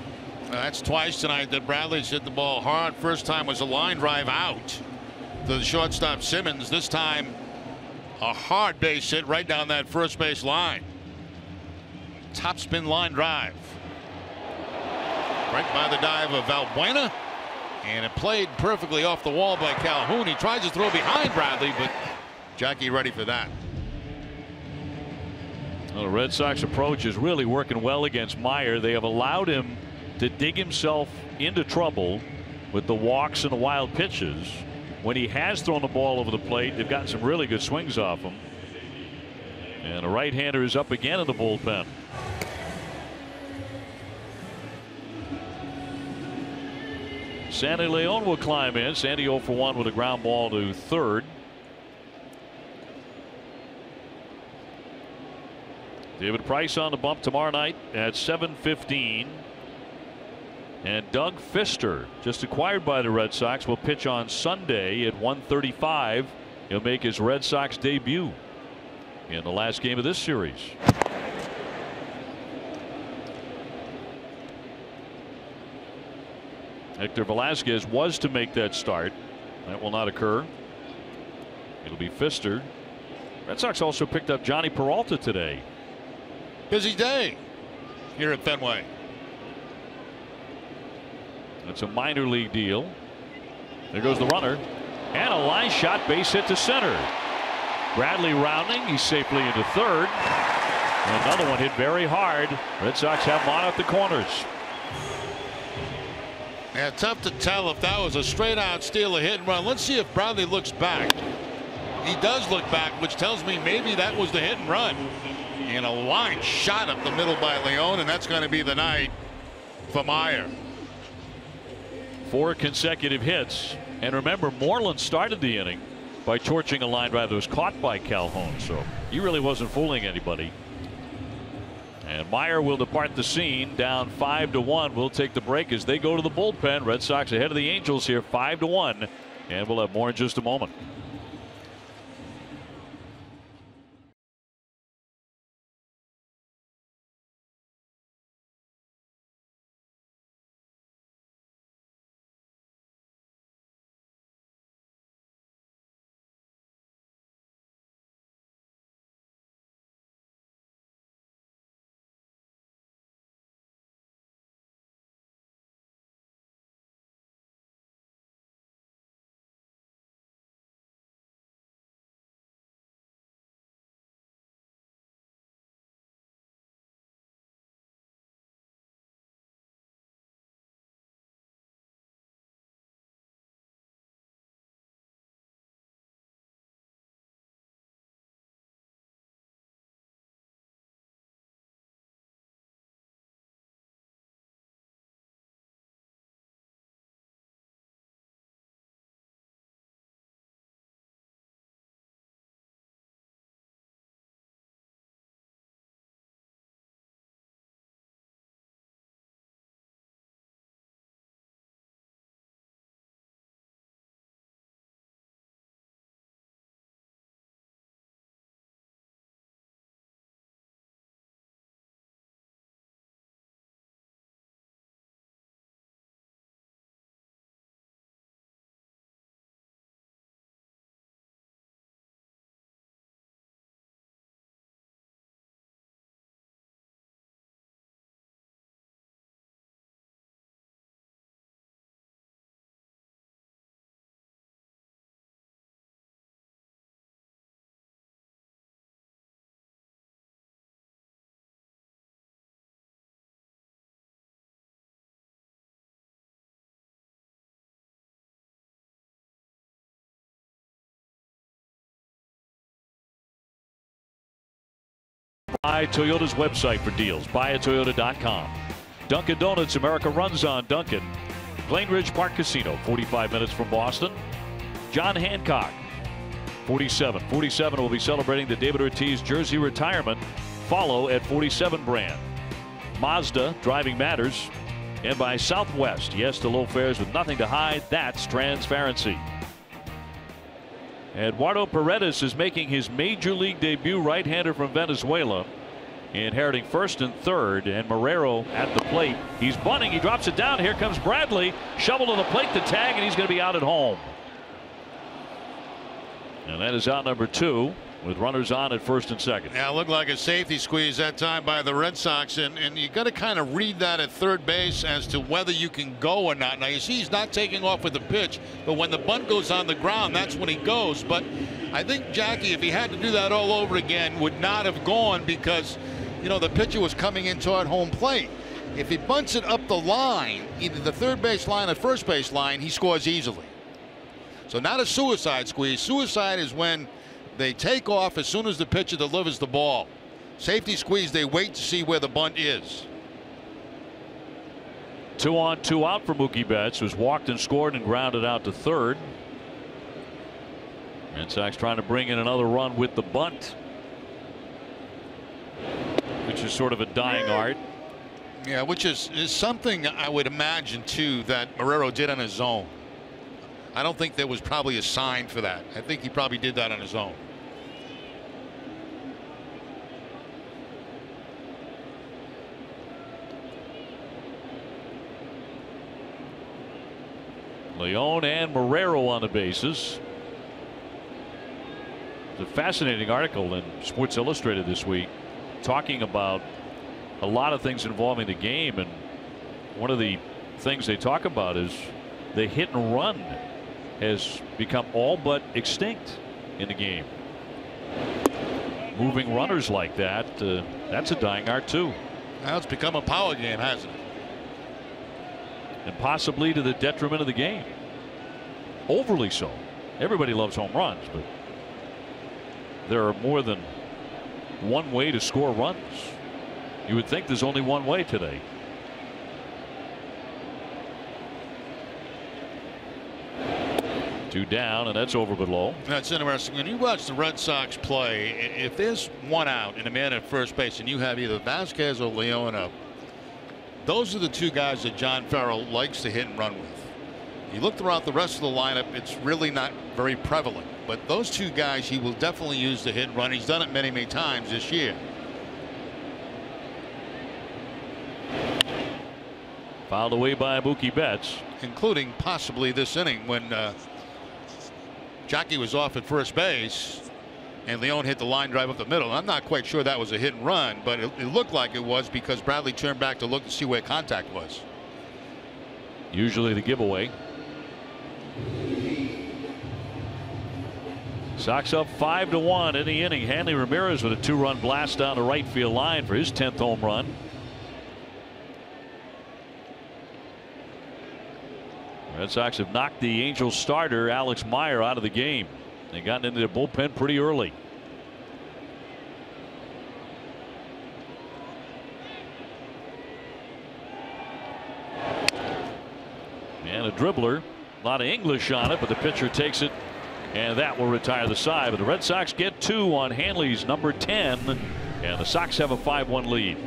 That's twice tonight that Bradley's hit the ball hard. First time was a line drive out to the shortstop Simmons. This time a hard base hit right down that first base line. Top spin line drive. Right by the dive of Valbuena. And it played perfectly off the wall by Calhoun. He tries to throw behind Bradley, but Jackie ready for that. Well, the Red Sox approach is really working well against Meyer. They have allowed him to dig himself into trouble with the walks and the wild pitches. When he has thrown the ball over the plate, they've gotten some really good swings off him. And the right-hander is up again in the bullpen. Sandy Leon will climb in. Sandy 0 for 1 with a ground ball to third. David Price on the bump tomorrow night at 7:15. And Doug Fister, just acquired by the Red Sox, will pitch on Sunday at 1:35. He'll make his Red Sox debut in the last game of this series. Hector Velasquez was to make that start. That will not occur. It'll be Fister. Red Sox also picked up Johnny Peralta today. Busy day here at Fenway. It's a minor league deal. There goes the runner. And a line shot, base hit to center. Bradley rounding. He's safely into third. And another one hit very hard. Red Sox have him on at the corners. Yeah, tough to tell if that was a straight out steal, a hit and run. Let's see if Bradley looks back. He does look back, which tells me maybe that was the hit and run. And a line shot up the middle by Leon, and that's going to be the night for Meyer. 4 consecutive hits. And remember, Moreland started the inning by torching a line drive that was caught by Calhoun, so he really wasn't fooling anybody. And Meyer will depart the scene down 5-1. We'll take the break as they go to the bullpen. Red Sox ahead of the Angels here 5-1, and we'll have more in just a moment. Buy Toyota's website for deals. BuyAToyota.com. Dunkin' Donuts, America runs on Dunkin'. Plain Ridge Park Casino, 45 minutes from Boston. John Hancock, 47. 47 will be celebrating the David Ortiz jersey retirement. Follow at 47 brand. Mazda, driving matters. And by Southwest, yes to low fares with nothing to hide. That's transparency. Eduardo Paredes is making his major league debut, right-hander from Venezuela, inheriting first and third, and Marrero at the plate. He's bunting, he drops it down. Here comes Bradley, shovel to the plate to tag, and he's going to be out at home. And that is out number 2 with runners on at first and second. Yeah, it looked like a safety squeeze that time by the Red Sox, and you got to kind of read that at third base as to whether you can go or not. Now you see he's not taking off with the pitch, but when the bunt goes on the ground, that's when he goes. But I think Jackie, if he had to do that all over again, would not have gone, because you know the pitcher was coming in toward home plate. If he bunts it up the line, either the third base line or first base line, he scores easily. So not a suicide squeeze. Suicide is when they take off as soon as the pitcher delivers the ball. Safety squeeze, they wait to see where the bunt is. 2 on 2 out for Mookie Betts, who's walked and scored and grounded out to third. Red Sox trying to bring in another run with the bunt, which is sort of a dying art. Yeah, which is something I would imagine too that Marrero did on his own. I don't think there was probably a sign for that. I think he probably did that on his own. Leon and Marrero on the bases. It's a fascinating article in Sports Illustrated this week talking about a lot of things involving the game, and one of the things they talk about is the hit and run has become all but extinct in the game. Moving runners like that, that's a dying art too. Now it's become a power game, hasn't it? And possibly to the detriment of the game. Overly so. Everybody loves home runs, but there are more than one way to score runs. You would think there's only one way today. Two down, and that's over but low. That's interesting. When you watch the Red Sox play, if there's one out and a man at first base and you have either Vasquez or Leon up, those are the two guys that John Farrell likes to hit and run with. You look throughout the rest of the lineup, it's really not very prevalent, but those two guys he will definitely use to hit and run. He's done it many times this year. Fouled away by Mookie Betts, including possibly this inning when Jackie was off at first base and Leon hit the line drive up the middle. I'm not quite sure that was a hit and run, but it looked like it was because Bradley turned back to look to see where contact was. Usually the giveaway. Sox up 5-1 in the inning. Hanley Ramirez with a 2-run blast down the right field line for his 10th home run. Red Sox have knocked the Angels starter Alex Meyer out of the game. They got into the bullpen pretty early. And a dribbler, a lot of English on it, but the pitcher takes it, and that will retire the side. But the Red Sox get 2 on Hanley's number 10, and the Sox have a 5-1 lead.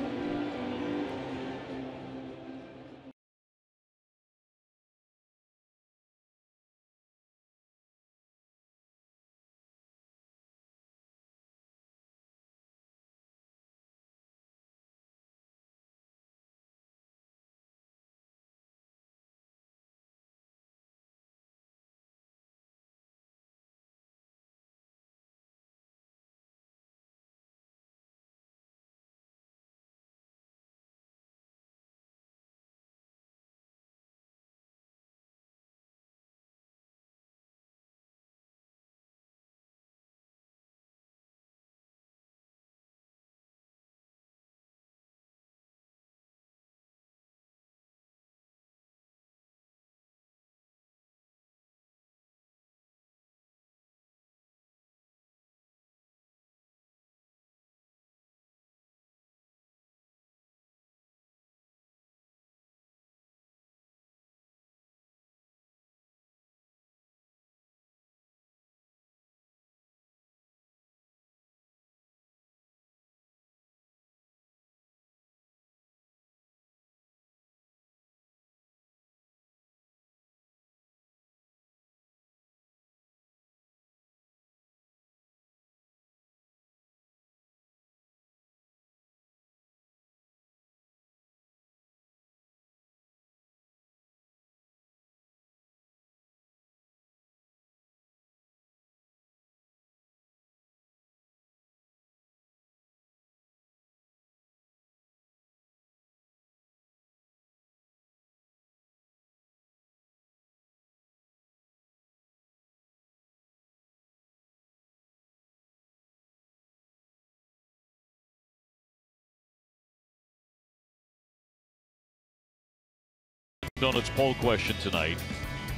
On its poll question tonight,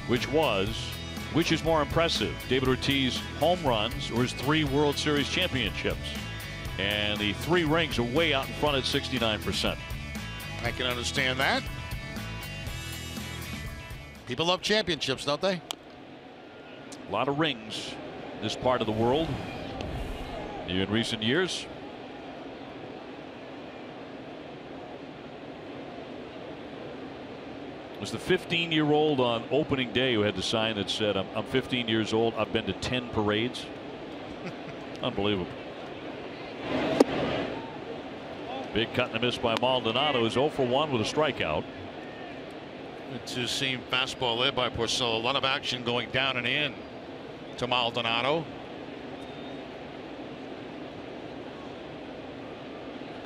which is more impressive, David Ortiz home runs or his 3 World Series championships? And the 3 rings are way out in front at 69%. I can understand that. People love championships, don't they? A lot of rings in this part of the world in recent years. It was the 15-year-old on opening day who had the sign that said, I'm 15 years old. I've been to 10 parades. Unbelievable. Big cut and a miss by Maldonado. Is 0 for 1 with a strikeout. A two-seam fastball there by Porcello. A lot of action going down and in to Maldonado.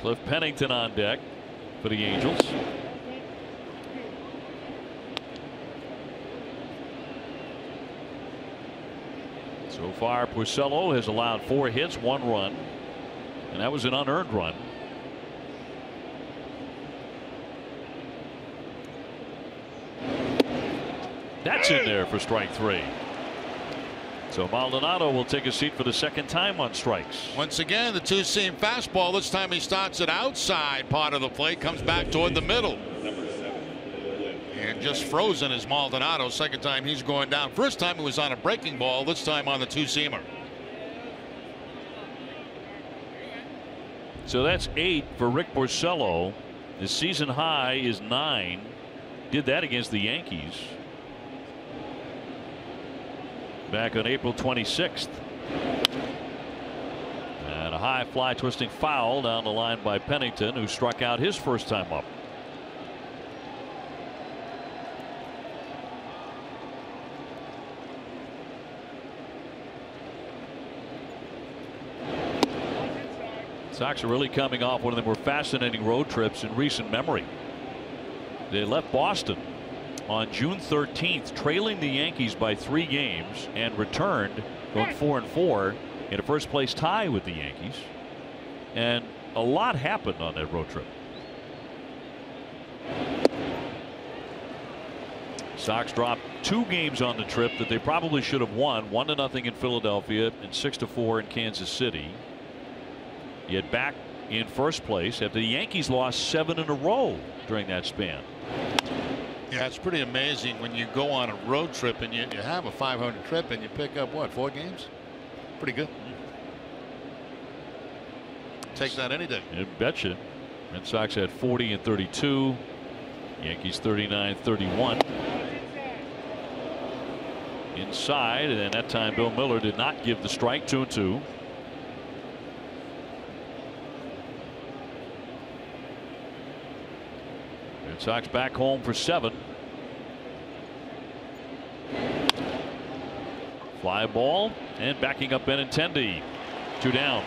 Cliff Pennington on deck for the Angels. So far, Porcello has allowed 4 hits, 1 run, and that was an unearned run. That's in there for strike 3. So Maldonado will take a seat for the 2nd time on strikes. Once again, the two-seam fastball. This time he starts it outside part of the plate, comes back toward the middle. And just frozen is Maldonado. 2nd time he's going down. 1st time it was on a breaking ball. This time on the two-seamer. So that's 8 for Rick Porcello. His season high is 9. Did that against the Yankees back on April 26th. And a high fly twisting foul down the line by Pennington, who struck out his 1st time up. Sox are really coming off one of the more fascinating road trips in recent memory. They left Boston on June 13th, trailing the Yankees by 3 games, and returned going 4-4 in a first-place tie with the Yankees. And a lot happened on that road trip. Sox dropped 2 games on the trip that they probably should have won, 1-0 in Philadelphia and 6-4 in Kansas City. Yet back in first place after the Yankees lost 7 in a row during that span. Yeah, it's pretty amazing when you go on a road trip and you have a 500 trip and you pick up what, 4 games? Pretty good. Take that any day. You betcha. Red Sox had 40 and 32. Yankees 39-31. Inside, and that time Bill Miller did not give the strike. 2-2. Red Sox back home for 7. Fly ball and backing up Benintendi. 2 down.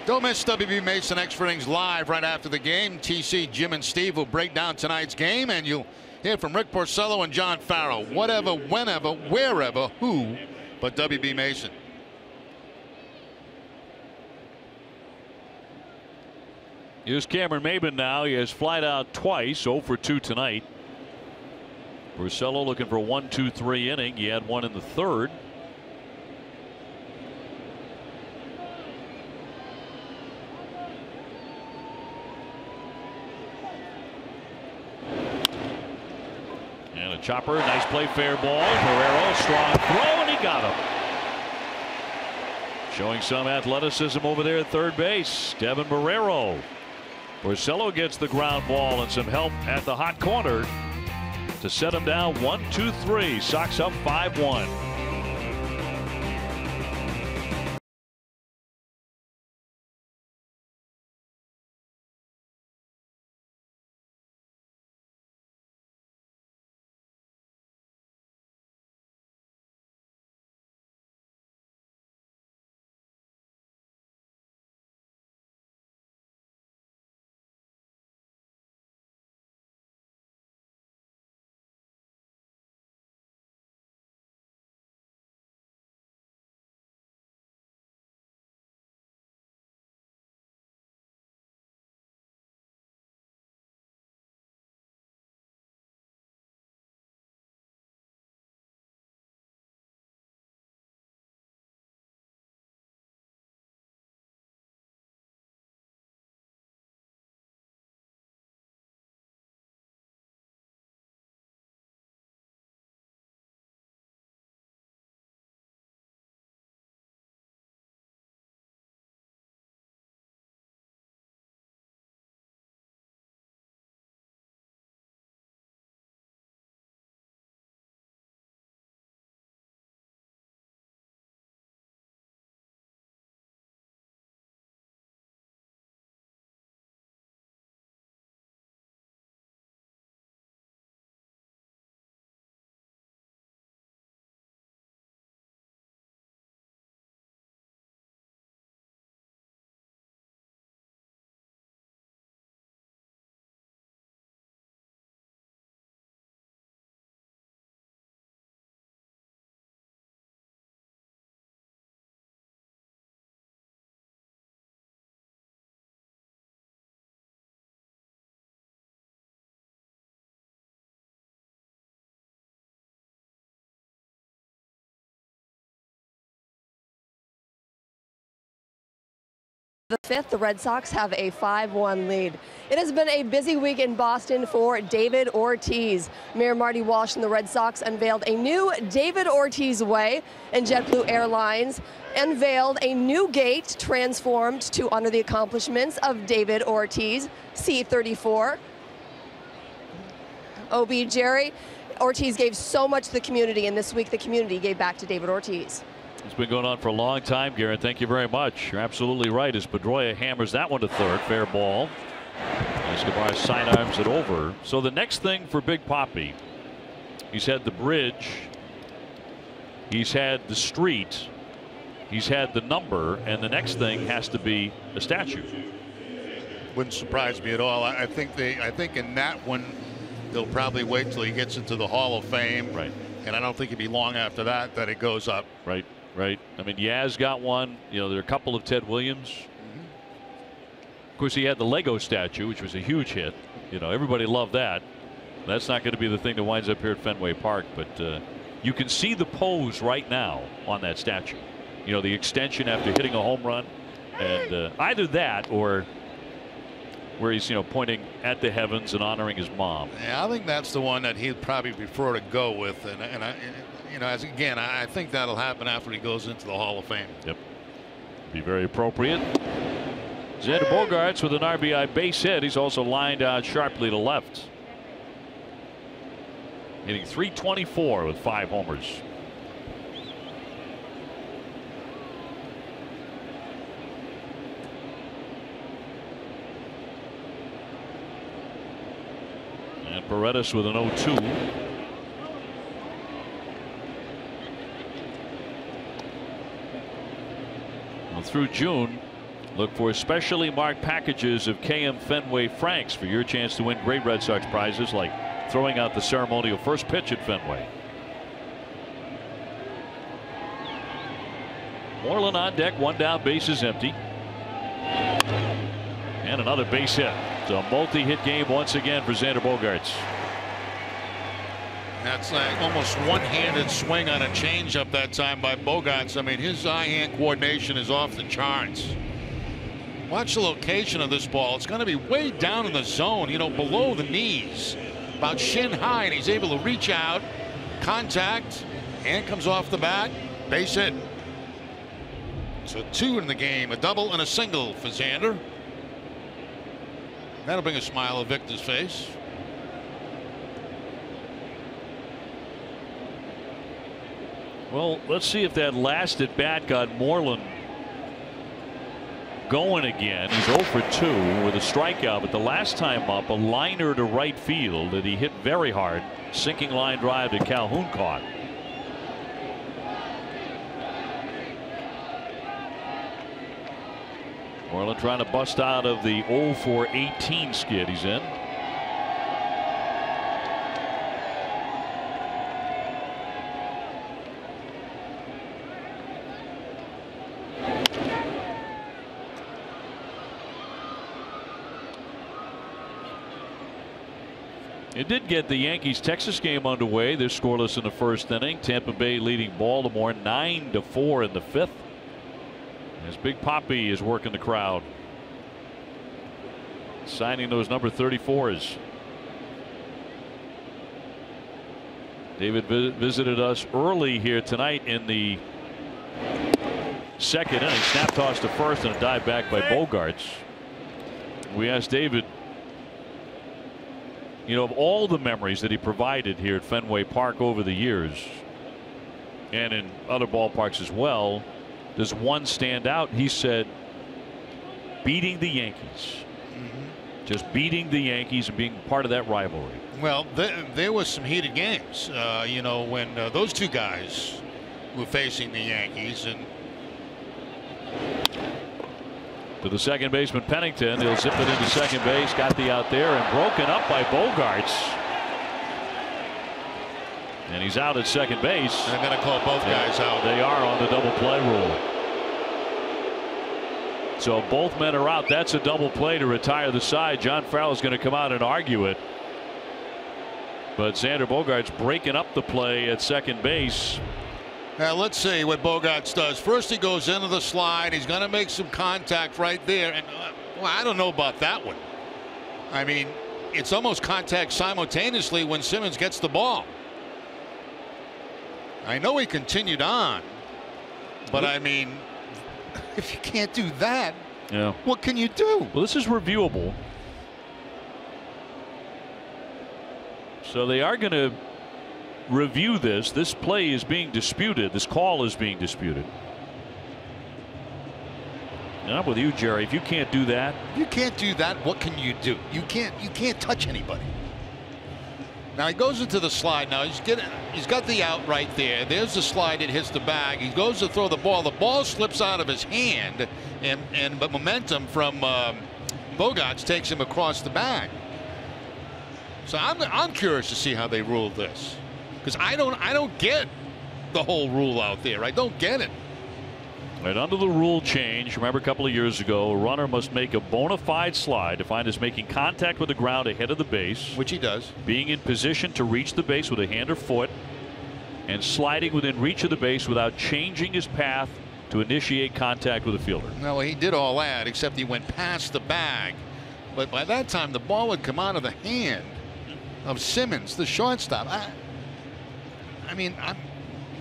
Don't miss WB Mason Extra Innings live right after the game. TC, Jim, and Steve will break down tonight's game, and you'll hear from Rick Porcello and John Farrell. Whatever, whenever, wherever, who but WB Mason. Here's Cameron Maybin now. He has flied out twice, 0 for 2 tonight. Porcello looking for a 1-2-3 inning. He had one in the 3rd. And a chopper, nice play, fair ball. Guerrero, strong throw, and he got him. Showing some athleticism over there at third base, Devin Marrero. Porcello gets the ground ball and some help at the hot corner to set him down 1-2-3. Sox up 5-1. The fifth, the Red Sox have a 5-1 lead. It has been a busy week in Boston for David Ortiz. Mayor Marty Walsh and the Red Sox unveiled a new David Ortiz Way, and JetBlue Airlines unveiled a new gate transformed to honor the accomplishments of David Ortiz, C-34. O.B. Jerry, Ortiz gave so much to the community, and this week the community gave back to David Ortiz. It's been going on for a long time, Garrett. Thank you very much. You're absolutely right as Pedroia hammers that one to third. Fair ball. Escobar sidearms it over. So the next thing for Big Papi, he's had the bridge, he's had the street, he's had the number, and the next thing has to be a statue. Wouldn't surprise me at all. I think in that one they'll probably wait till he gets into the Hall of Fame. Right. And I don't think it'd be long after that it goes up. Right. Right. I mean, Yaz got one. You know, there are a couple of Ted Williams. Of course, he had the Lego statue, which was a huge hit. You know, everybody loved that. That's not going to be the thing that winds up here at Fenway Park, but you can see the pose right now on that statue. You know, the extension after hitting a home run, and either that or where he's, you know, pointing at the heavens and honoring his mom. Yeah, I think that's the one that he'd probably prefer to go with, and I, you know, I think that'll happen after he goes into the Hall of Fame. Yep, be very appropriate. Xander Bogaerts with an RBI base hit. He's also lined out sharply to left, hitting .324 with 5 homers. And Paredes with an 0-2. Well, through June, look for specially marked packages of KM Fenway Franks for your chance to win great Red Sox prizes like throwing out the ceremonial first pitch at Fenway. Moreland on deck, one down, bases empty. And another base hit. It's a multi-hit game once again for Xander Bogaerts. That's like almost one-handed swing on a changeup that time by Bogaerts. I mean, his eye-hand coordination is off the charts. Watch the location of this ball. It's going to be way down in the zone, you know, below the knees, about shin high, and he's able to reach out, contact, and comes off the bat, base hit. So 2 in the game, a double and a single for Xander. That'll bring a smile to Victor's face. Well, let's see if that last at bat got Moreland going again. He's 0 for 2 with a strikeout, but the last time up, a liner to right field that he hit very hard. Sinking line drive that Calhoun caught. Moreland trying to bust out of the 0 for 18 skid he's in. It did get the Yankees-Texas game underway. They're scoreless in the first inning. Tampa Bay leading Baltimore 9-4 in the 5th. As Big Papi is working the crowd, signing those number 34s. David visited us early here tonight in the second inning. Snap toss to first and a dive back by Bogaerts. We asked David, you know, of all the memories that he provided here at Fenway Park over the years and in other ballparks as well, does one stand out? He said beating the Yankees. Just beating the Yankees and being part of that rivalry. Well, there was some heated games, you know, when those two guys were facing the Yankees. And to the second baseman Pennington, he'll zip it into second base, got the out there and broken up by Bogaerts. And he's out at second base. They're going to call both guys out. They are on the double play rule. So both men are out. That's a double play to retire the side. John Farrell is going to come out and argue it. But Xander Bogaerts breaking up the play at second base. Now let's see what Bogaerts does. First he goes into the slide. He's going to make some contact right there. And well, I don't know about that one. I mean, it's almost contact simultaneously when Simmons gets the ball. I know he continued on, but I mean, if you can't do that, yeah, what can you do? Well, this is reviewable. So they are going to review this. This play is being disputed. This call is being disputed. And I'm with you, Jerry. If you can't do that, what can you do? You can't touch anybody. Now he goes into the slide. Now he's got the out right there. There's the slide. It hits the bag. He goes to throw the ball. The ball slips out of his hand, but momentum from Bogaerts takes him across the bag. So I'm curious to see how they rule this, because I don't get the whole rule out there. I don't get it. Right, under the rule change, remember a couple of years ago, a runner must make a bona fide slide, defined as making contact with the ground ahead of the base, which he does, being in position to reach the base with a hand or foot, and sliding within reach of the base without changing his path to initiate contact with the fielder. No, he did all that, except he went past the bag. But by that time, the ball would come out of the hand of Simmons, the shortstop. I mean,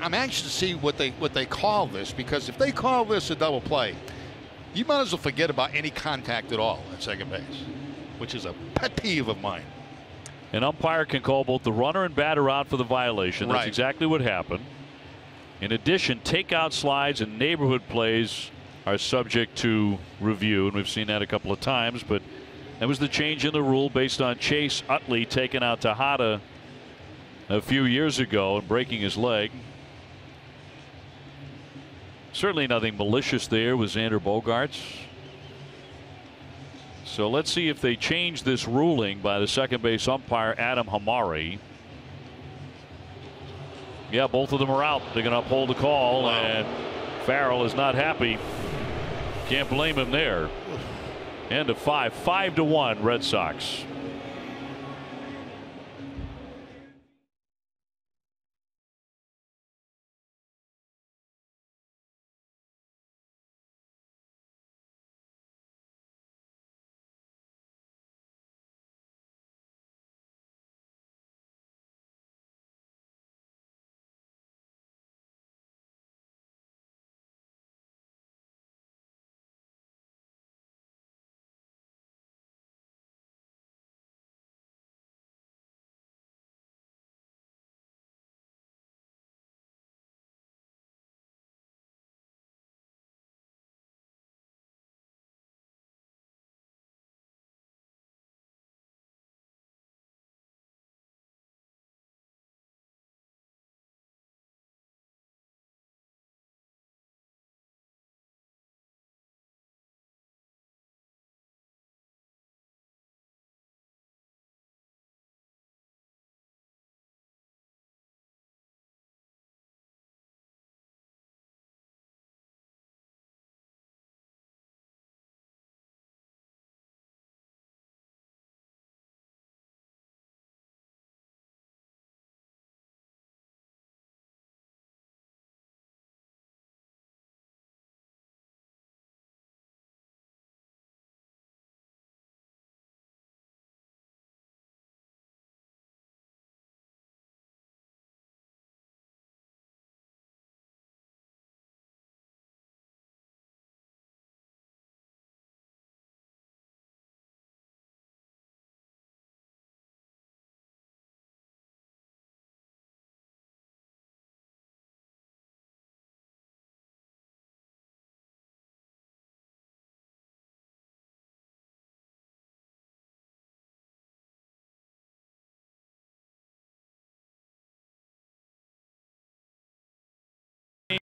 I'm anxious to see what they call this, because if they call this a double play, you might as well forget about any contact at all at second base, which is a pet peeve of mine. An umpire can call both the runner and batter out for the violation. That's exactly what happened. In addition, takeout slides and neighborhood plays are subject to review, and we've seen that a couple of times, but that was the change in the rule based on Chase Utley taking out Tejada a few years ago and breaking his leg. Certainly nothing malicious there with Xander Bogaerts. So let's see if they change this ruling by the second base umpire Adam Hamari. Yeah, both of them are out. They're going to uphold the call, and Farrell is not happy. Can't blame him there. End of 5-1 Red Sox.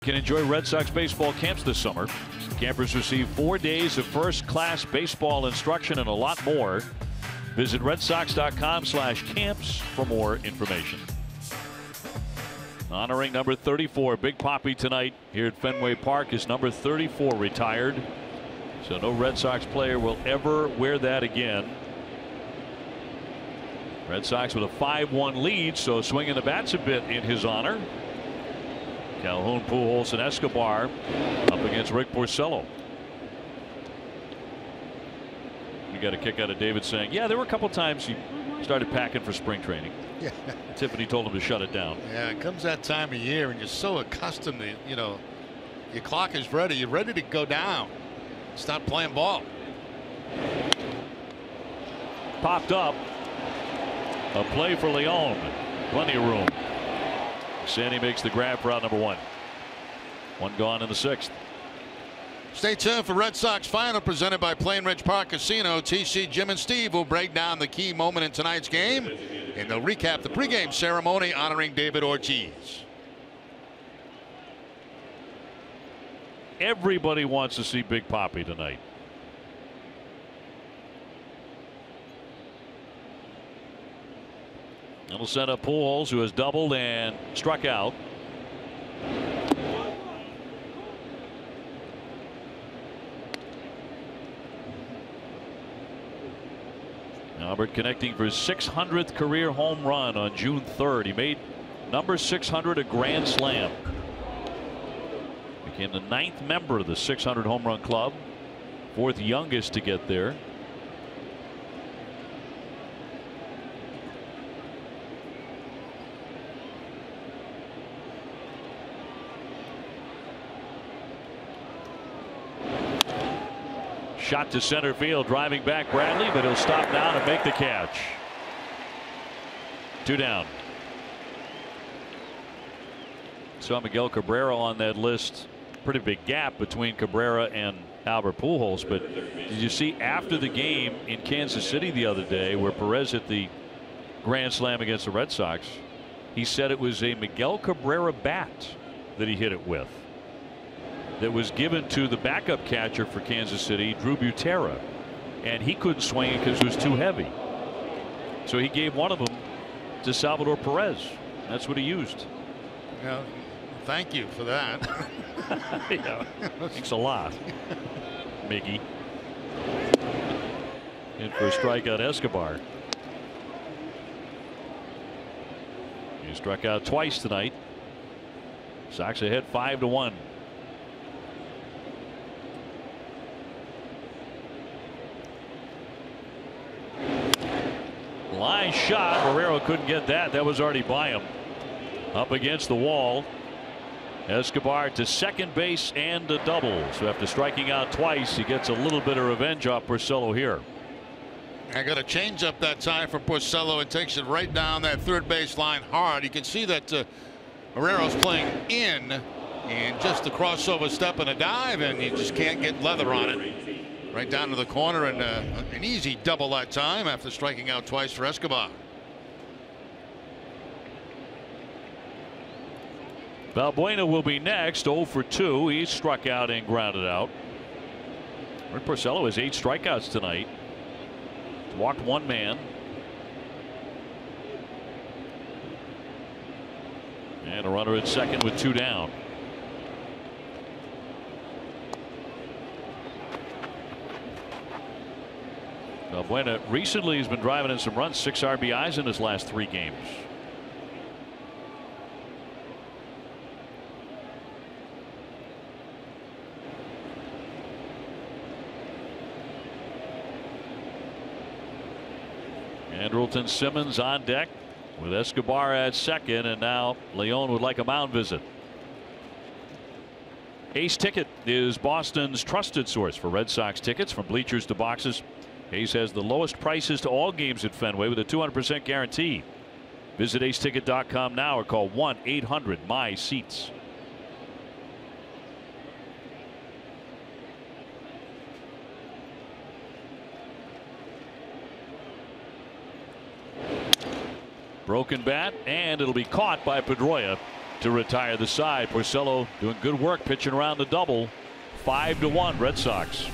Can enjoy Red Sox baseball camps this summer. Campers receive 4 days of first-class baseball instruction and a lot more. Visit redsox.com/camps for more information. Honoring number 34, Big Papi tonight here at Fenway Park. Is number 34 retired, so no Red Sox player will ever wear that again. Red Sox with a 5-1 lead, so swinging the bats a bit in his honor. Calhoun, Pujols, and Escobar up against Rick Porcello. We got a kick out of David saying, yeah, there were a couple times he started packing for spring training. Yeah. Tiffany told him to shut it down. Yeah, it comes that time of year and you're so accustomed to, you know, your clock is ready. You're ready to go down. Stop playing ball. Popped up. A play for Leon. Plenty of room. Sandy makes the grab for out number 1. 1 gone in the 6th. Stay tuned for Red Sox Final presented by Plain Ridge Park Casino. TC, Jim, and Steve will break down the key moment in tonight's game, and they'll recap the pregame ceremony honoring David Ortiz. Everybody wants to see Big Papi tonight. It'll send up Pujols, who has doubled and struck out. Albert connecting for his 600th career home run on June 3rd. He made number 600 a grand slam. Became the 9th member of the 600 home run club. 4th youngest to get there. Shot to center field, driving back Bradley, but he'll stop down and make the catch. 2 down. Saw Miguel Cabrera on that list. Pretty big gap between Cabrera and Albert Pujols. But did you see after the game in Kansas City the other day where Perez hit the grand slam against the Red Sox? He said it was a Miguel Cabrera bat that he hit it with, that was given to the backup catcher for Kansas City, Drew Butera, and he couldn't swing it because it was too heavy. So he gave one of them to Salvador Perez. That's what he used. Yeah, thank you for that. Yeah, thanks a lot, Mickey. In for a strikeout, Escobar. He struck out twice tonight. Sox ahead 5-1. Line shot. Barrero couldn't get that. That was already by him. Up against the wall. Escobar to second base and a double. So after striking out twice, he gets a little bit of revenge off Porcello here. I got a change up that time for Porcello and takes it right down that third base line hard. You can see that Barrero's playing in and just a crossover step and a dive, and you just can't get leather on it. Right down to the corner, and an easy double that time after striking out twice for Escobar. Valbuena will be next, 0 for 2. He struck out and grounded out. Rick Porcello has 8 strikeouts tonight. Walked 1 man. And a runner at second with 2 down. Valbuena recently has been driving in some runs, 6 RBIs in his last 3 games. Andrelton Simmons on deck with Escobar at second, and now Leon would like a mound visit. Ace Ticket is Boston's trusted source for Red Sox tickets from bleachers to boxes. Ace has the lowest prices to all games at Fenway with a 200% guarantee. Visit aceticket.com now or call 1-800-MY-SEATS. Broken bat, and it'll be caught by Pedroia to retire the side. Porcello doing good work pitching around the double. 5-1 Red Sox.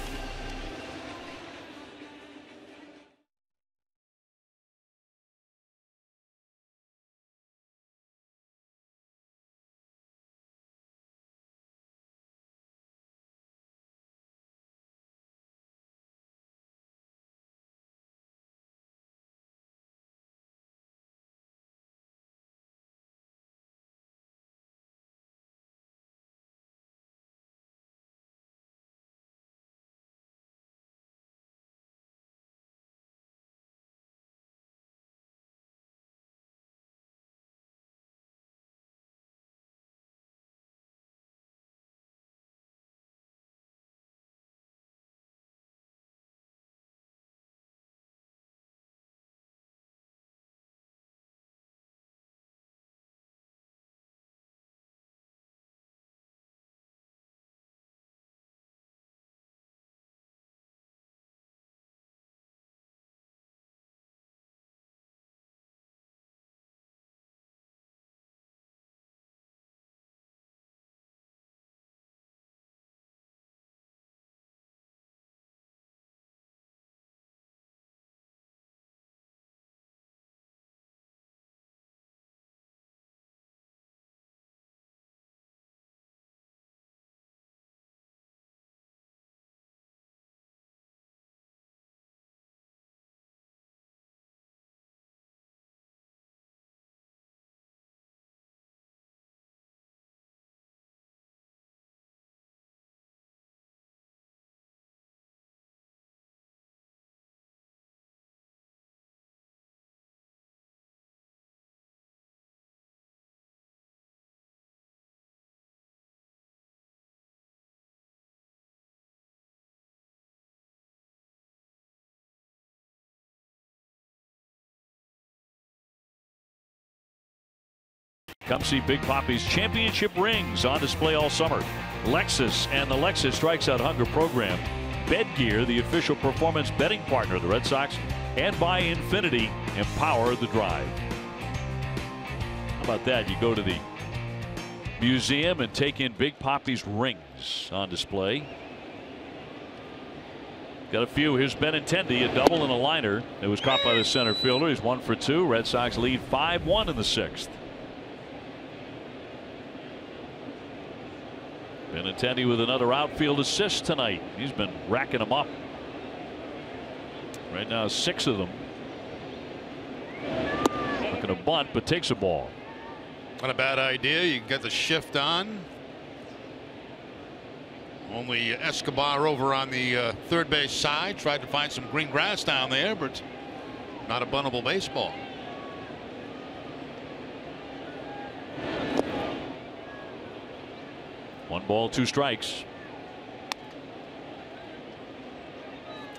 Come see Big Papi's championship rings on display all summer. Lexus and the Lexus Strikes Out Hunger program. Bed Gear, the official performance betting partner of the Red Sox. And by Infinity, empower the drive. How about that? You go to the museum and take in Big Papi's rings on display. Got a few. Here's Benintendi, a double and a liner. It was caught by the center fielder. He's 1 for 2. Red Sox lead 5-1 in the 6th. Benintendi with another outfield assist tonight. He's been racking them up. Right now 6 of them. Looking to bunt, but takes a ball. Not a bad idea. You can get the shift on. Only Escobar over on the third base side. Tried to find some green grass down there, but not a buntable baseball. One ball, 2 strikes.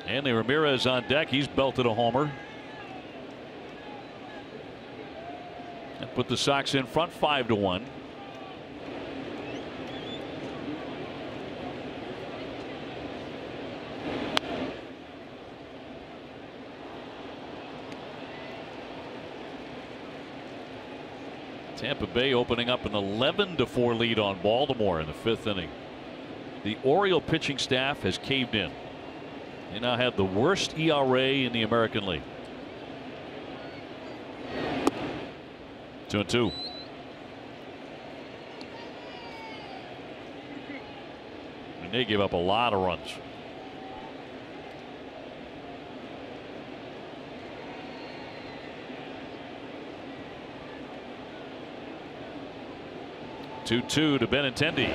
Hanley Ramirez on deck. He's belted a homer. And put the Sox in front 5-1. Tampa Bay opening up an 11-4 lead on Baltimore in the 5th inning. The Oriole pitching staff has caved in. They now have the worst ERA in the American League. 2-2. And they gave up a lot of runs. Two to Benintendi.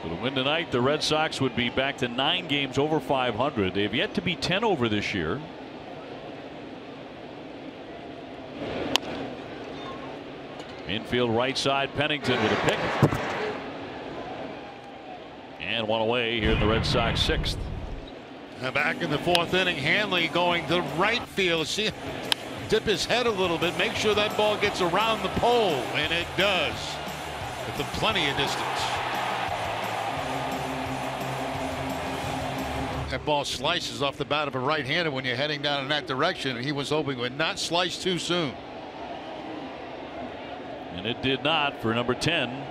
For the win tonight, the Red Sox would be back to 9 games over 500. They've yet to be 10 over this year. Infield right side, Pennington with a pick. And one away here in the Red Sox 6th. Back in the 4th inning, Hanley going to right field. See, dip his head a little bit, make sure that ball gets around the pole, and it does. With plenty of distance. That ball slices off the bat of a right-hander when you're heading down in that direction, and he was hoping it would not slice too soon. And it did not for number 10.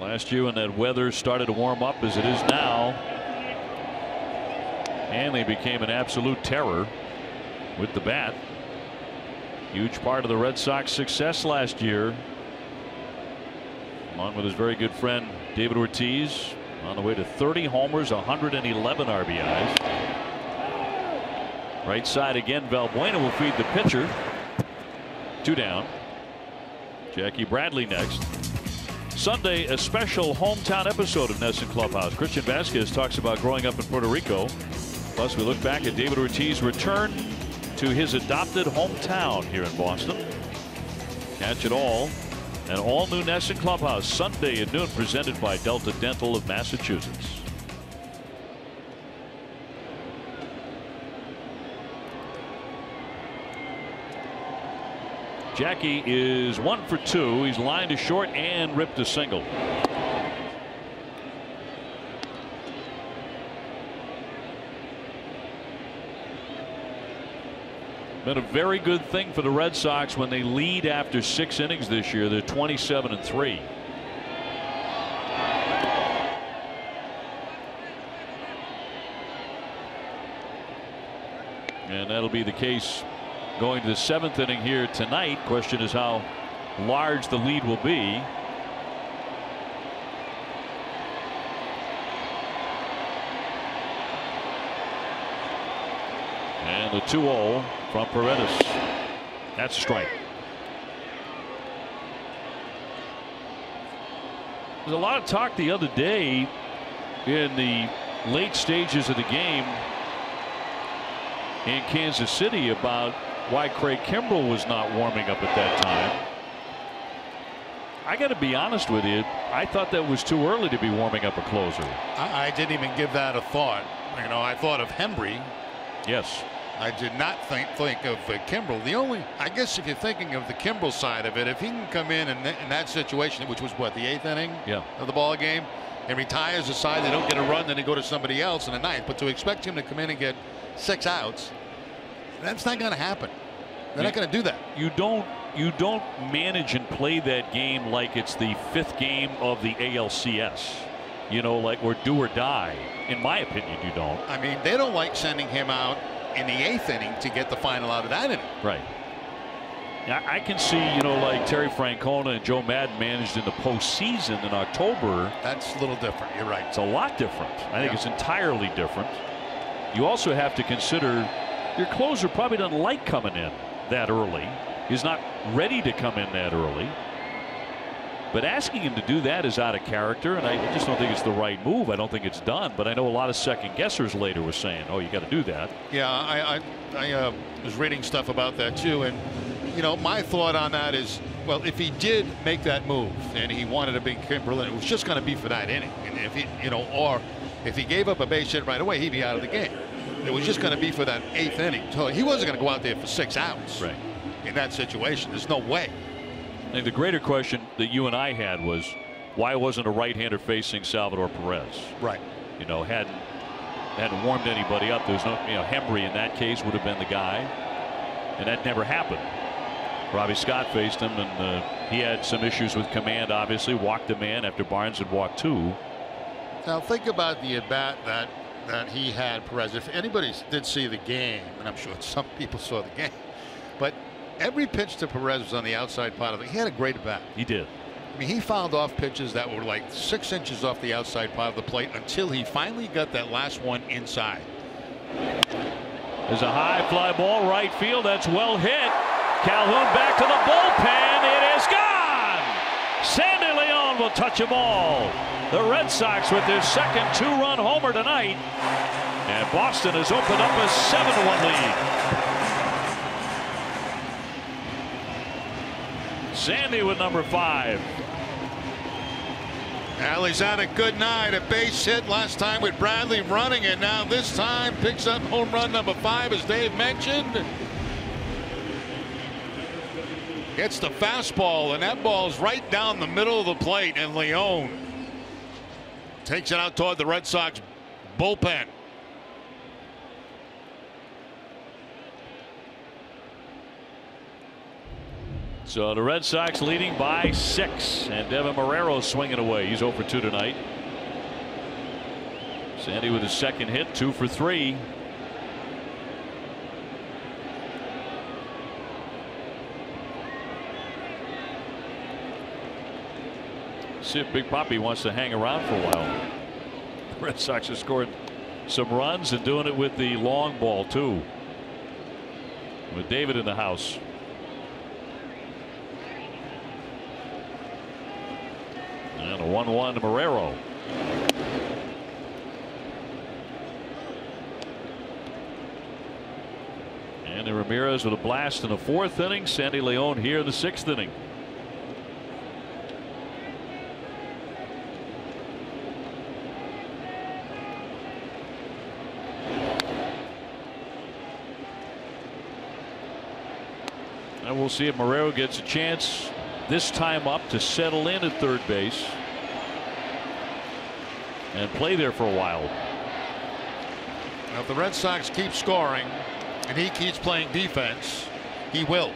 Last year when that weather started to warm up as it is now, Hanley became an absolute terror with the bat. Huge part of the Red Sox success last year, along with his very good friend David Ortiz, on the way to 30 homers, 111 RBIs. Right side again, Valbuena will feed the pitcher. 2 down. Jackie Bradley next. Sunday, a special hometown episode of NESN Clubhouse. Christian Vasquez talks about growing up in Puerto Rico. Plus, we look back at David Ortiz's return to his adopted hometown here in Boston. Catch it all. An all-new NESN Clubhouse Sunday at noon, presented by Delta Dental of Massachusetts. Jackie is 1 for 2. He's lined to short and ripped a single. Been a very good thing for the Red Sox when they lead after 6 innings this year. They're 27-3. And that'll be the case going to the 7th inning here tonight. Question is how large the lead will be. And the 2-0 from Paredes. That's a strike. There's a lot of talk the other day in the late stages of the game. in Kansas City about why Craig Kimbrell was not warming up at that time. I got to be honest with you. I thought that was too early to be warming up a closer. I didn't even give that a thought. You know, I thought of Hembry. Yes. I did not think of Kimbrell. I guess if you're thinking of the Kimbrell side of it, if he can come in that situation, which was what, the 8th inning of the ball game, and retires the side, they don't get a run, then they go to somebody else in the 9th. But to expect him to come in and get 6 outs, that's not going to happen. They're not going to do that. You don't manage and play that game like it's the 5th game of the ALCS. You know, like we're do or die. In my opinion, you don't. I mean, they don't like sending him out in the 8th inning to get the final out of that inning. Right. I can see, you know, like Terry Francona and Joe Madden managed in the postseason in October. That's a little different. You're right. It's a lot different. I think it's entirely different. You also have to consider your closer probably doesn't like coming in that early. He's not ready to come in that early. But asking him to do that is out of character, and I just don't think it's the right move. I don't think it's done. But I know a lot of second guessers later were saying, "Oh, you got to do that." Yeah, I was reading stuff about that too, and you know, my thought on that is, well, if he did make that move and he wanted to beat Kimbrell, it was just going to be for that inning, and if he, you know, or if he gave up a base hit right away, he'd be out of the game. It was just going to be for that 8th inning. So he wasn't going to go out there for 6 outs. Right. In that situation, there's no way. I think the greater question that you and I had was, why wasn't a right-hander facing Salvador Perez? Right. You know, hadn't warmed anybody up. There was no, you know, Hembry in that case would have been the guy, and that never happened. Robbie Scott faced him, and he had some issues with command. Obviously, walked a man after Barnes had walked 2. Now think about the at bat that he had, Perez. If anybody did see the game, and I'm sure some people saw the game, but every pitch to Perez was on the outside part of it. He had a great at bat. He did. I mean, he fouled off pitches that were like 6 inches off the outside part of the plate until he finally got that last one inside. There's a high fly ball right field. That's well hit. Calhoun back to the bullpen. It is gone. Sandy Leon will touch a ball. The Red Sox with their second 2-run homer tonight. And Boston has opened up a 7-1 lead. Sandy with number 5. Alley's had a good night. A base hit last time with Bradley running, and now this time picks up home run number 5, as Dave mentioned. Gets the fastball, and that ball's right down the middle of the plate, and Leon takes it out toward the Red Sox bullpen. So the Red Sox leading by 6, and Devin Marrero swinging away. He's 0 for 2 tonight. Sandy with his second hit, 2 for 3. See if Big Papi wants to hang around for a while. The Red Sox have scored some runs and doing it with the long ball too, with David in the house. And a 1-1 to Marrero. Andy Ramirez with a blast in the 4th inning. Sandy Leon here in the 6th inning. And we'll see if Marrero gets a chance this time up to settle in at third base and play there for a while. Now, if the Red Sox keep scoring and he keeps playing defense, he will.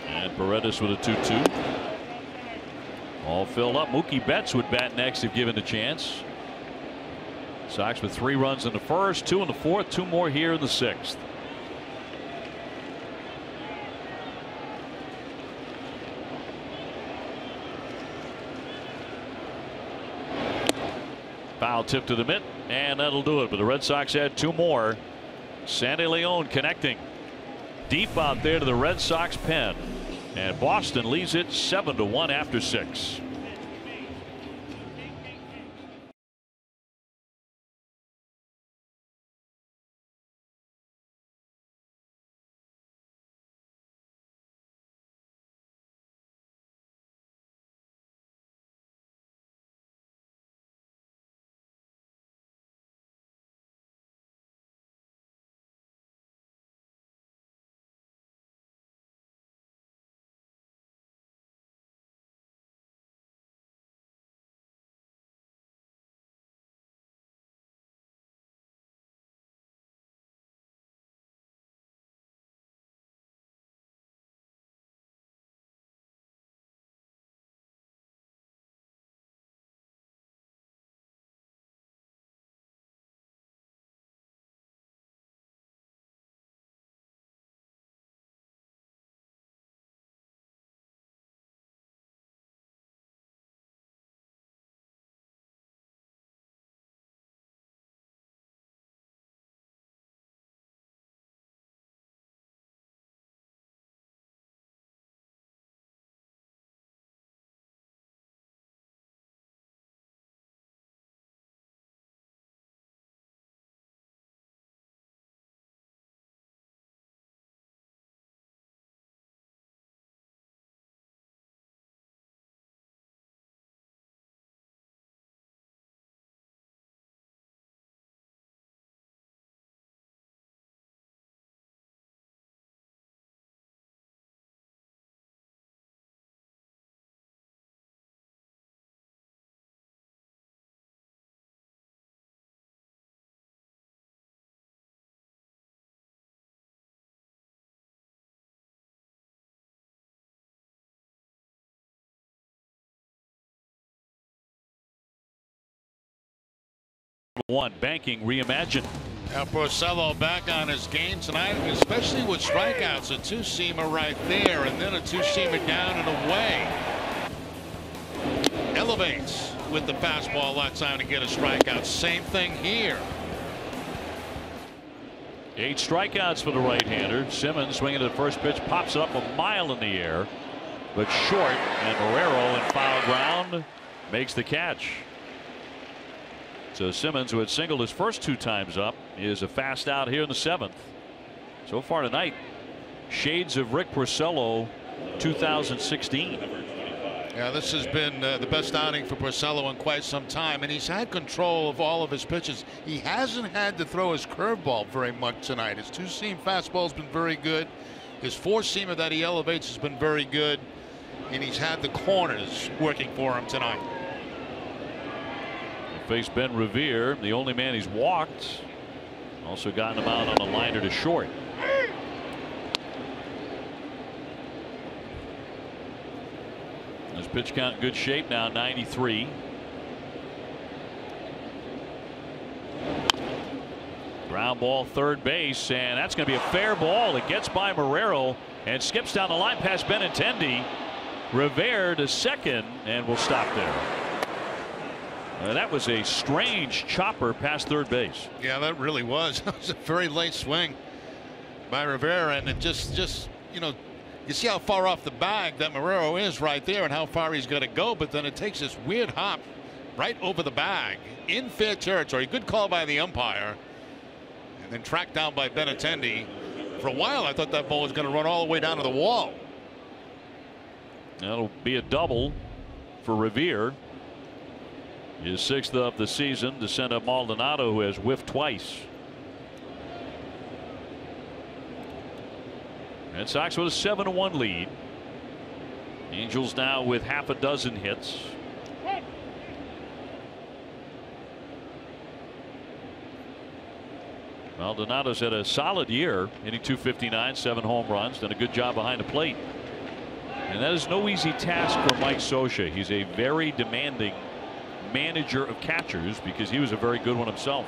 And Paredes with a 2-2. All filled up. Mookie Betts would bat next if given the chance. Sox with 3 runs in the 1st, 2 in the 4th, 2 more here in the 6th. Foul tip to the mitt, and that'll do it. But the Red Sox had 2 more. Sandy Leon connecting deep out there to the Red Sox pen, and Boston leads it 7-1 after 6. 1 banking reimagined. Now Porcello back on his game tonight, especially with strikeouts. A two-seamer right there, and then a two-seamer down and away. Elevates with the fastball last time to get a strikeout. Same thing here. 8 strikeouts for the right-hander. Simmons swinging at the first pitch, pops it up a mile in the air, but short, and Marrero in foul ground makes the catch. So Simmons, who had singled his first 2 times up, is a fast out here in the 7th. So far tonight, shades of Rick Porcello 2016. Yeah, this has been the best outing for Porcello in quite some time, and he's had control of all of his pitches. He hasn't had to throw his curveball very much tonight. His two-seam fastball's been very good. His four-seamer that he elevates has been very good, and he's had the corners working for him tonight. Face Ben Revere, the only man he's walked. Also gotten him out on a liner to short. His pitch count in good shape now, 93. Ground ball third base, and that's going to be a fair ball. It gets by Marrero and skips down the line past Benintendi. Revere to second, and will stop there. That was a strange chopper past third base. Yeah, that really was. It was a very late swing by Rivera, and it just you know, you see how far off the bag that Marrero is right there and how far he's going to go, but then it takes this weird hop right over the bag in fair territory. Good call by the umpire, and then tracked down by Benintendi. For a while I thought that ball was going to run all the way down to the wall. That'll be a double for Revere. His 6th of the season to send up Maldonado, who has whiffed twice. Red Sox with a 7-1 lead. Angels now with half a dozen hits. Maldonado's had a solid year, hitting .259, 7 home runs, done a good job behind the plate. And that is no easy task for Mike Scioscia. He's a very demanding manager of catchers because he was a very good one himself.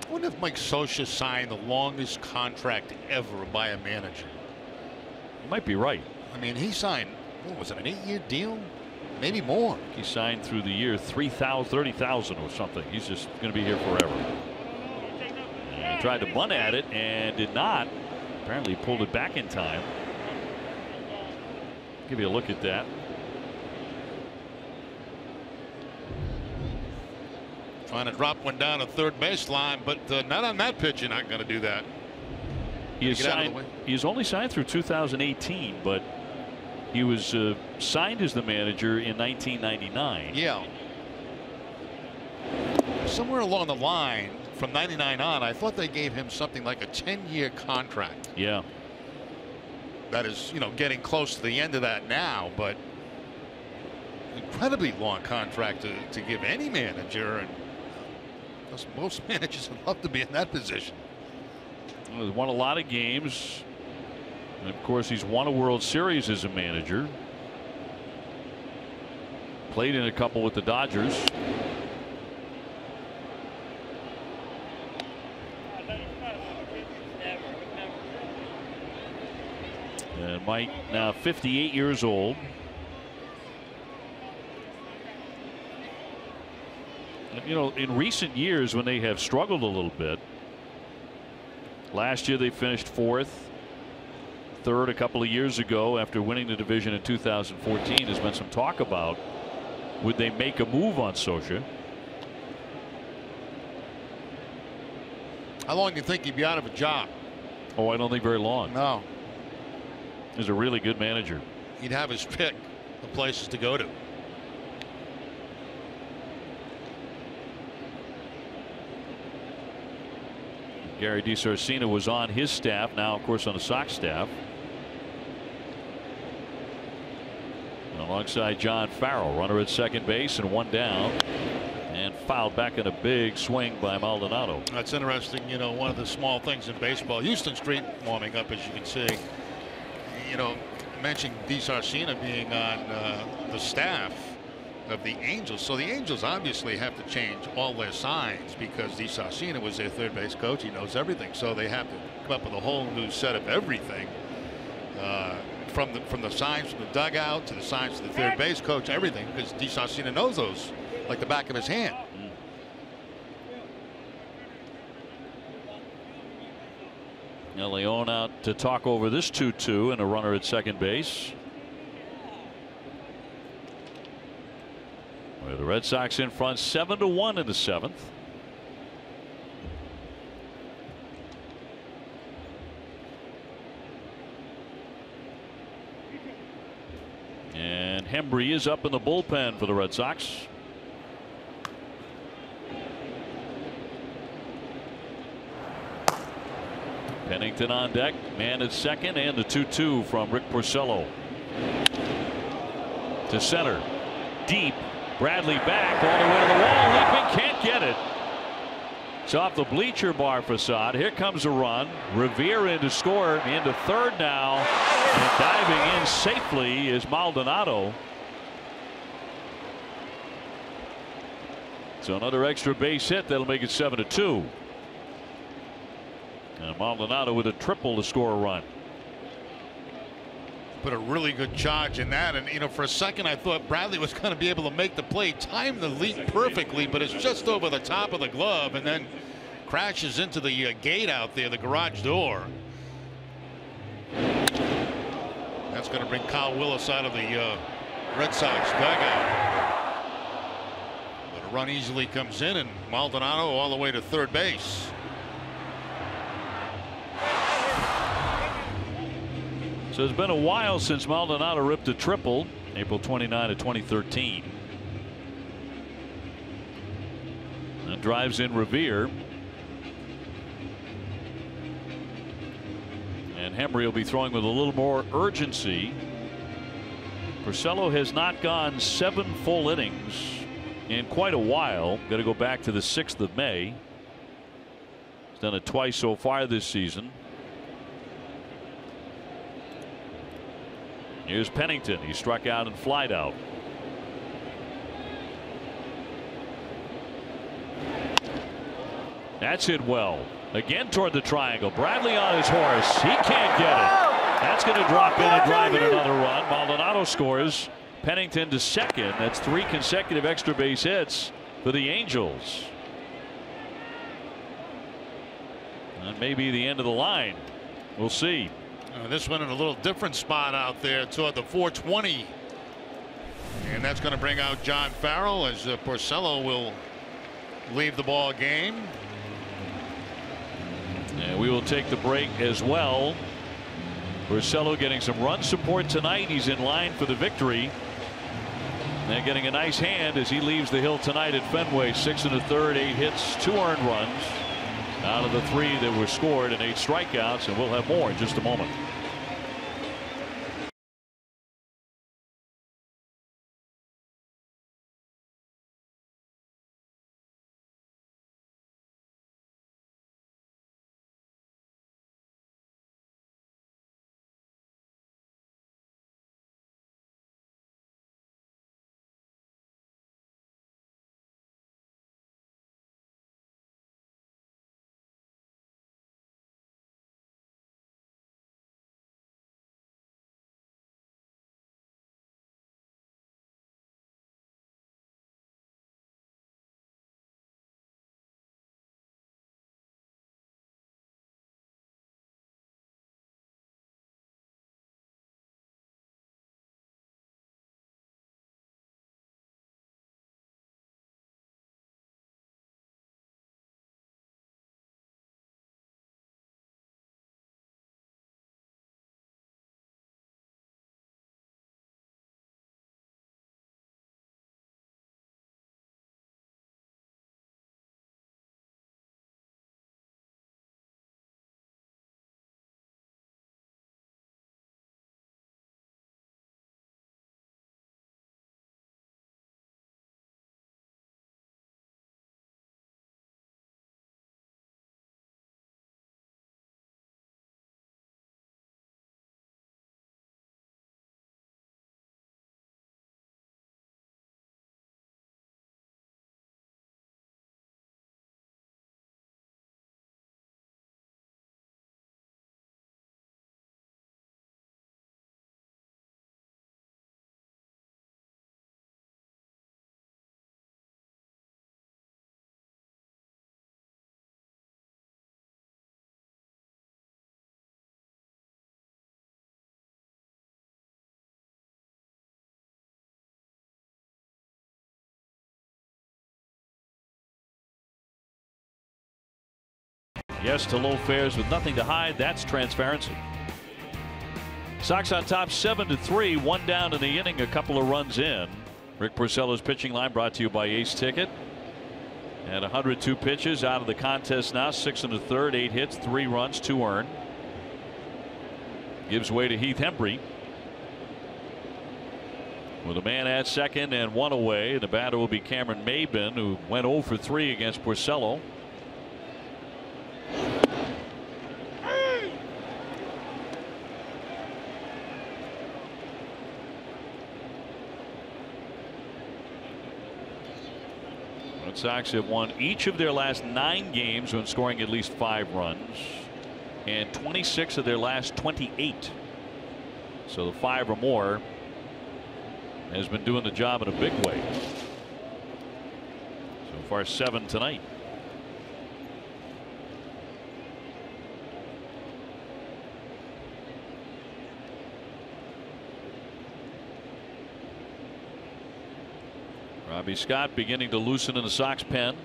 I wonder if Mike Scioscia signed the longest contract ever by a manager. You might be right. I mean, he signed, what was it, an 8-year deal? Maybe more. He signed through the year 30,000 or something. He's just going to be here forever. And he tried to bunt at it and did not. Apparently he pulled it back in time. Give you a look at that. Trying to drop one down a third baseline, but not on that pitch. You're not going to do that. He is only signed through 2018, but he was signed as the manager in 1999. Yeah. Somewhere along the line from 99 on, I thought they gave him something like a 10-year contract. Yeah. That is, you know, getting close to the end of that now, but incredibly long contract to give any manager, and most managers would love to be in that position. Well, he's won a lot of games, and of course he's won a World Series as a manager. Played in a couple with the Dodgers. And Mike now 58 years old. And, you know, in recent years when they have struggled a little bit. Last year they finished 4th. 3rd a couple of years ago after winning the division in 2014. There's been some talk about would they make a move on Scioscia. How long do you think he'd be out of a job? Oh, I don't think very long. No. He's a really good manager. He'd have his pick of places to go to. Gary DiSarcina was on his staff, now of course on the Sox staff. And alongside John Farrell, runner at second base and one down, and fouled back in a big swing by Maldonado. That's interesting. You know, one of the small things in baseball, Houston Street warming up, as you can see. You know, mentioned DiSarcina being on the staff of the Angels. So the Angels obviously have to change all their signs because DiSarcina was their third base coach. He knows everything. So they have to come up with a whole new set of everything. From the signs from the dugout to the signs of the third base coach, everything, because DiSarcina knows those like the back of his hand. Leon out to talk over this 2-2 and a runner at second base. With the Red Sox in front 7-1 in the seventh. And Hembree is up in the bullpen for the Red Sox. Pennington on deck, man at second, and the 2-2 from Rick Porcello. To center, deep. Bradley back all the way to the wall, leaping, can't get it. It's off the bleacher bar facade. Here comes a run. Revere in to score, into third now, and diving in safely is Maldonado. So another extra base hit that'll make it 7-2. And Maldonado with a triple to score a run. Put a really good charge in that, and you know, for a second I thought Bradley was going to be able to make the play, time the leap perfectly, but it's just over the top of the glove and then crashes into the gate out there, the garage door. That's going to bring Kyle Willis out of the Red Sox dugout. But a run easily comes in, and Maldonado all the way to third base. So it's been a while since Maldonado ripped a triple, April 29 of 2013. And drives in Revere. And Hembree will be throwing with a little more urgency. Porcello has not gone 7 full innings in quite a while. Got to go back to the 6th of May. He's done it twice so far this season. Here's Pennington. He struck out and flied out. That's hit well. Again toward the triangle. Bradley on his horse. He can't get it. That's going to drop in and drive in another run. Maldonado scores. Pennington to second. That's 3 consecutive extra base hits for the Angels. And maybe the end of the line. We'll see. This one in a little different spot out there toward the 420. And that's going to bring out John Farrell as Porcello will leave the ball game. And we will take the break as well. Porcello getting some run support tonight. He's in line for the victory. And getting a nice hand as he leaves the hill tonight at Fenway. 6 1/3, 8 hits, 2 earned runs out of the 3 that were scored and 8 strikeouts. And we'll have more in just a moment. Yes to low fares with nothing to hide. That's transparency. Sox on top 7-3. One down in the inning. A couple of runs in. Rick Porcello's pitching line brought to you by Ace Ticket. And 102 pitches out of the contest now. 6 1/3, 8 hits, 3 runs, 2 earned. Gives way to Heath Hembree. With a man at second and 1 away. The batter will be Cameron Maybin, who went 0 for 3 against Porcello. Red Sox have won each of their last 9 games when scoring at least 5 runs, and 26 of their last 28. So the 5 or more has been doing the job in a big way. So far 7 tonight. Robbie Scott beginning to loosen in the Sox pen.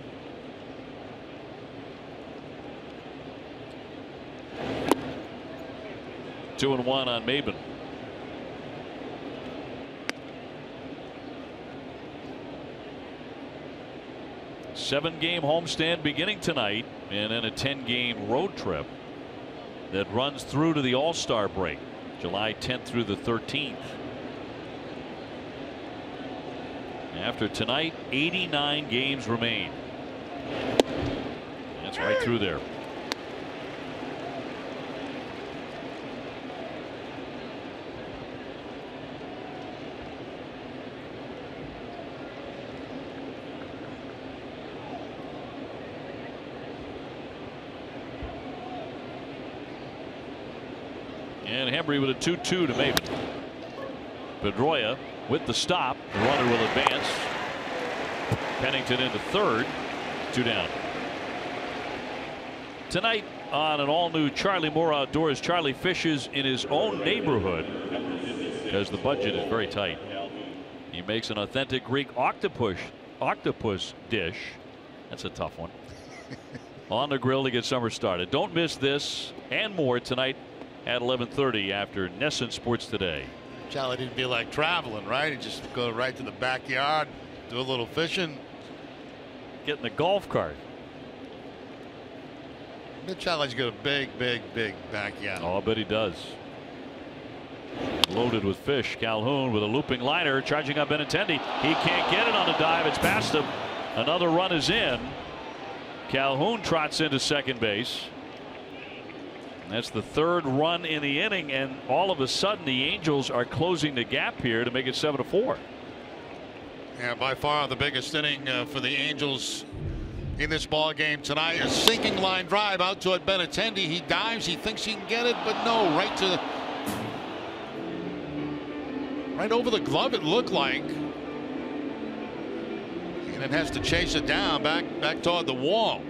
Two and 1 on Maybin. Seven-game homestand beginning tonight, and then a 10-game road trip that runs through to the All-Star break, July 10th through the 13th. After tonight, 89 games remain. That's right through there. And Hembree with a 2-2 to Maybin. Pedroia with the stop. The runner will advance. Pennington into third. 2 down. Tonight on an all-new Charlie Moore Outdoors, Charlie fishes in his own neighborhood because the budget is very tight. He makes an authentic Greek octopus dish. That's a tough one. On the grill to get summer started. Don't miss this and more tonight at 11:30 after Nesson Sports Today. Charlie didn't feel like traveling, right? He just go right to the backyard, do a little fishing. Get in the golf cart. Charlie's got a big backyard. Oh, I bet he does. Loaded with fish. Calhoun with a looping liner, charging up Benintendi. He can't get it on the dive. It's past him. Another run is in. Calhoun trots into second base. That's the 3rd run in the inning, and all of a sudden the Angels are closing the gap here to make it 7-4. Yeah, by far the biggest inning for the Angels in this ball game tonight. A sinking line drive out toward Benintendi. He dives. He thinks he can get it, but no, right over the glove. It looked like, and it has to chase it down back toward the wall.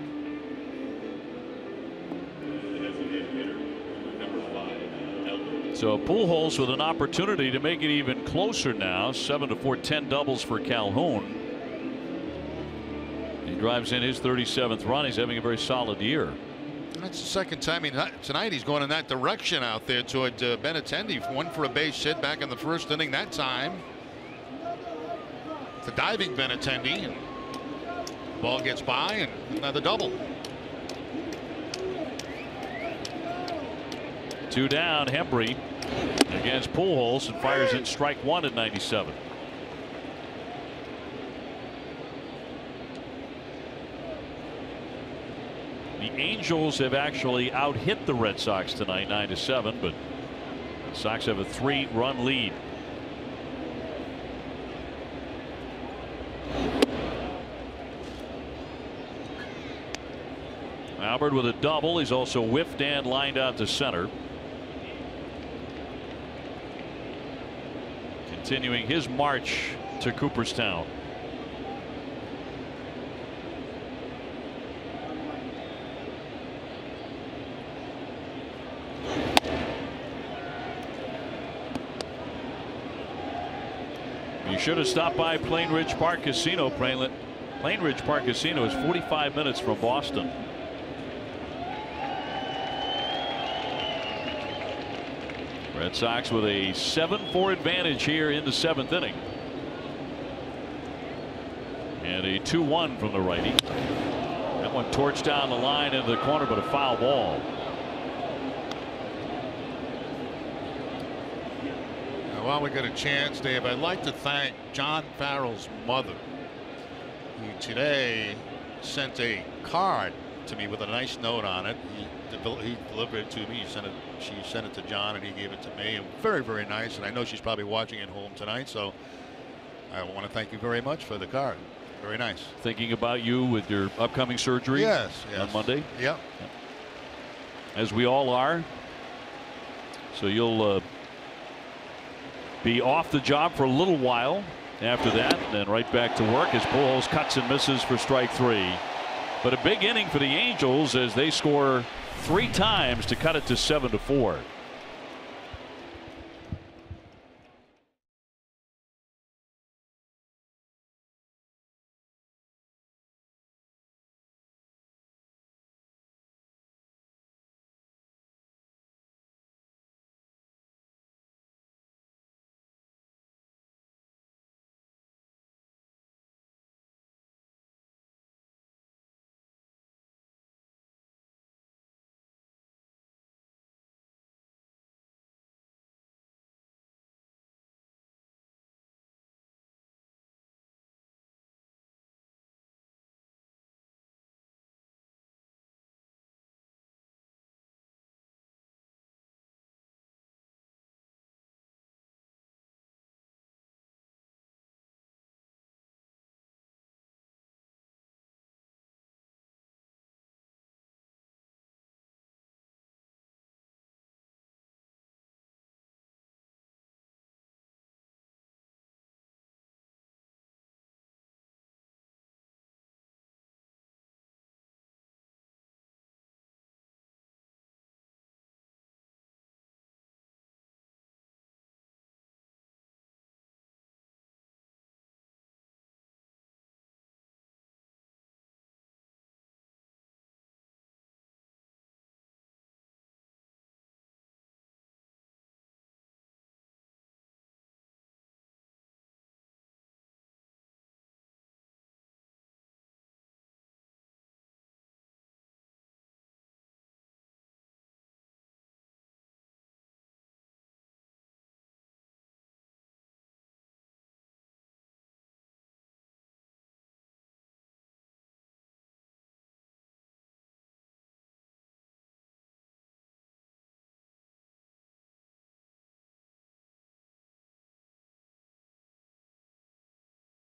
So Pujols with an opportunity to make it even closer now. 7-4, 10 doubles for Calhoun. He drives in his 37th run. He's having a very solid year. That's the second time tonight he's going in that direction out there toward Benintendi. 1 for a base hit back in the 1st inning that time. The diving Benintendi, and ball gets by, and another double. 2 down. Hembree against Pujols and fires in strike 1 at 97. The Angels have actually out-hit the Red Sox tonight 9-7, but the Sox have a 3-run lead. Albert with a double. He's also whiffed and lined out to center. Continuing his march to Cooperstown. You should have stopped by Plain Ridge Park Casino. Plain Ridge Park Casino is 45 minutes from Boston. Red Sox with a 7-4 advantage here in the 7th inning. And a 2-1 from the righty. That one torched down the line into the corner, but a foul ball. Now, while we get a chance, Dave, I'd like to thank John Farrell's mother, who today sent a card to me with a nice note on it. He delivered it to me. She sent it to John, and he gave it to me. And very, very nice. And I know she's probably watching at home tonight, so I want to thank you very much for the card. Very nice. Thinking about you with your upcoming surgery. Yes. On Monday. Yep. As we all are. So you'll be off the job for a little while after that, and then right back to work as Pujols cuts and misses for strike 3. But a big inning for the Angels as they score 3 times to cut it to 7-4.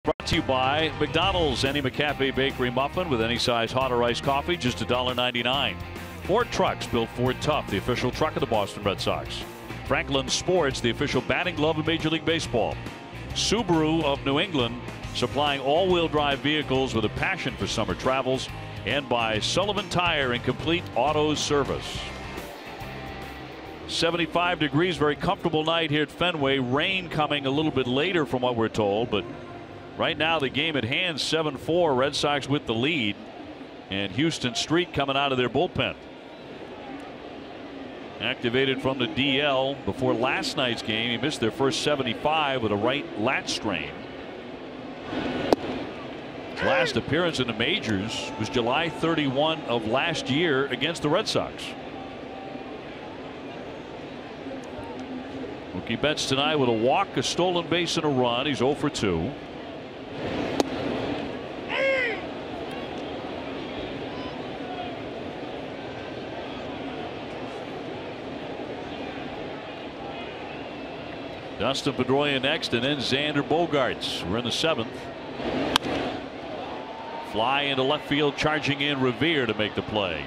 Brought to you by McDonald's. Any McCafe Bakery Muffin with any size hot or iced coffee, just $1.99. Ford Trucks, built Ford Tough, the official truck of the Boston Red Sox. Franklin Sports, the official batting glove of Major League Baseball. Subaru of New England, supplying all-wheel drive vehicles with a passion for summer travels. And by Sullivan Tire and Complete Auto Service. 75 degrees, very comfortable night here at Fenway. Rain coming a little bit later from what we're told, but right now the game at hand, 7-4, Red Sox with the lead, and Houston Street coming out of their bullpen. Activated from the DL before last night's game. He missed their first 75 with a right lat strain. His last appearance in the majors was July 31 of last year against the Red Sox. Mookie Betts tonight with a walk, a stolen base, and a run. He's 0 for 2. Dustin Pedroia next, and then Xander Bogaerts. We're in the 7th. Fly into left field, charging in Revere to make the play.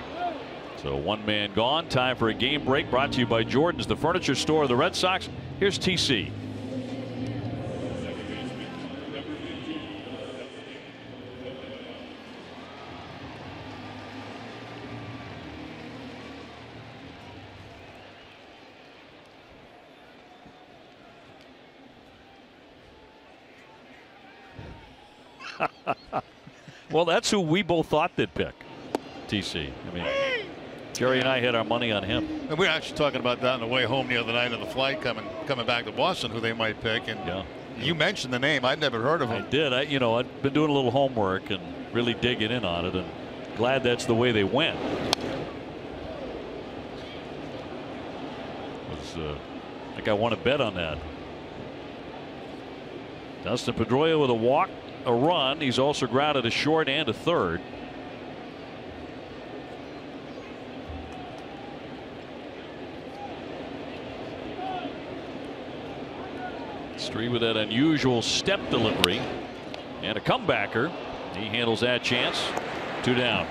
So one man gone. Time for a game break. Brought to you by Jordan's, the furniture store of the Red Sox. Here's TC. Well, that's who we both thought they'd pick, TC. I mean, Jerry and I had our money on him. And we were actually talking about that on the way home the other night on the flight coming back to Boston, who they might pick. And yeah. You mentioned the name. I'd never heard of him. I did. I'd been doing a little homework and really digging in on it, and glad that's the way they went. I think I won a bet on that. Dustin Pedroia with a walk, a run. He's also grounded a short and a third. Stree with that unusual step delivery and a comebacker. He handles that chance. 2 down.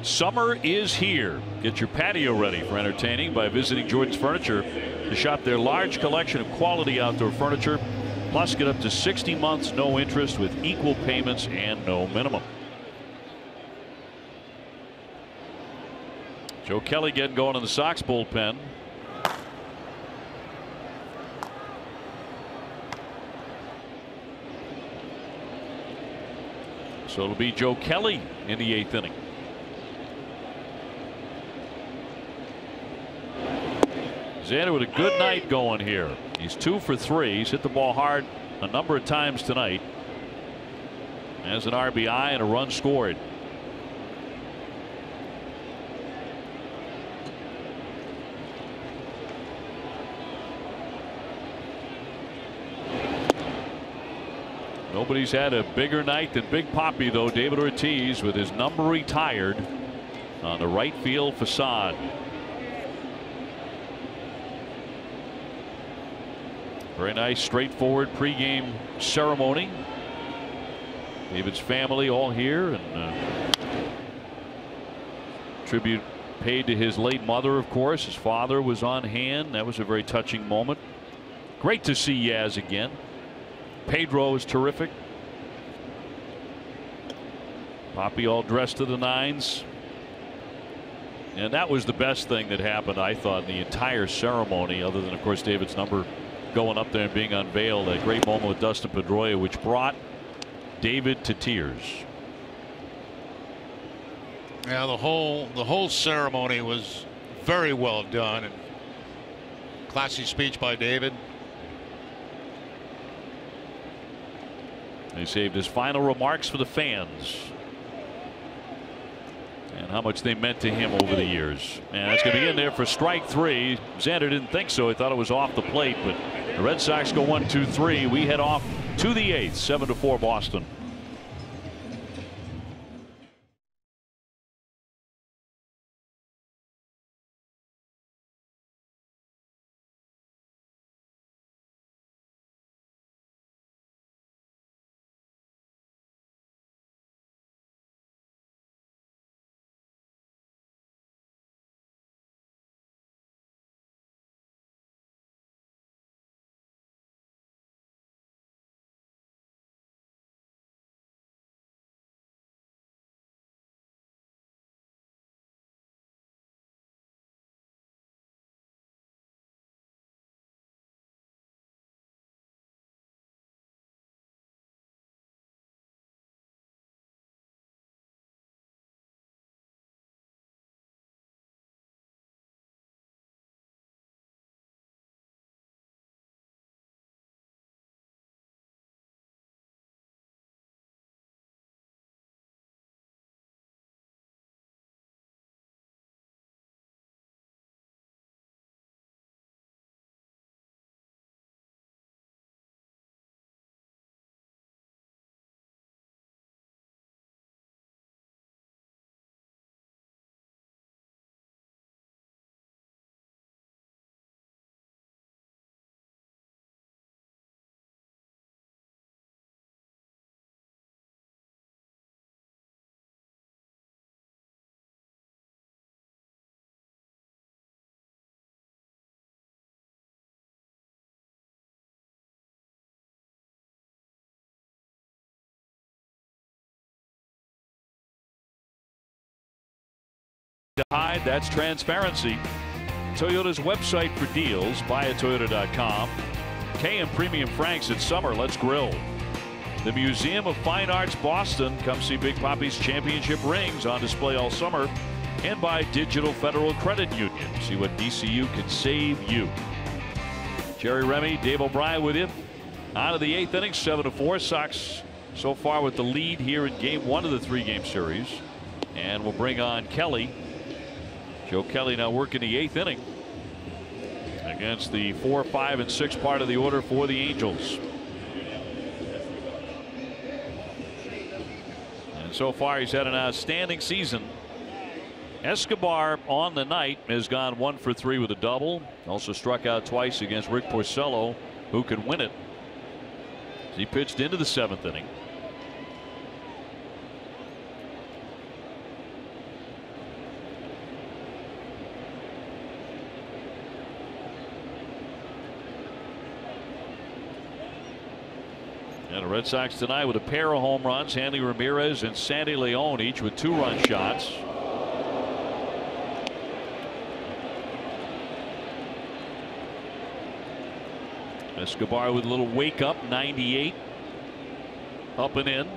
Summer is here. Get your patio ready for entertaining by visiting Jordan's Furniture to shop their large collection of quality outdoor furniture. Plus, get up to 60 months no interest with equal payments and no minimum. Joe Kelly getting going in the Sox bullpen. So it'll be Joe Kelly in the 8th inning. Xander with a good night going here. He's 2 for 3. He's hit the ball hard a number of times tonight. Has an RBI and a run scored. Nobody's had a bigger night than Big Papi, though. David Ortiz with his number retired on the right field facade. Very nice, straightforward pregame ceremony. David's family all here, and tribute paid to his late mother, of course. His father was on hand. That was a very touching moment. Great to see Yaz again. Pedro is terrific. Papi all dressed to the nines. And that was the best thing that happened, I thought, in the entire ceremony, other than, of course, David's number going up there and being unveiled. A great moment with Dustin Pedroia, which brought David to tears. Yeah, the whole ceremony was very well done, and classy speech by David. He saved his final remarks for the fans and how much they meant to him over the years. And it's going to be in there for strike 3. Xander didn't think so. He thought it was off the plate, but the Red Sox go 1-2-3. We head off to the 8th, 7-4 Boston. To hide, that's transparency. Toyota's website for deals. Buy at Toyota.com. KM Premium Franks. It's summer. Let's grill. The Museum of Fine Arts Boston. Come see Big Papi's championship rings on display all summer. And by Digital Federal Credit Union. See what DCU can save you. Jerry Remy, Dave O'Brien with you. On to the 8th inning, 7-4. Sox so far with the lead here in game 1 of the 3-game series. And we'll bring on Kelly. Joe Kelly now working the 8th inning against the 4, 5, and 6 part of the order for the Angels. And so far he's had an outstanding season. Escobar on the night has gone 1 for 3 with a double. Also struck out twice against Rick Porcello, who could win it. He pitched into the 7th inning. And the Red Sox tonight with a pair of home runs. Hanley Ramirez and Sandy Leon each with 2-run shots. Escobar with a little wake up, 98 up and in.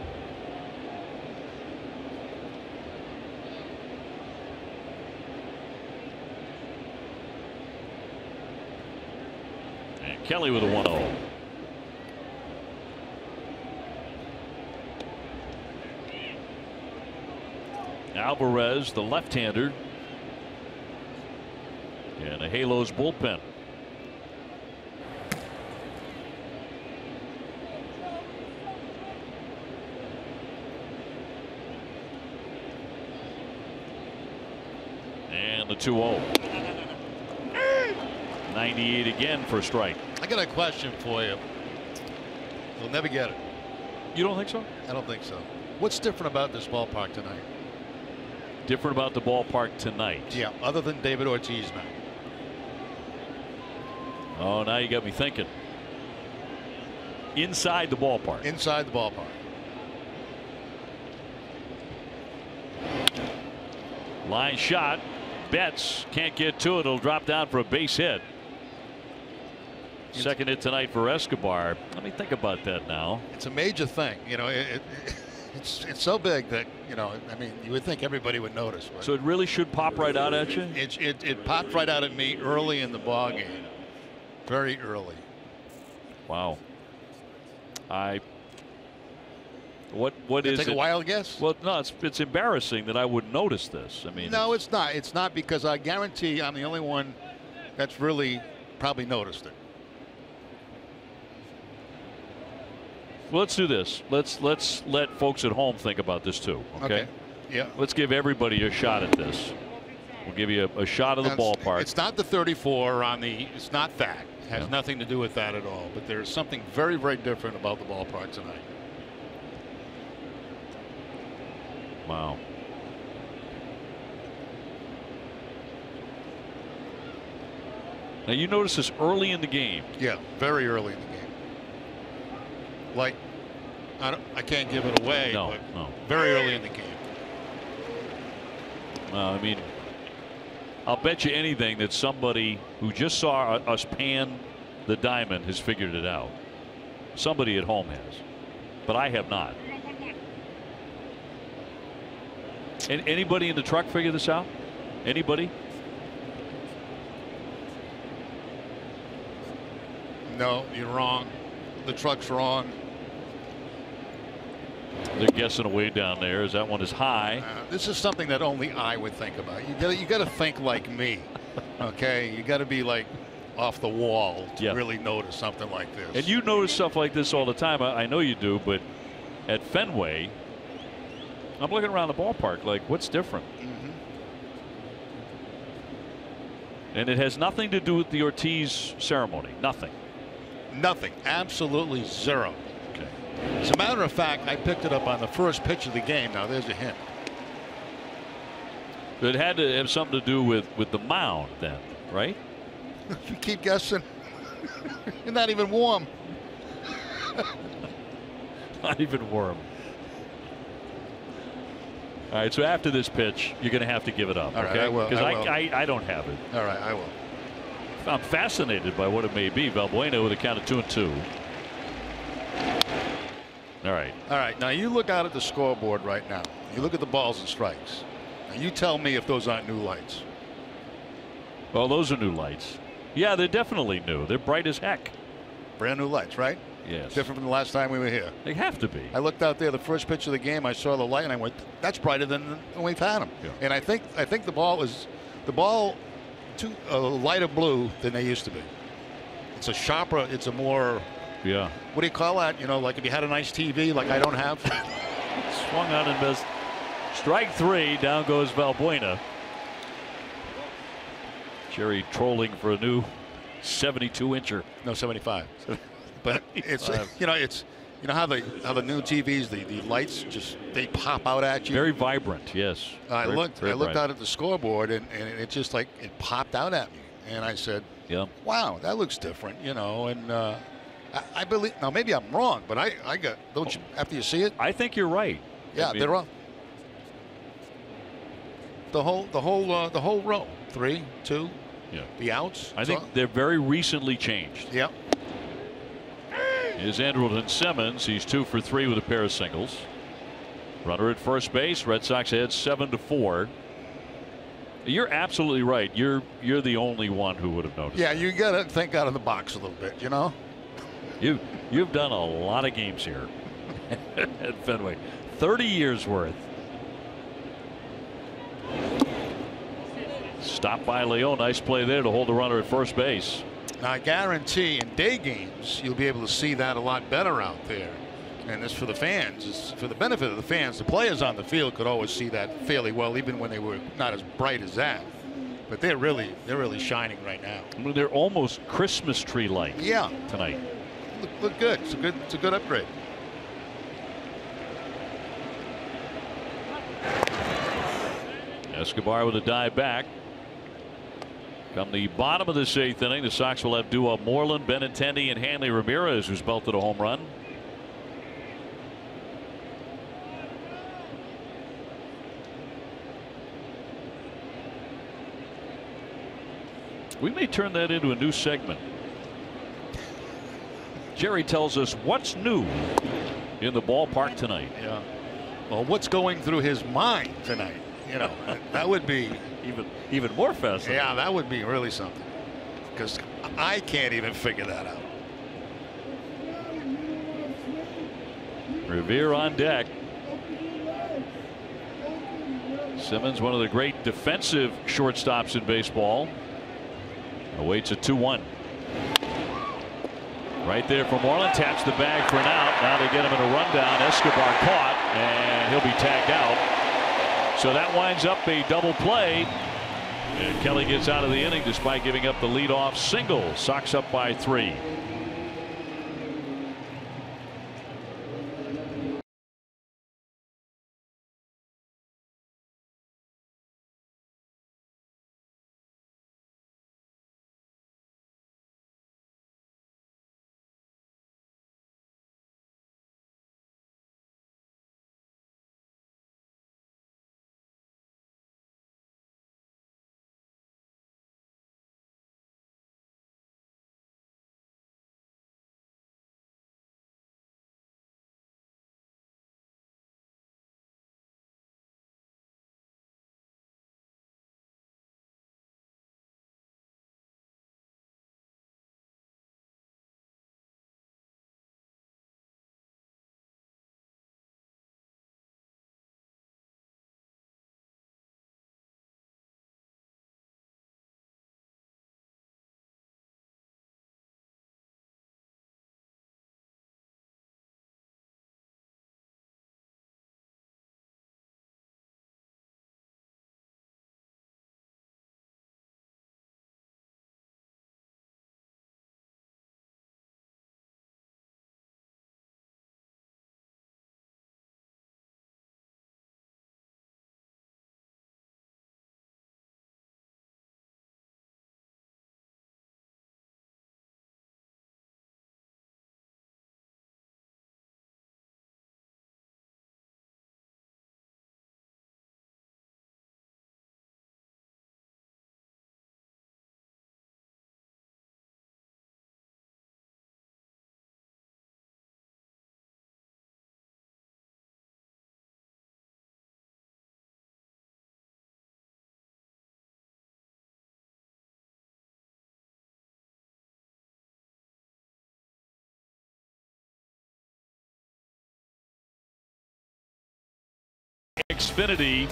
And Kelly with a 1-0. Alvarez, the left-hander, and a Halos bullpen. And the 2-0. 98 again for a strike. I got a question for you. You'll never get it. You don't think so? I don't think so. What's different about this ballpark tonight? Different about the ballpark tonight? Yeah, other than David Ortiz now. Oh, now you got me thinking. Inside the ballpark. Inside the ballpark. Line shot. Betts can't get to it. It'll drop down for a base hit. Second hit tonight for Escobar. Let me think about that now. It's a major thing. You know, it's so big that, you know, I mean, you would think everybody would notice. So it really should pop right out at you? It popped right out at me early in the ball game. Very early. Wow. What is it? Take a wild guess? Well, no, it's embarrassing that I would notice this. I mean, no, it's not. It's not, because I guarantee I'm the only one that's really probably noticed it. Well, let's do this. Let's let folks at home think about this too. Okay. Yeah. Let's give everybody a shot at this. We'll give you a shot of the ballpark. It's not the 34 on the. It's not that. It has nothing to do with that at all. But there's something very, very different about the ballpark tonight. Wow. Now you notice this early in the game. Yeah, very early in the game. Like, I can't give it away. No, but no. Very early in the game. I mean, I'll bet you anything that somebody who just saw us pan the diamond has figured it out. Somebody at home has, but I have not. And anybody in the truck figure this out? Anybody? No, you're wrong. The truck's wrong. They're guessing away down there as that one is high. This is something that only I would think about. You got to think like me. Okay, you got to be like off the wall to really notice something like this. And you notice stuff like this all the time. I know you do, but at Fenway, I'm looking around the ballpark like, what's different? Mm-hmm. And it has nothing to do with the Ortiz ceremony. Nothing. Nothing. Absolutely zero. Okay. As a matter of fact, I picked it up on the first pitch of the game. Now there's a hint. It had to have something to do with the mound then, right? You keep guessing. You're not even warm. Not even warm. All right, so after this pitch, you're going to have to give it up. All right, okay? I will. Because I don't have it. All right, I will. I'm fascinated by what it may be. Valbuena with a count of 2-2. All right. All right. Now you look out at the scoreboard right now. You look at the balls and strikes. Now you tell me if those aren't new lights. Well, those are new lights. Yeah, they're definitely new. They're bright as heck. Brand new lights, right? Yes. Different from the last time we were here. They have to be. I looked out there the first pitch of the game. I saw the light and I went, "That's brighter than we've had them." Yeah. And I think the ball too lighter blue than they used to be. It's a sharper. It's a more. Yeah. What do you call that? You know, like if you had a nice TV, like I don't have. Swung on and missed. Strike 3. Down goes Valbuena. Jerry trolling for a new 72-incher. No, 75. But it's you know how the new TVs, the lights just they pop out at you. Very vibrant. Yes. I looked bright. out at the scoreboard and it just like it popped out at me, and I said, Yeah. "Wow, that looks different," you know. And I believe now maybe I'm wrong, but I got don't you after you see it? I think you're right. Yeah, they're wrong. The whole row, 3, 2. Yeah. The outs. I think they're very recently changed. Yep. Is Andrelton Simmons. He's 2 for 3 with a pair of singles. Runner at first base. Red Sox ahead 7-4. You're absolutely right. You're the only one who would have noticed. Yeah, you got to think out of the box a little bit, you know. You've done a lot of games here at Fenway. 30 years worth. Stopped by Leon. Nice play there to hold the runner at first base. Now I guarantee in day games you'll be able to see that a lot better out there. And this for the fans, it's for the benefit of the fans. The players on the field could always see that fairly well, even when they were not as bright as that. But they're really shining right now. I mean, they're almost Christmas tree like. Yeah. Tonight. Look good. It's a good upgrade. Escobar with a dive back. Come the bottom of this 8th inning, the Sox will have duo Moreland, Benintendi, and Hanley Ramirez, who's belted a home run. We may turn that into a new segment. Jerry tells us what's new in the ballpark tonight. Yeah. Well, what's going through his mind tonight? You know, that would be even more fascinating. Yeah, that would be really something, because I can't even figure that out. Revere on deck. Simmons, one of the great defensive shortstops in baseball, awaits a 2-1. Right there for Moreland, taps the bag for an out. Now they get him in a rundown. Escobar caught, and he'll be tagged out. So that winds up a double play. And Kelly gets out of the inning despite giving up the leadoff single. Sox up by 3. Xfinity.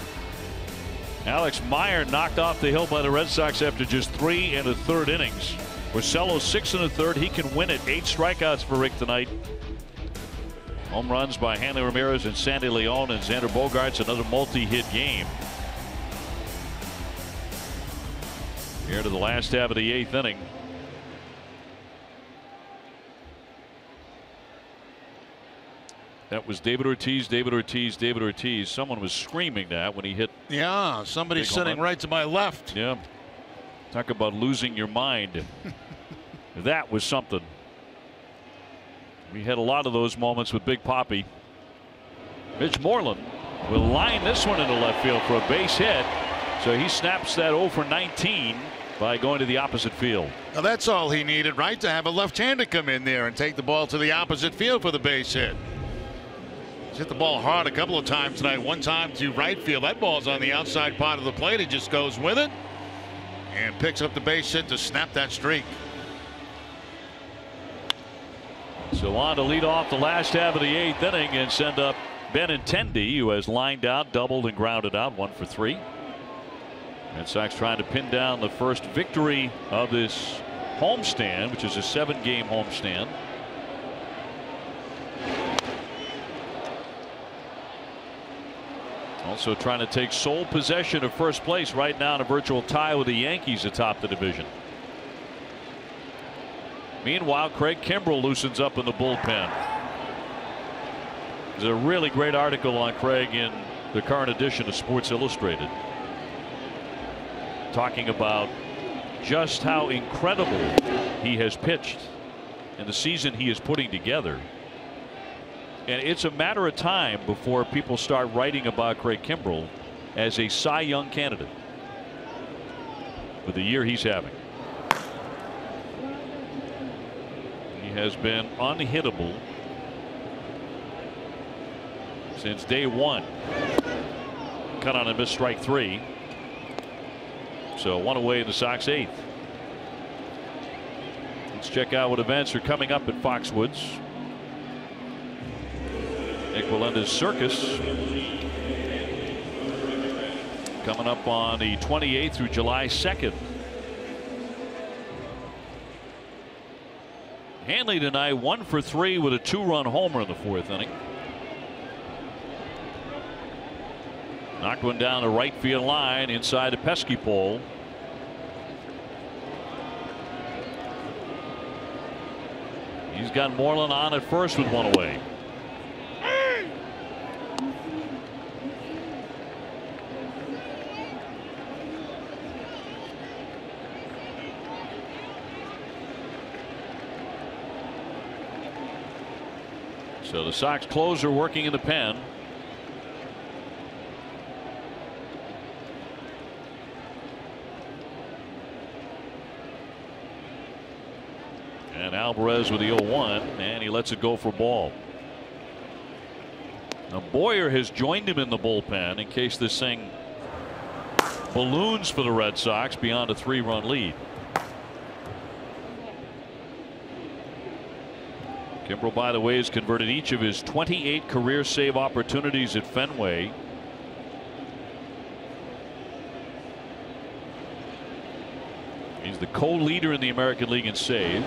Alex Meyer knocked off the hill by the Red Sox after just 3 1/3 innings. Porcello 6 1/3. He can win it. 8 strikeouts for Rick tonight. Home runs by Hanley Ramirez and Sandy Leon, and Xander Bogaerts another multi-hit game. Here to the last half of the 8th inning. That was David Ortiz, David Ortiz, David Ortiz. Someone was screaming that when he hit. Yeah, somebody's sitting right to my left. Yeah. Talk about losing your mind. That was something. We had a lot of those moments with Big Papi. Mitch Moreland will line this one into left field for a base hit. So he snaps that 0 for 19 by going to the opposite field. Now that's all he needed, right? To have a left-hander come in there and take the ball to the opposite field for the base hit. He's hit the ball hard a couple of times tonight. One time to right field. That ball's on the outside part of the plate. He just goes with it and picks up the base hit to snap that streak. So on to lead off the last half of the 8th inning and send up Benintendi, who has lined out, doubled, and grounded out, 1 for 3. Red Sox trying to pin down the first victory of this homestand, which is a 7-game homestand. Also trying to take sole possession of first place right now in a virtual tie with the Yankees atop the division. Meanwhile, Craig Kimbrell loosens up in the bullpen. There's a really great article on Craig in the current edition of Sports Illustrated, talking about just how incredible he has pitched in the season he is putting together. And it's a matter of time before people start writing about Craig Kimbrell as a Cy Young candidate with the year he's having. He has been unhittable since day one. Cut on a missed strike 3. So 1 away in the Sox 8th. Let's check out what events are coming up at Foxwoods. Nick Walenda's Circus coming up on the 28th through July 2nd. Hanley tonight 1 for 3 with a 2-run homer in the 4th inning. Knocked one down the right field line inside the pesky pole. He's got Moreland on at first with 1 away. So the Sox closer working in the pen. And Alvarez with the 0-1, and he lets it go for ball. Now Boyer has joined him in the bullpen in case this thing balloons for the Red Sox beyond a 3-run lead. Kimbrell, by the way, has converted each of his 28 career save opportunities at Fenway. He's the co-leader in the American League in saves.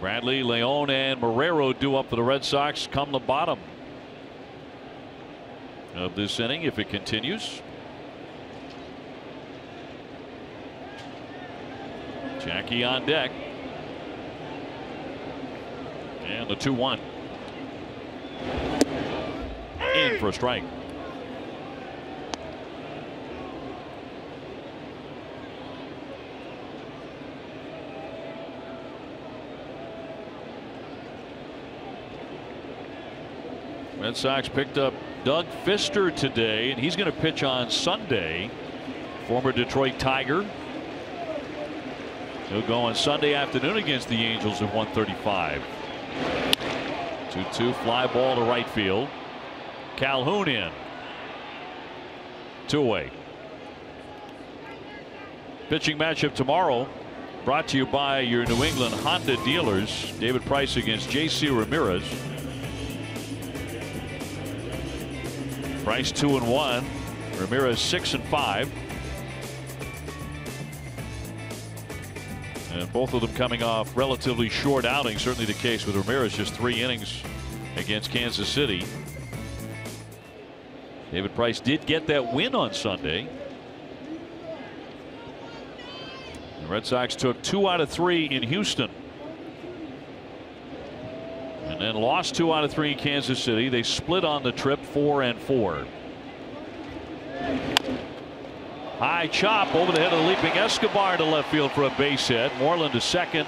Bradley, Leon, and Marrero due up for the Red Sox come the bottom of this inning if it continues. Jackie on deck. And the 2-1. In for a strike. Red Sox picked up Doug Fister today, and he's going to pitch on Sunday. Former Detroit Tiger. He'll go on Sunday afternoon against the Angels at 1:35. 2-2 fly ball to right field. Calhoun in. 2 away. Pitching matchup tomorrow. brought to you by your New England Honda dealers. David Price against J.C. Ramirez. Price 2-1. Ramirez 6-5. And both of them coming off relatively short outings. Certainly the case with Ramirez, just 3 innings against Kansas City. David Price did get that win on Sunday. The Red Sox took 2 out of 3 in Houston. And then lost 2 out of 3 in Kansas City. They split on the trip 4-4. High chop over the head of the leaping Escobar to left field for a base hit. Moreland to second.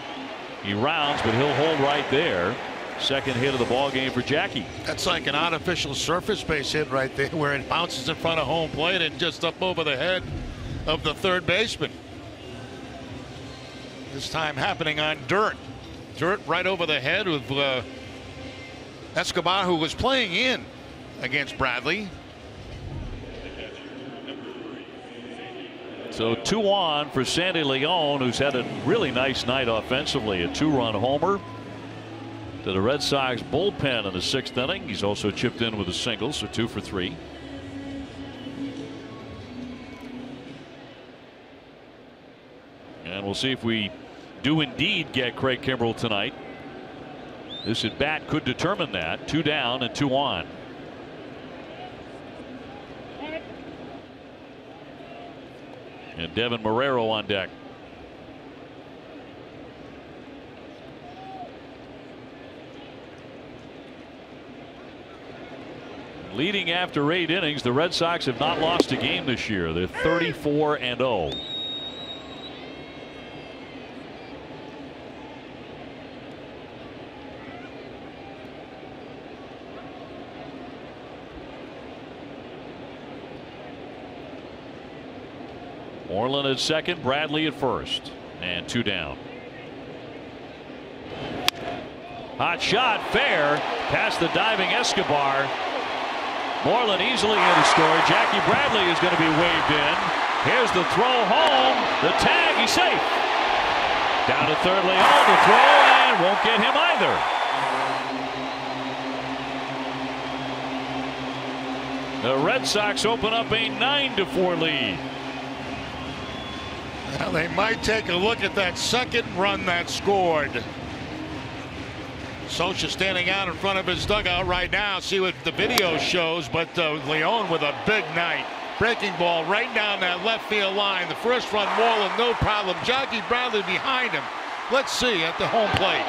He rounds, but he'll hold right there. Second hit of the ball game for Jackie. That's like an artificial surface base hit right there, where it bounces in front of home plate and just up over the head of the third baseman. This time happening on dirt. Dirt right over the head of Escobar, who was playing in against Bradley. So 2 on for Sandy Leon, who's had a really nice night offensively. A 2-run homer to the Red Sox bullpen in the 6th inning. He's also chipped in with a single, so 2 for 3. And we'll see if we do indeed get Craig Kimbrel tonight. This at bat could determine that. 2 down and 2 on. And Devin Marrero on deck. Leading after 8 innings, the Red Sox have not lost a game this year. They're 34-0. Moreland at second, Bradley at first, and 2 down. Hot shot, fair, past the diving Escobar. Moreland easily in to score. Jackie Bradley is going to be waved in. Here's the throw home. The tag, he's safe. Down to third, Leon, the throw, and won't get him either. The Red Sox open up a 9-4 lead. Well, they might take a look at that second run that scored. Socha standing out in front of his dugout right now. See what the video shows, but Leon with a big night. Breaking ball right down that left field line. The first run, Moreland, no problem. Jackie Bradley behind him. Let's see at the home plate.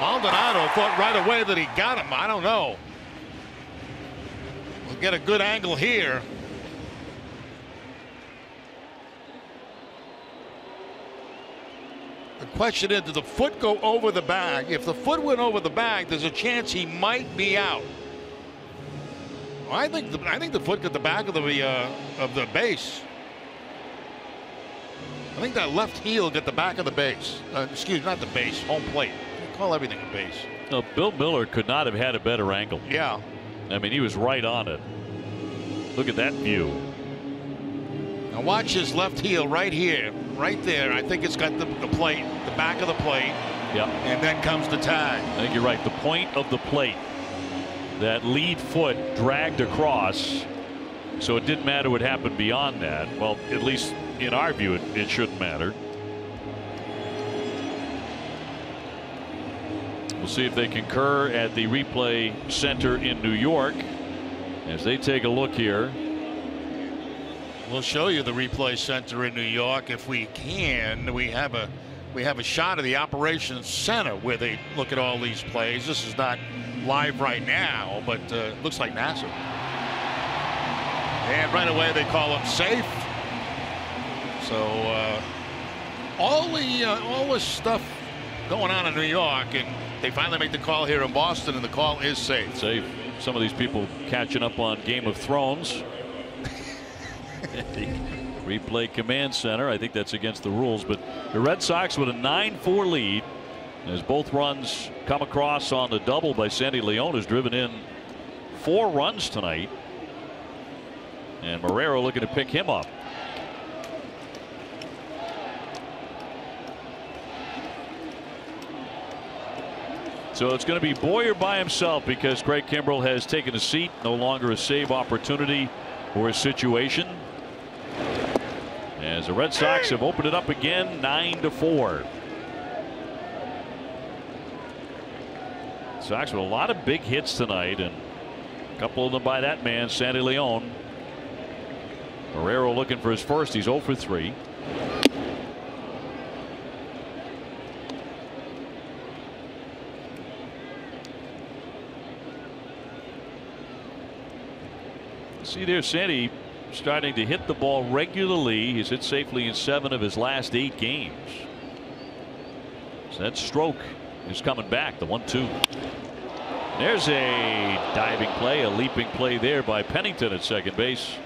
Maldonado thought right away that he got him. I don't know. We'll get a good angle here. The question is, did the foot go over the bag? If the foot went over the bag, there's a chance he might be out. Well, I think the foot got the back of the base. I think that left heel got the back of the base. Excuse me, not the base, home plate. You call everything a base. No, Bill Miller could not have had a better angle. Yeah. I mean, he was right on it. Look at that view. Now watch his left heel right here, right there. I think it's got the plate, the back of the plate. Yep. And then comes the tag. I think you're right. The point of the plate, that lead foot dragged across, so it didn't matter what happened beyond that. Well, at least in our view, it shouldn't matter. We'll see if they concur at the replay center in New York as they take a look here. We'll show you the replay center in New York if we can. We have a shot of the operations center where they look at all these plays. This is not live right now, but looks like NASA. And right away they call him safe. So all this stuff going on in New York, and they finally make the call here in Boston, and the call is safe. Safe. Some of these people catching up on Game of Thrones. The replay command center. I think that's against the rules, but the Red Sox with a 9-4 lead as both runs come across on the double by Sandy Leon, has driven in 4 runs tonight, and Marrero looking to pick him up. So it's going to be Boyer by himself because Craig Kimbrell has taken a seat. No longer a save opportunity for his situation. As the Red Sox have opened it up again, 9-4. Sox with a lot of big hits tonight, and a couple of them by that man, Sandy Leon. Guerrero looking for his first. He's 0 for 3. See there, Sandy starting to hit the ball regularly. He's hit safely in 7 of his last 8 games. So that stroke is coming back. The 1-2. There's a diving play, a leaping play there by Pennington at second base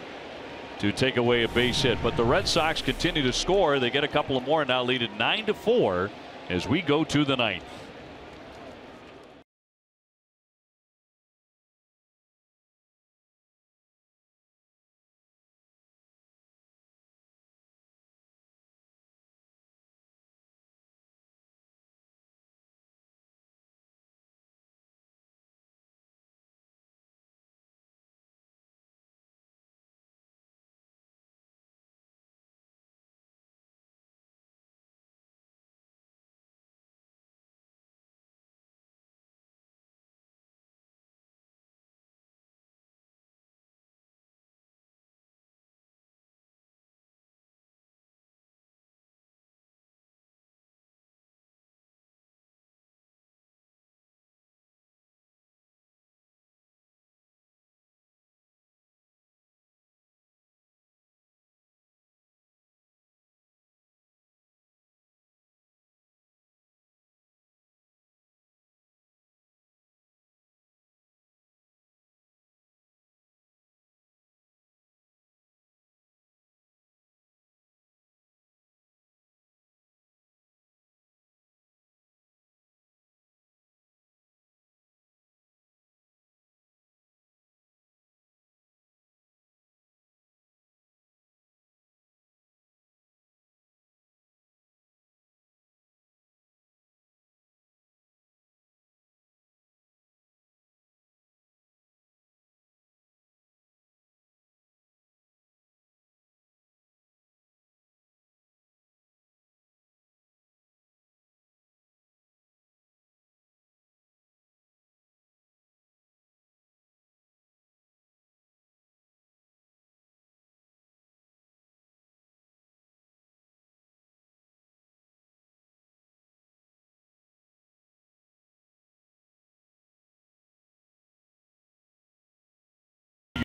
to take away a base hit. But the Red Sox continue to score. They get a couple of more now, lead at 9-4 as we go to the 9th.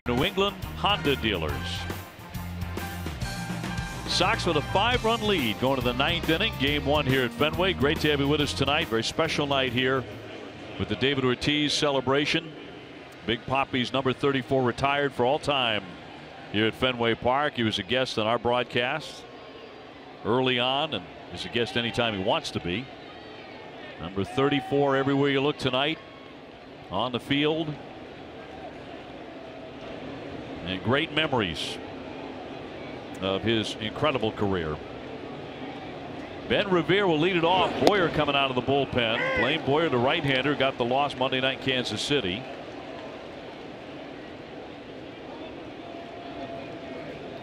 New England Honda dealers. Sox with a 5-run lead going to the 9th inning. Game 1 here at Fenway. Great to have you with us tonight. Very special night here with the David Ortiz celebration. Big Papi's number 34 retired for all time here at Fenway Park. He was a guest on our broadcast early on and is a guest anytime he wants to be. Number 34 everywhere you look tonight on the field. And great memories of his incredible career. Ben Revere will lead it off. Boyer coming out of the bullpen. Blaine Boyer, the right-hander, got the loss Monday night in Kansas City.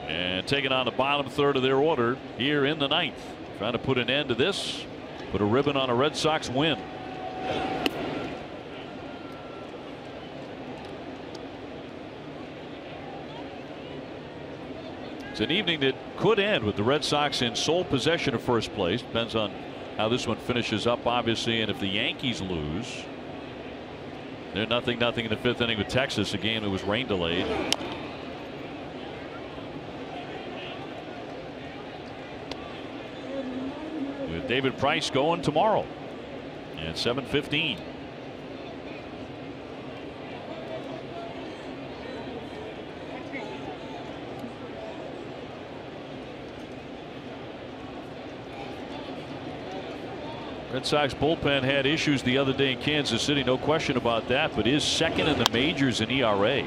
And taking on the bottom third of their order here in the 9th. Trying to put an end to this. Put a ribbon on a Red Sox win. It's an evening that could end with the Red Sox in sole possession of first place. Depends on how this one finishes up, obviously, and if the Yankees lose, they're 0-0 in the 5th inning with Texas, a game that was rain delayed. With David Price going tomorrow at 7:15. Red Sox bullpen had issues the other day in Kansas City, no question about that, but is second in the majors in ERA.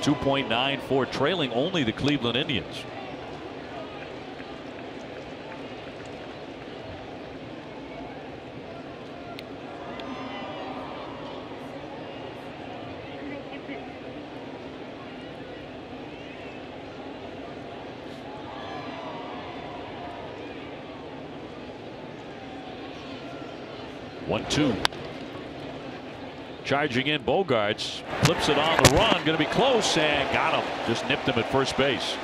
2.94, trailing only the Cleveland Indians. 1-2. Charging in Bogaerts, flips it on the run, going to be close, and got him. Just nipped him at first base.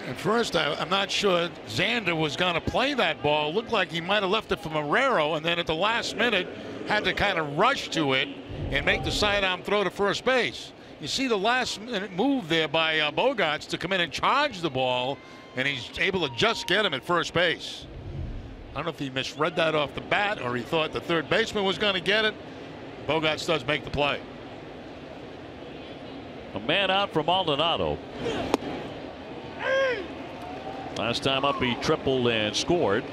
At first, I'm not sure Xander was going to play that ball. Looked like he might have left it for Marrero, and then at the last minute had to kind of rush to it and make the sidearm throw to first base. You see the last minute move there by Bogaerts to come in and charge the ball, and he's able to just get him at first base. I don't know if he misread that off the bat or he thought the third baseman was going to get it. Bogaerts does make the play. A man out for Maldonado. Last time up he tripled and scored.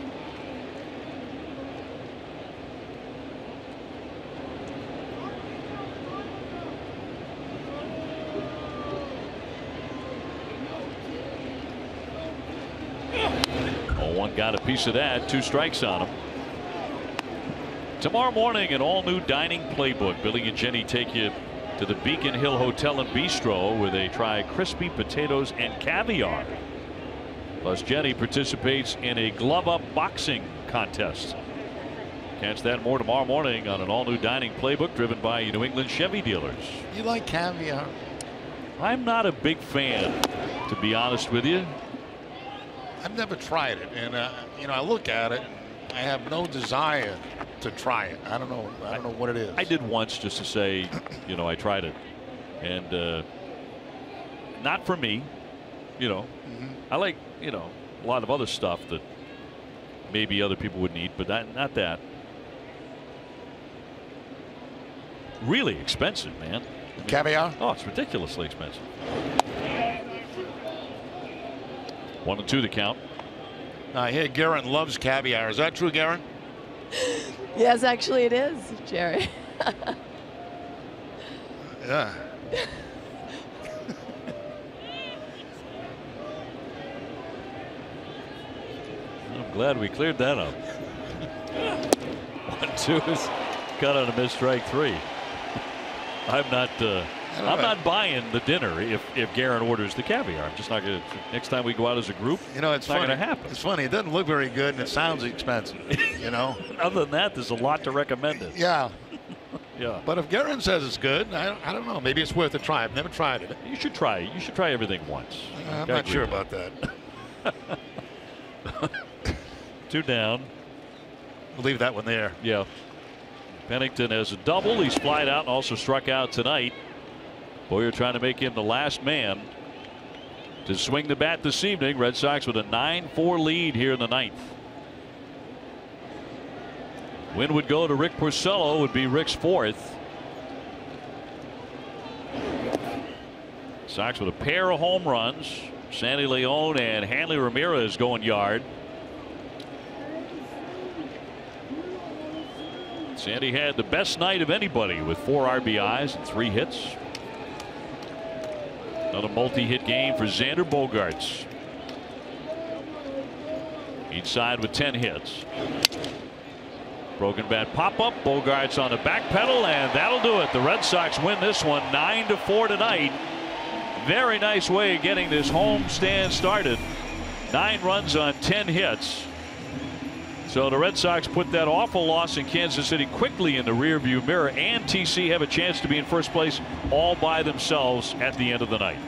One got a piece of that. 2 strikes on him. Tomorrow morning, an all-new dining playbook. Billy and Jenny take you to the Beacon Hill Hotel and Bistro, where they try crispy potatoes and caviar. Plus, Jenny participates in a glove-up boxing contest. Catch that and more tomorrow morning on an all-new dining playbook driven by New England Chevy dealers. You like caviar? I'm not a big fan, to be honest with you. I've never tried it, and you know, I look at it, I have no desire to try it. I don't know what it is. I did once, just to say, you know, I tried it, and not for me. You know, I like, you know, a lot of other stuff that maybe other people would need, but not that. Really expensive, man. I mean, caviar? Oh, it's ridiculously expensive. 1-2 the count. I hear Guerin loves caviar. Is that true, Guerin? Yes, actually it is, Jerry. Yeah. I'm glad we cleared that up. 1-2 is cut on a missed strike 3. I'm not buying the dinner if Guerin orders the caviar. I'm just not going to. Next time we go out as a group, you know, it's not going to happen. It's funny. It doesn't look very good, and it sounds expensive. You know. Other than that, there's a lot to recommend it. Yeah. Yeah. But if Guerin says it's good, I don't know. Maybe it's worth a try. I've never tried it. You should try it. You should try everything once. I'm not sure about that. 2 down. We'll leave that one there. Yeah. Pennington has a double. He's flied out and also struck out tonight. Boyer trying to make him the last man to swing the bat this evening. Red Sox with a 9-4 lead here in the 9th. Win would go to Rick Porcello, would be Rick's 4th. Sox with a pair of home runs. Sandy Leon and Hanley Ramirez going yard. Sandy had the best night of anybody with 4 RBIs and 3 hits. Another multi-hit game for Xander Bogaerts. Each side with 10 hits. Broken bat pop-up. Bogaerts on the back pedal, and that'll do it. The Red Sox win this one 9-4 tonight. Very nice way of getting this home stand started. 9 runs on 10 hits. So the Red Sox put that awful loss in Kansas City quickly in the rearview mirror, and TC have a chance to be in first place all by themselves at the end of the night.